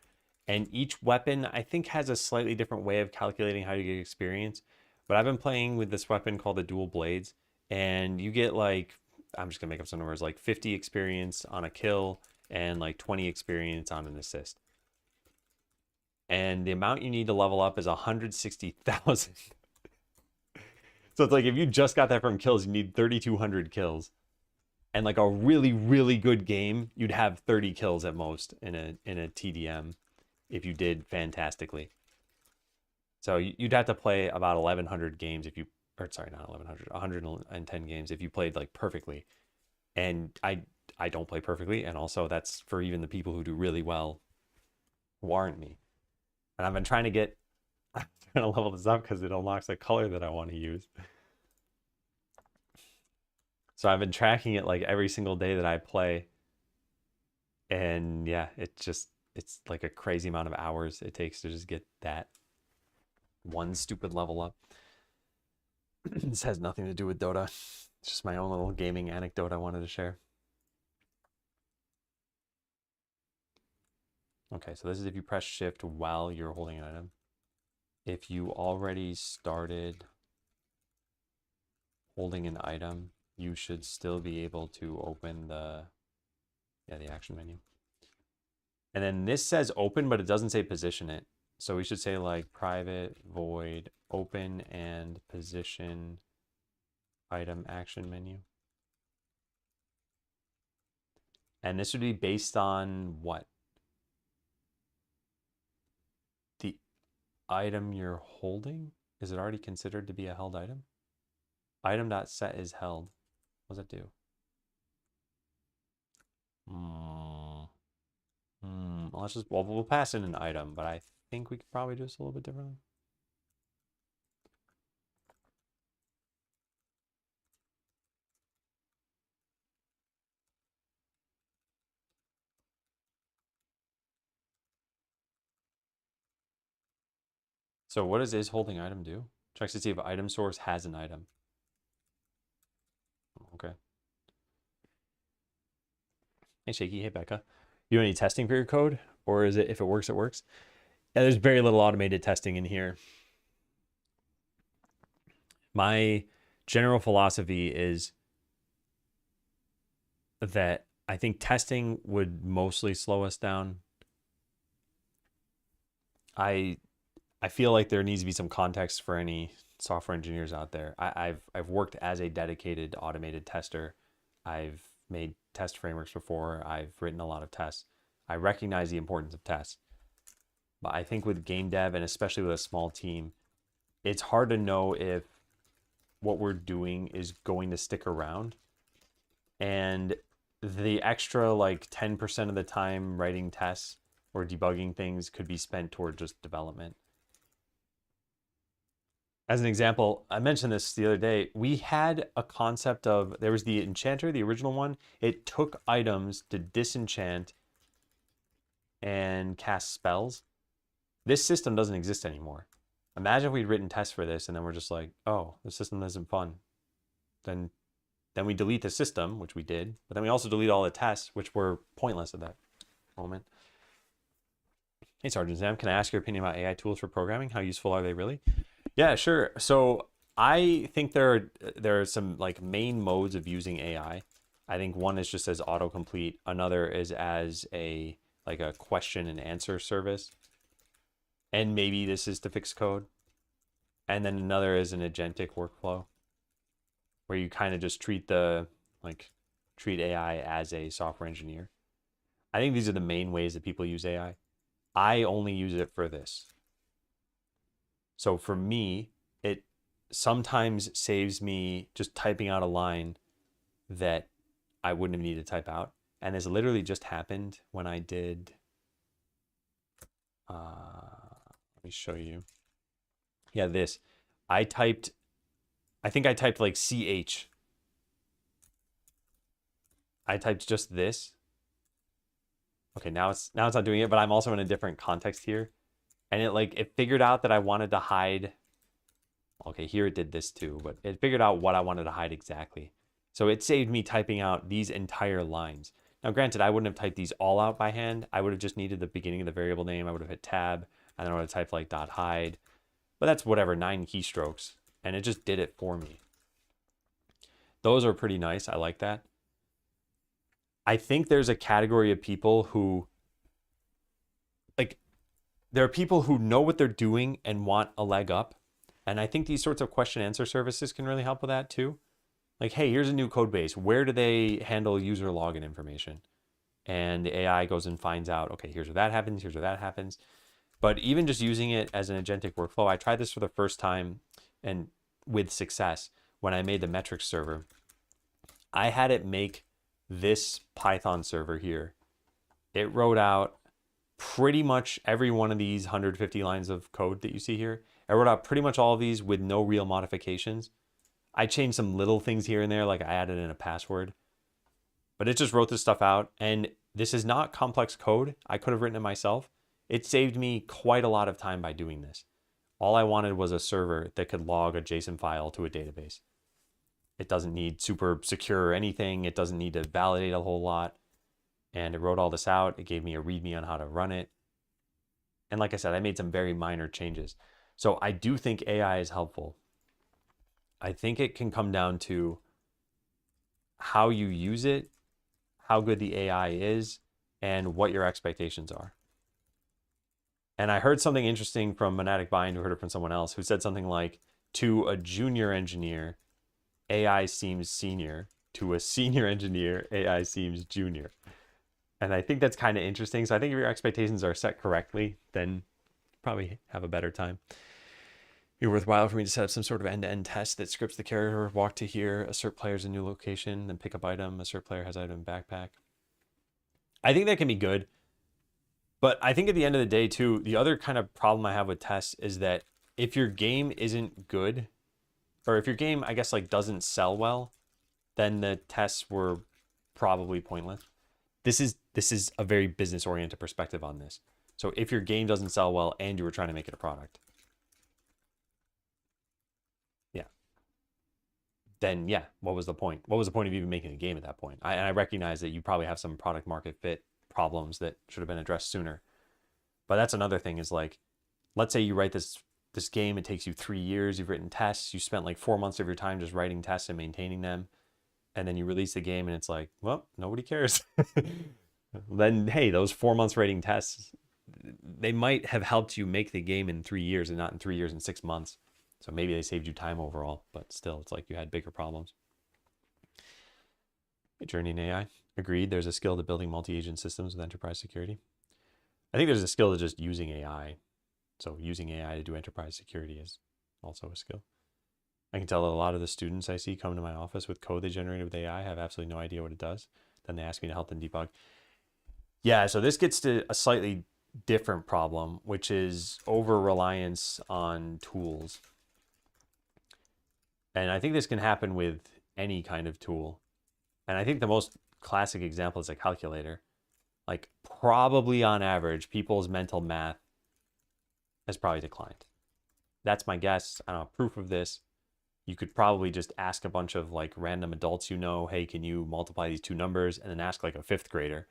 Speaker 1: And each weapon, I think, has a slightly different way of calculating how you get experience. But I've been playing with this weapon called the Dual Blades, and you get like, I'm just gonna make up some numbers, like 50 experience on a kill and like 20 experience on an assist. And the amount you need to level up is 160,000. So it's like if you just got that from kills, you need 3,200 kills. And like a really, really good game, you'd have 30 kills at most in a TDM if you did fantastically. So you'd have to play about 1,100 games if you, or sorry, not 1,100, 110 games if you played like perfectly. And I don't play perfectly, and also that's for even the people who do really well, who aren't me. And I've been trying to get, I'm trying to level this up because it unlocks a color that I want to use. So I've been tracking it like every single day that I play. And yeah, it's like a crazy amount of hours it takes to just get that one stupid level up. This has nothing to do with Dota. It's just my own little gaming anecdote I wanted to share. Okay, so this is if you press shift while you're holding an item. If you already started holding an item, you should still be able to open the action menu. And then this says open, but it doesn't say position it. So we should say like private void open and position item action menu. And this would be based on what? The item you're holding? Is it already considered to be a held item? Item.set is held. What does that do? Well, let's just, well, we'll pass in an item, but I think we could probably do this a little bit differently. So what does is holding item do? Checks to see if item source has an item. Okay. Hey, Shaky. Hey, Becca. You do any testing for your code? Or is it, if it works, it works? Yeah, there's very little automated testing in here. My general philosophy is that I think testing would mostly slow us down. I feel like there needs to be some context for any software engineers out there. I've worked as a dedicated automated tester. I've made test frameworks before. I've written a lot of tests. I recognize the importance of tests. But I think with game dev, and especially with a small team, it's hard to know if what we're doing is going to stick around. And the extra like 10% of the time writing tests or debugging things could be spent toward just development. As an example, I mentioned this the other day. We had a concept of, there was the enchanter, the original one. It took items to disenchant and cast spells. This system doesn't exist anymore. Imagine if we'd written tests for this and then we're just like, oh, the system isn't fun. Then we delete the system, which we did, but then we also delete all the tests, which were pointless at that moment. Hey, Sergeant Sam, can I ask your opinion about AI tools for programming? How useful are they really? Yeah, sure. So I think there are some like main modes of using AI. I think one is just as autocomplete. Another is as a like a question and answer service. And maybe this is to fix code. And then another is an agentic workflow where you kind of just treat AI as a software engineer. I think these are the main ways that people use AI. I only use it for this. So for me, it sometimes saves me just typing out a line that I wouldn't have needed to type out. And this literally just happened when I did, let me show you. Yeah, this. I think I typed like CH. I typed just this. Okay, now it's not doing it, but I'm also in a different context here. And it figured out that I wanted to hide. Okay, here it did this too, but it figured out what I wanted to hide exactly. So it saved me typing out these entire lines. Now, granted, I wouldn't have typed these all out by hand. I would have just needed the beginning of the variable name. I would have hit tab, and then I would have typed like .hide. But that's whatever, 9 keystrokes. And it just did it for me. Those are pretty nice. I like that. I think there's a category of people who, there are people who know what they're doing and want a leg up. And I think these sorts of question answer services can really help with that too. Like, hey, here's a new code base. Where do they handle user login information? And the AI goes and finds out, okay, here's where that happens, here's where that happens. But even just using it as an agentic workflow, I tried this for the first time and with success when I made the metrics server. I had it make this Python server here. It wrote out pretty much every one of these 150 lines of code that you see here. I wrote out pretty much all of these with no real modifications. I changed some little things here and there, like I added in a password. But it just wrote this stuff out. And this is not complex code. I could have written it myself. It saved me quite a lot of time by doing this. All I wanted was a server that could log a JSON file to a database. It doesn't need super secure or anything. It doesn't need to validate a whole lot. And it wrote all this out. It gave me a README on how to run it. And like I said, I made some very minor changes. So I do think AI is helpful. I think it can come down to how you use it, how good the AI is, and what your expectations are. And I heard something interesting from Monadic Bind, who heard it from someone else, who said something like, to a junior engineer, AI seems senior. To a senior engineer, AI seems junior. And I think that's kind of interesting. So I think if your expectations are set correctly, then you probably have a better time. It'd be worthwhile for me to set up some sort of end-to-end test that scripts the character, walk to here, assert player's a new location, then pick up item, assert player has item in backpack. I think that can be good. But I think at the end of the day, too, the other kind of problem I have with tests is that if your game isn't good, or if your game, I guess, like doesn't sell well, then the tests were probably pointless. This is a very business-oriented perspective on this. So if your game doesn't sell well and you were trying to make it a product, yeah, then yeah, what was the point? What was the point of even making a game at that point? I recognize that you probably have some product market fit problems that should have been addressed sooner. But that's another thing is like, let's say you write this game, it takes you 3 years, you've written tests, you spent like 4 months of your time just writing tests and maintaining them, and then you release the game and it's like, well, nobody cares. Then hey, those 4 months writing tests, they might have helped you make the game in 3 years and not in 3 years and 6 months. So maybe they saved you time overall, but still, it's like you had bigger problems. Journey in AI. Agreed. There's a skill to building multi-agent systems with enterprise security. I think there's a skill to just using AI. So using AI to do enterprise security is also a skill. I can tell that a lot of the students I see come to my office with code they generated with AI have absolutely no idea what it does. Then they ask me to help them debug. Yeah, so this gets to a slightly different problem, which is over-reliance on tools. And I think this can happen with any kind of tool. And I think the most classic example is a calculator. Like probably on average, people's mental math has probably declined. That's my guess. I don't have proof of this. You could probably just ask a bunch of like random adults, hey, can you multiply these two numbers? And then ask like a fifth grader.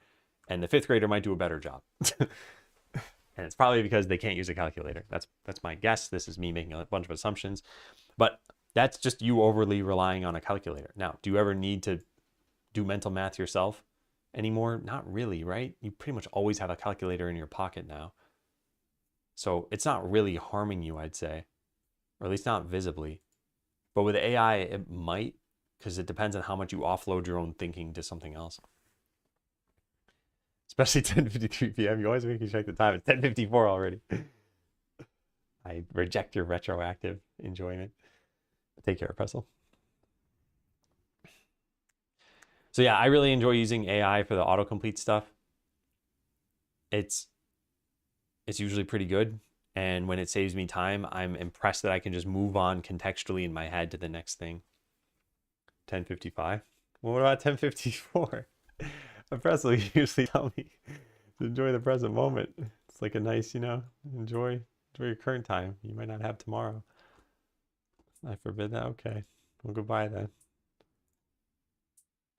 Speaker 1: And the fifth grader might do a better job. And it's probably because they can't use a calculator. That's my guess. This is me making a bunch of assumptions. But that's just you overly relying on a calculator. Now, do you ever need to do mental math yourself anymore? Not really, right? You pretty much always have a calculator in your pocket now. So it's not really harming you, I'd say, or at least not visibly. But with AI, it might, because it depends on how much you offload your own thinking to something else. Especially 10:53 p.m. You always make me check the time. It's 10:54 already. I reject your retroactive enjoyment. Take care, Pressel. So yeah, I really enjoy using AI for the autocomplete stuff. It's usually pretty good. And when it saves me time, I'm impressed that I can just move on contextually in my head to the next thing. 10:55. Well, what about 10:54? Pressel, you usually tell me to enjoy the present moment. It's like a nice, enjoy your current time. You might not have tomorrow. I forbid that. Okay. Well, goodbye then.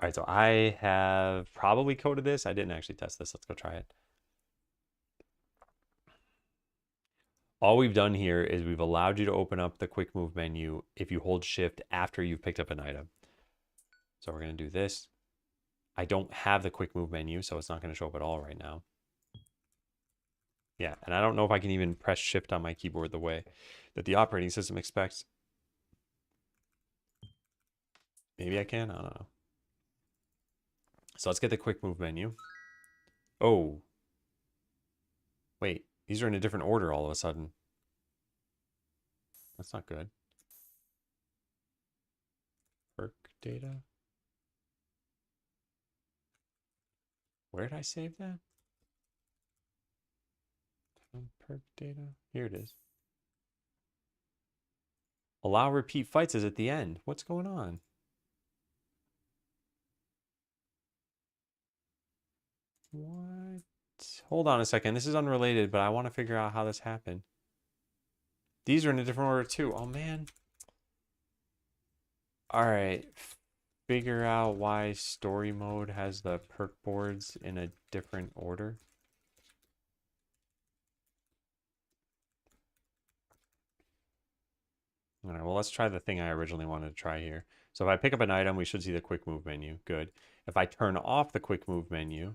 Speaker 1: All right, so I have probably coded this. I didn't actually test this. Let's go try it. All we've done here is we've allowed you to open up the quick move menu if you hold shift after you've picked up an item. So we're going to do this. I don't have the quick move menu, so it's not going to show up at all right now. Yeah, and I don't know if I can even press shift on my keyboard the way that the operating system expects. Maybe I can, I don't know. So let's get the quick move menu. Oh. Wait, these are in a different order all of a sudden. That's not good. Perk data. Where did I save that? Perk data. Here it is. Allow repeat fights is at the end. What's going on? What? Hold on a second. This is unrelated, but I want to figure out how this happened. These are in a different order too. Oh, man. All right. Figure out why story mode has the perk boards in a different order. All right, well, let's try the thing I originally wanted to try here. So if I pick up an item, we should see the quick move menu. Good. If I turn off the quick move menu,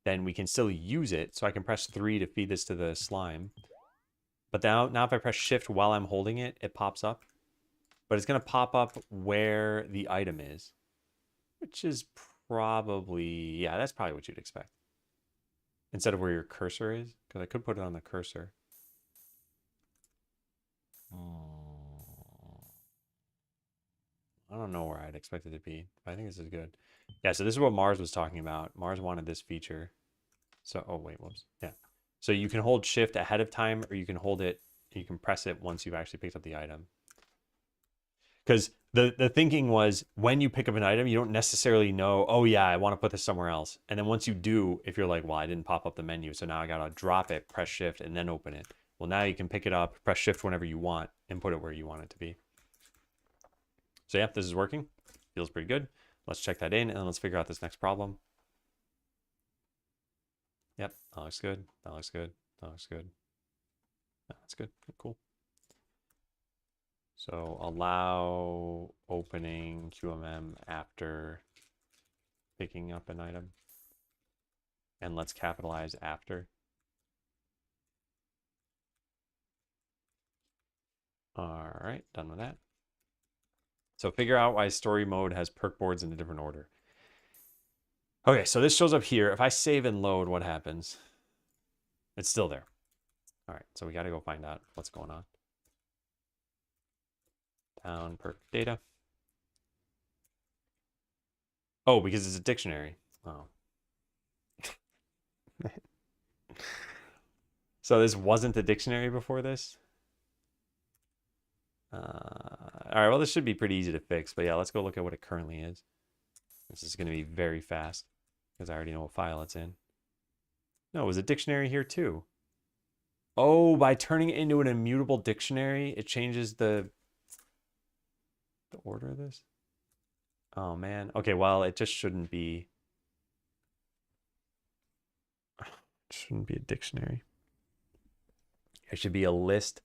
Speaker 1: then we can still use it. So I can press 3 to feed this to the slime. But now if I press shift while I'm holding it, it pops up. But it's going to pop up where the item is, which is probably, yeah, that's probably what you'd expect. Instead of where your cursor is, because I could put it on the cursor. I don't know where I'd expect it to be, but I think this is good. Yeah, so this is what Mars was talking about. Mars wanted this feature. So, oh wait, whoops. Yeah. So you can hold shift ahead of time, or you can hold it, you can press it once you've actually picked up the item. Because the thinking was when you pick up an item, you don't necessarily know, oh yeah, I want to put this somewhere else. And then once you do, if you're like, well, I didn't pop up the menu, so now I got to drop it, press shift, and then open it. Well, now you can pick it up, press shift whenever you want, and put it where you want it to be. So yeah, this is working. Feels pretty good. Let's check that in, and then let's figure out this next problem. Yep, that looks good. That looks good. That looks good. That's good. Cool. So allow opening QMM after picking up an item. And let's capitalize after. All right, done with that. So figure out why story mode has perk boards in a different order. Okay, so this shows up here. If I save and load, what happens? It's still there. All right, so we got to go find out what's going on. Down perk data. Oh, because it's a dictionary. Oh. So this wasn't the dictionary before this? All right, well, this should be pretty easy to fix. But yeah, let's go look at what it currently is. This is going to be very fast because I already know what file it's in. No, it was a dictionary here too. Oh, by turning it into an immutable dictionary, it changes the order of this? Oh, man. Okay, well, it just shouldn't be... It shouldn't be a dictionary. It should be a list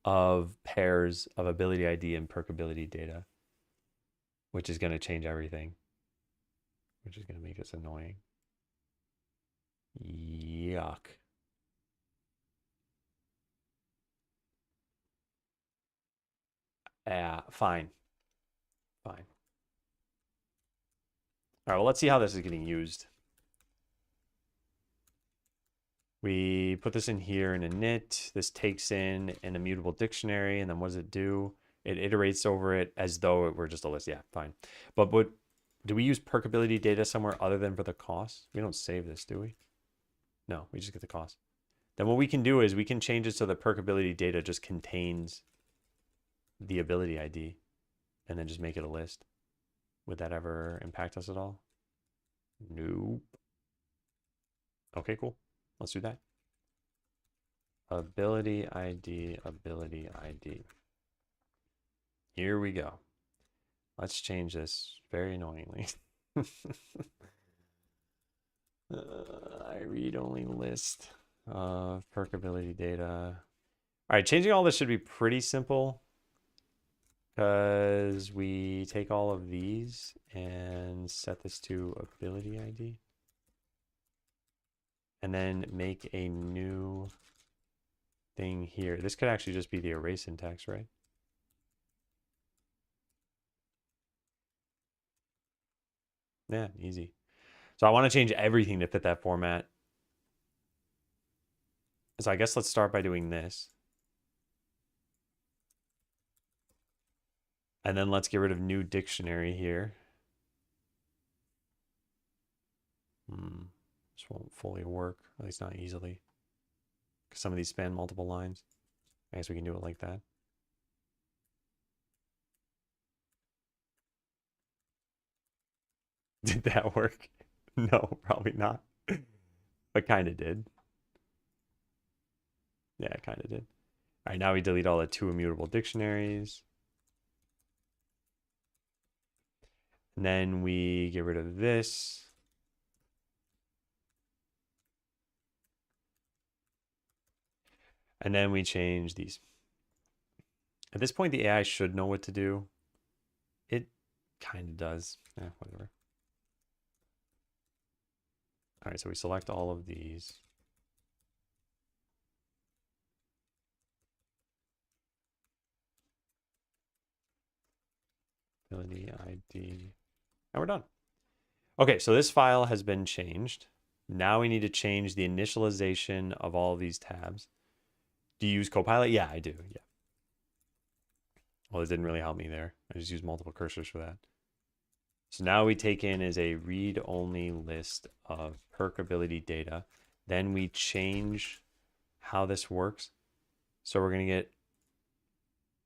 Speaker 1: of pairs of ability ID and perk ability data, which is going to change everything, which is going to make this annoying. Yuck. Fine. Fine. All right, well, let's see how this is getting used. We put this in here in a init. This takes in an immutable dictionary, and then what does it do? It iterates over it as though it were just a list. Yeah, fine. But do we use perk ability data somewhere other than for the cost? We don't save this, do we? No, we just get the cost. Then what we can do is we can change it so the perk ability data just contains the ability ID and then just make it a list. Would that ever impact us at all? Nope. Okay, cool. Let's do that. Ability ID, ability ID. Here we go. Let's change this very annoyingly. I read only list of perk ability data. All right, changing all this should be pretty simple because we take all of these and set this to ability ID. And then make a new thing here. This could actually just be the array syntax, right? Yeah, easy. So I want to change everything to fit that format. So I guess let's start by doing this. And then let's get rid of new dictionary here. This won't fully work, at least not easily. Because some of these span multiple lines. I guess we can do it like that. Did that work? No, probably not. But kind of did. Yeah, it kind of did. All right, now we delete all the 2 immutable dictionaries. And then we get rid of this. And then we change these. At this point, the AI should know what to do. It kind of does. Yeah, whatever. All right, so we select all of these. Ability ID. And we're done. Okay, so this file has been changed. Now we need to change the initialization of all of these tabs. Do you use Copilot? Yeah, I do. Yeah. Well, it didn't really help me there. I just used multiple cursors for that. So now we take in is a read-only list of perk ability data. Then we change how this works. So we're going to get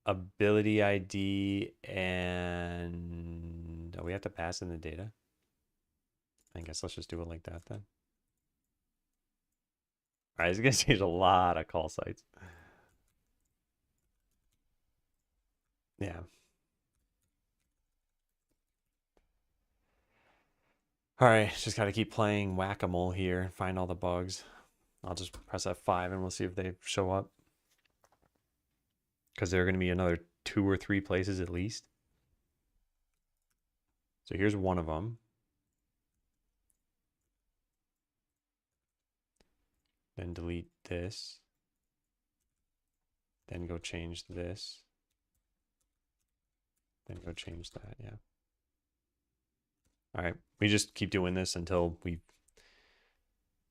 Speaker 1: ability ID and we have to pass in the data. I guess let's just do it like that then. All right, it's going to change a lot of call sites. Yeah. All right, just got to keep playing whack-a-mole here and find all the bugs. I'll just press F5 and we'll see if they show up. Because there are going to be another 2 or 3 places at least. So here's one of them. Then delete this. Then go change this. Then go change that, yeah. All right, we just keep doing this until we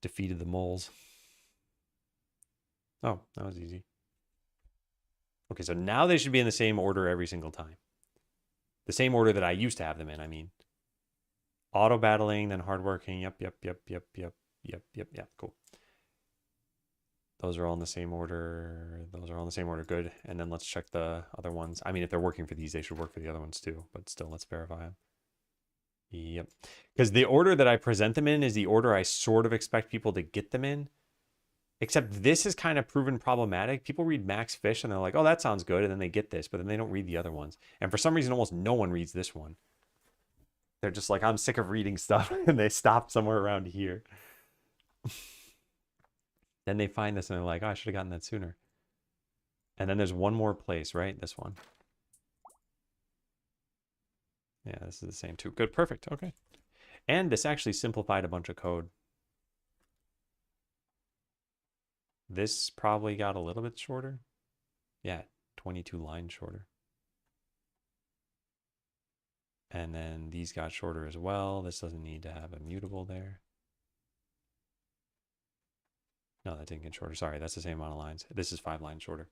Speaker 1: defeated the moles. Oh, that was easy. Okay, so now they should be in the same order every single time. The same order that I used to have them in, I mean. Auto battling, then hardworking. Yep. Cool. Those are all in the same order. Those are all in the same order. Good. And then let's check the other ones. I mean, if they're working for these, they should work for the other ones too. But still, let's verify them. Yep. Because the order that I present them in is the order I sort of expect people to get them in. Except this is kind of proven problematic. People read Max Fish and they're like, oh, that sounds good. And then they get this, but then they don't read the other ones. And for some reason, almost no one reads this one. They're just like, I'm sick of reading stuff. And they stop somewhere around here. Then they find this and they're like, oh, I should have gotten that sooner. And then there's one more place, right? This one. Yeah, this is the same too. Good, perfect. Okay. And this actually simplified a bunch of code. This probably got a little bit shorter. Yeah, 22 lines shorter. And then these got shorter as well. This doesn't need to have a mutable there. No, that didn't get shorter. Sorry, that's the same amount of lines. This is 5 lines shorter.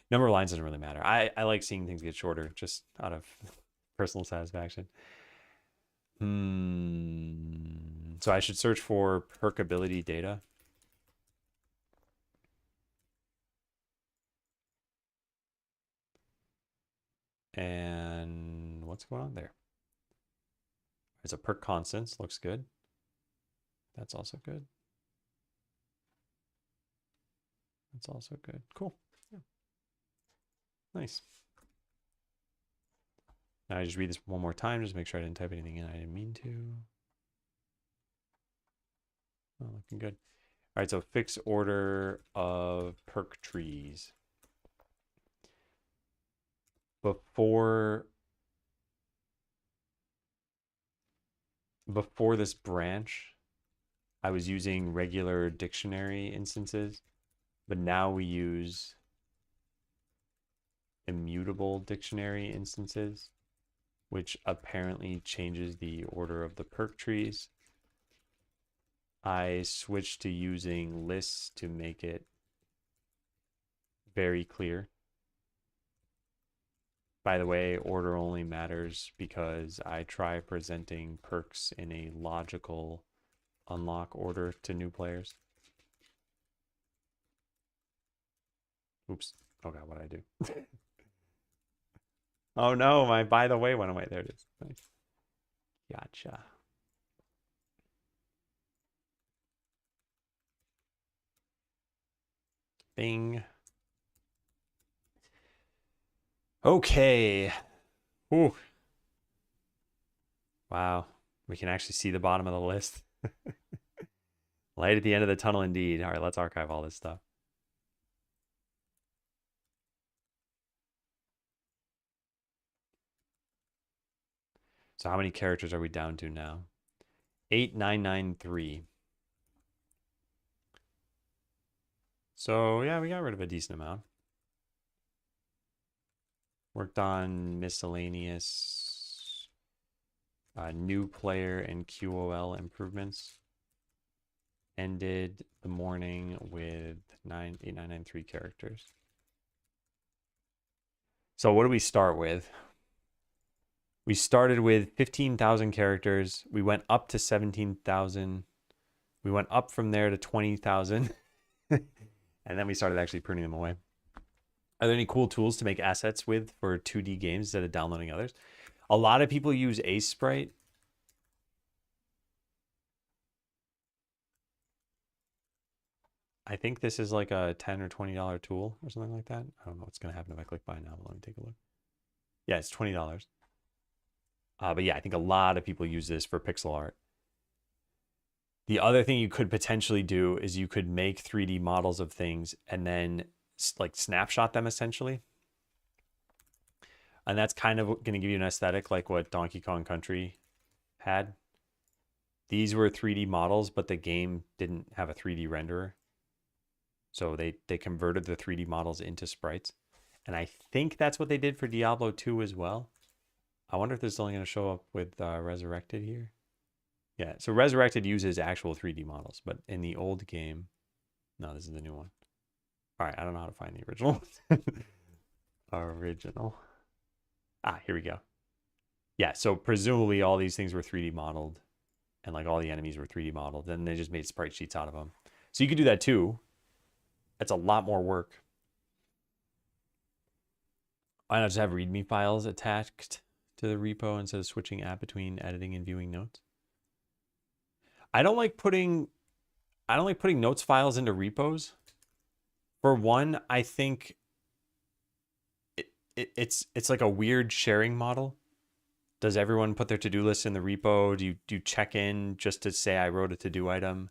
Speaker 1: Number of lines doesn't really matter. I like seeing things get shorter just out of personal satisfaction. So I should search for perk ability data. And what's going on there? There's a perk constants. Looks good. That's also good. That's also good. Cool. Yeah. Nice. Now I just read this one more time, just make sure I didn't type anything in I didn't mean to. Oh, looking good. All right, so fix order of perk trees. Before this branch, I was using regular dictionary instances, but now we use immutable dictionary instances, which apparently changes the order of the perk trees. I switched to using lists to make it very clear. By the way, order only matters because I try presenting perks in a logical unlock order to new players. Oops. Oh god, what did I do? Oh no, my by the way went away. There it is. Nice. Gotcha. Bing. Okay. Ooh. Wow. We can actually see the bottom of the list. Light at the end of the tunnel indeed. All right, let's archive all this stuff. So how many characters are we down to now? 8993. So yeah, we got rid of a decent amount. Worked on miscellaneous new player and QOL improvements. Ended the morning with 8993 characters. So what do we start with? We started with 15,000 characters. We went up to 17,000. We went up from there to 20,000. And then we started actually pruning them away. Are there any cool tools to make assets with for 2D games instead of downloading others? A lot of people use Ace Sprite. I think this is like a $10 or $20 tool or something like that. I don't know what's going to happen if I click buy now, but let me take a look. Yeah, it's $20. But yeah, I think a lot of people use this for pixel art. The other thing you could potentially do is you could make 3D models of things and then like snapshot them essentially. And that's kind of going to give you an aesthetic like what Donkey Kong Country had. These were 3D models, but the game didn't have a 3D renderer. So they converted the 3D models into sprites. And I think that's what they did for Diablo 2 as well. I wonder if this is only going to show up with Resurrected here. Yeah, so Resurrected uses actual 3D models, but in the old game, no, this is the new one. All right, I don't know how to find the original. Original. Ah, here we go. Yeah, so presumably all these things were 3D modeled, and like all the enemies were 3D modeled. Then they just made sprite sheets out of them. So you could do that too. That's a lot more work. Why not just have README files attached to the repo instead of switching app between editing and viewing notes? I don't like putting notes files into repos. For one, I think it's like a weird sharing model. Does everyone put their to-do list in the repo? Do you check in just to say I wrote a to-do item?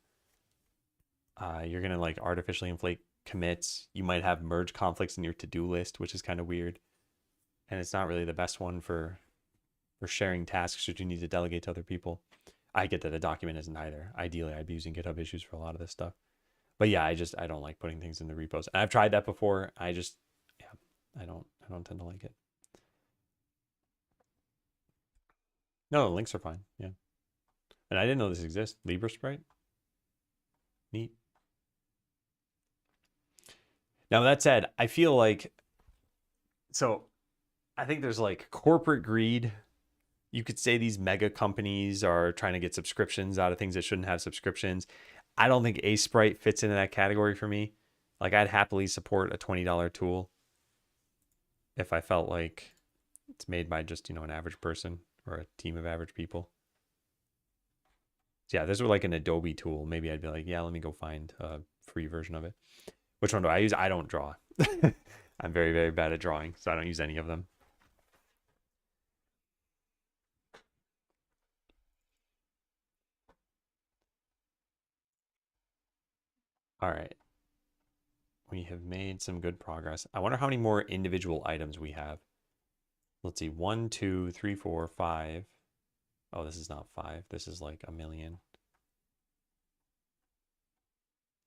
Speaker 1: You're gonna like artificially inflate commits. You might have merge conflicts in your to-do list, which is kind of weird. And it's not really the best one for sharing tasks that you need to delegate to other people. I get that a document isn't either. Ideally, I'd be using GitHub Issues for a lot of this stuff. But yeah, I don't like putting things in the repos. And I've tried that before. I don't tend to like it. No, the links are fine. Yeah. And I didn't know this exists. Libra Sprite. Neat. Now, that said, I feel like, so I think there's like corporate greed. You could say these mega companies are trying to get subscriptions out of things that shouldn't have subscriptions. I don't think Ace Sprite fits into that category for me. Like, I'd happily support a $20 tool if I felt like it's made by just, an average person or a team of average people. So yeah, this were like an Adobe tool. Maybe I'd be like, yeah, let me go find a free version of it. Which one do I use? I don't draw. I'm very, very bad at drawing, so I don't use any of them. All right. We have made some good progress. I wonder how many more individual items we have. Let's see. 1, 2, 3, 4, 5. Oh, this is not 5. This is like a million.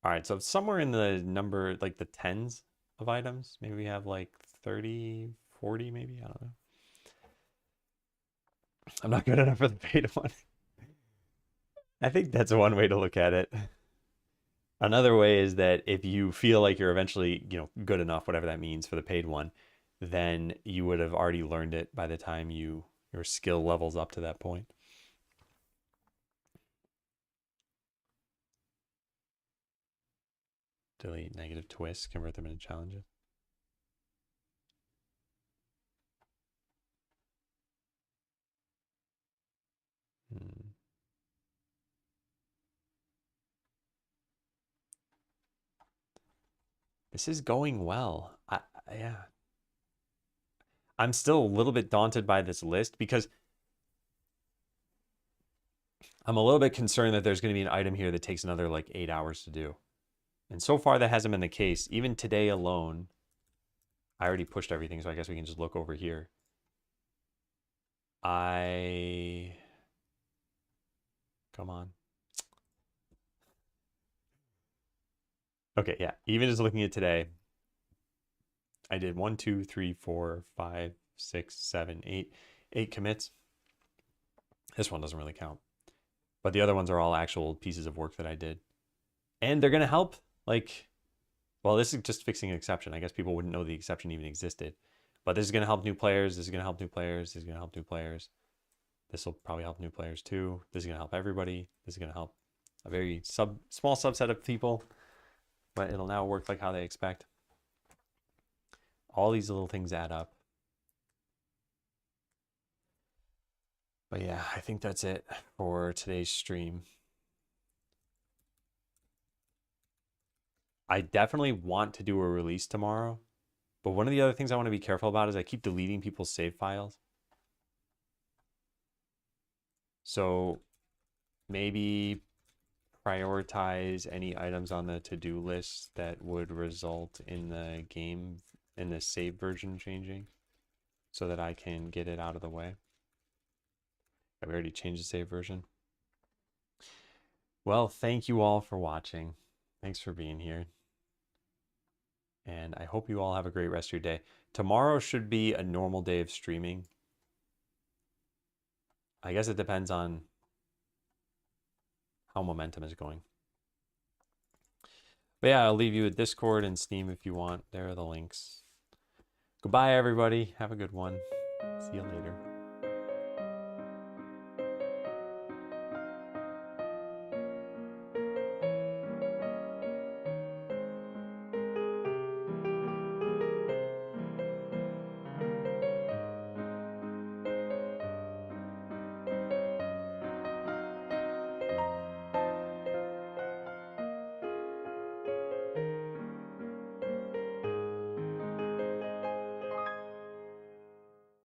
Speaker 1: All right. So somewhere in the number, like the tens of items. Maybe we have like 30, 40 maybe. I don't know. I'm not good enough for the paid one. I think that's one way to look at it. Another way is that if you feel like you're eventually, good enough, whatever that means for the paid one, then you would have already learned it by the time your skill levels up to that point. Delete negative twists, convert them into challenges. This is going well. Yeah. I'm still a little bit daunted by this list because I'm a little bit concerned that there's going to be an item here that takes another like 8 hours to do. And so far that hasn't been the case. Even today alone, I already pushed everything, so I guess we can just look over here. Come on. Okay, yeah. Even just looking at today, I did 1, 2, 3, 4, 5, 6, 7, 8, 8 commits. This one doesn't really count. But the other ones are all actual pieces of work that I did. And they're going to help. Like, well, this is just fixing an exception. I guess people wouldn't know the exception even existed. But this is going to help new players. This is going to help new players. This is going to help new players. This will probably help new players too. This is going to help everybody. This is going to help a very small subset of people. But it'll now work like how they expect. All these little things add up. But yeah, I think that's it for today's stream. I definitely want to do a release tomorrow. But one of the other things I want to be careful about is I keep deleting people's save files. So maybe prioritize any items on the to-do list that would result in the game, in the save version changing, so that I can get it out of the way. I've already changed the save version. Well, thank you all for watching. Thanks for being here. And I hope you all have a great rest of your day. Tomorrow should be a normal day of streaming. I guess it depends on how momentum is going. But yeah, I'll leave you with Discord and Steam if you want. There are the links. Goodbye, everybody. Have a good one. See you later.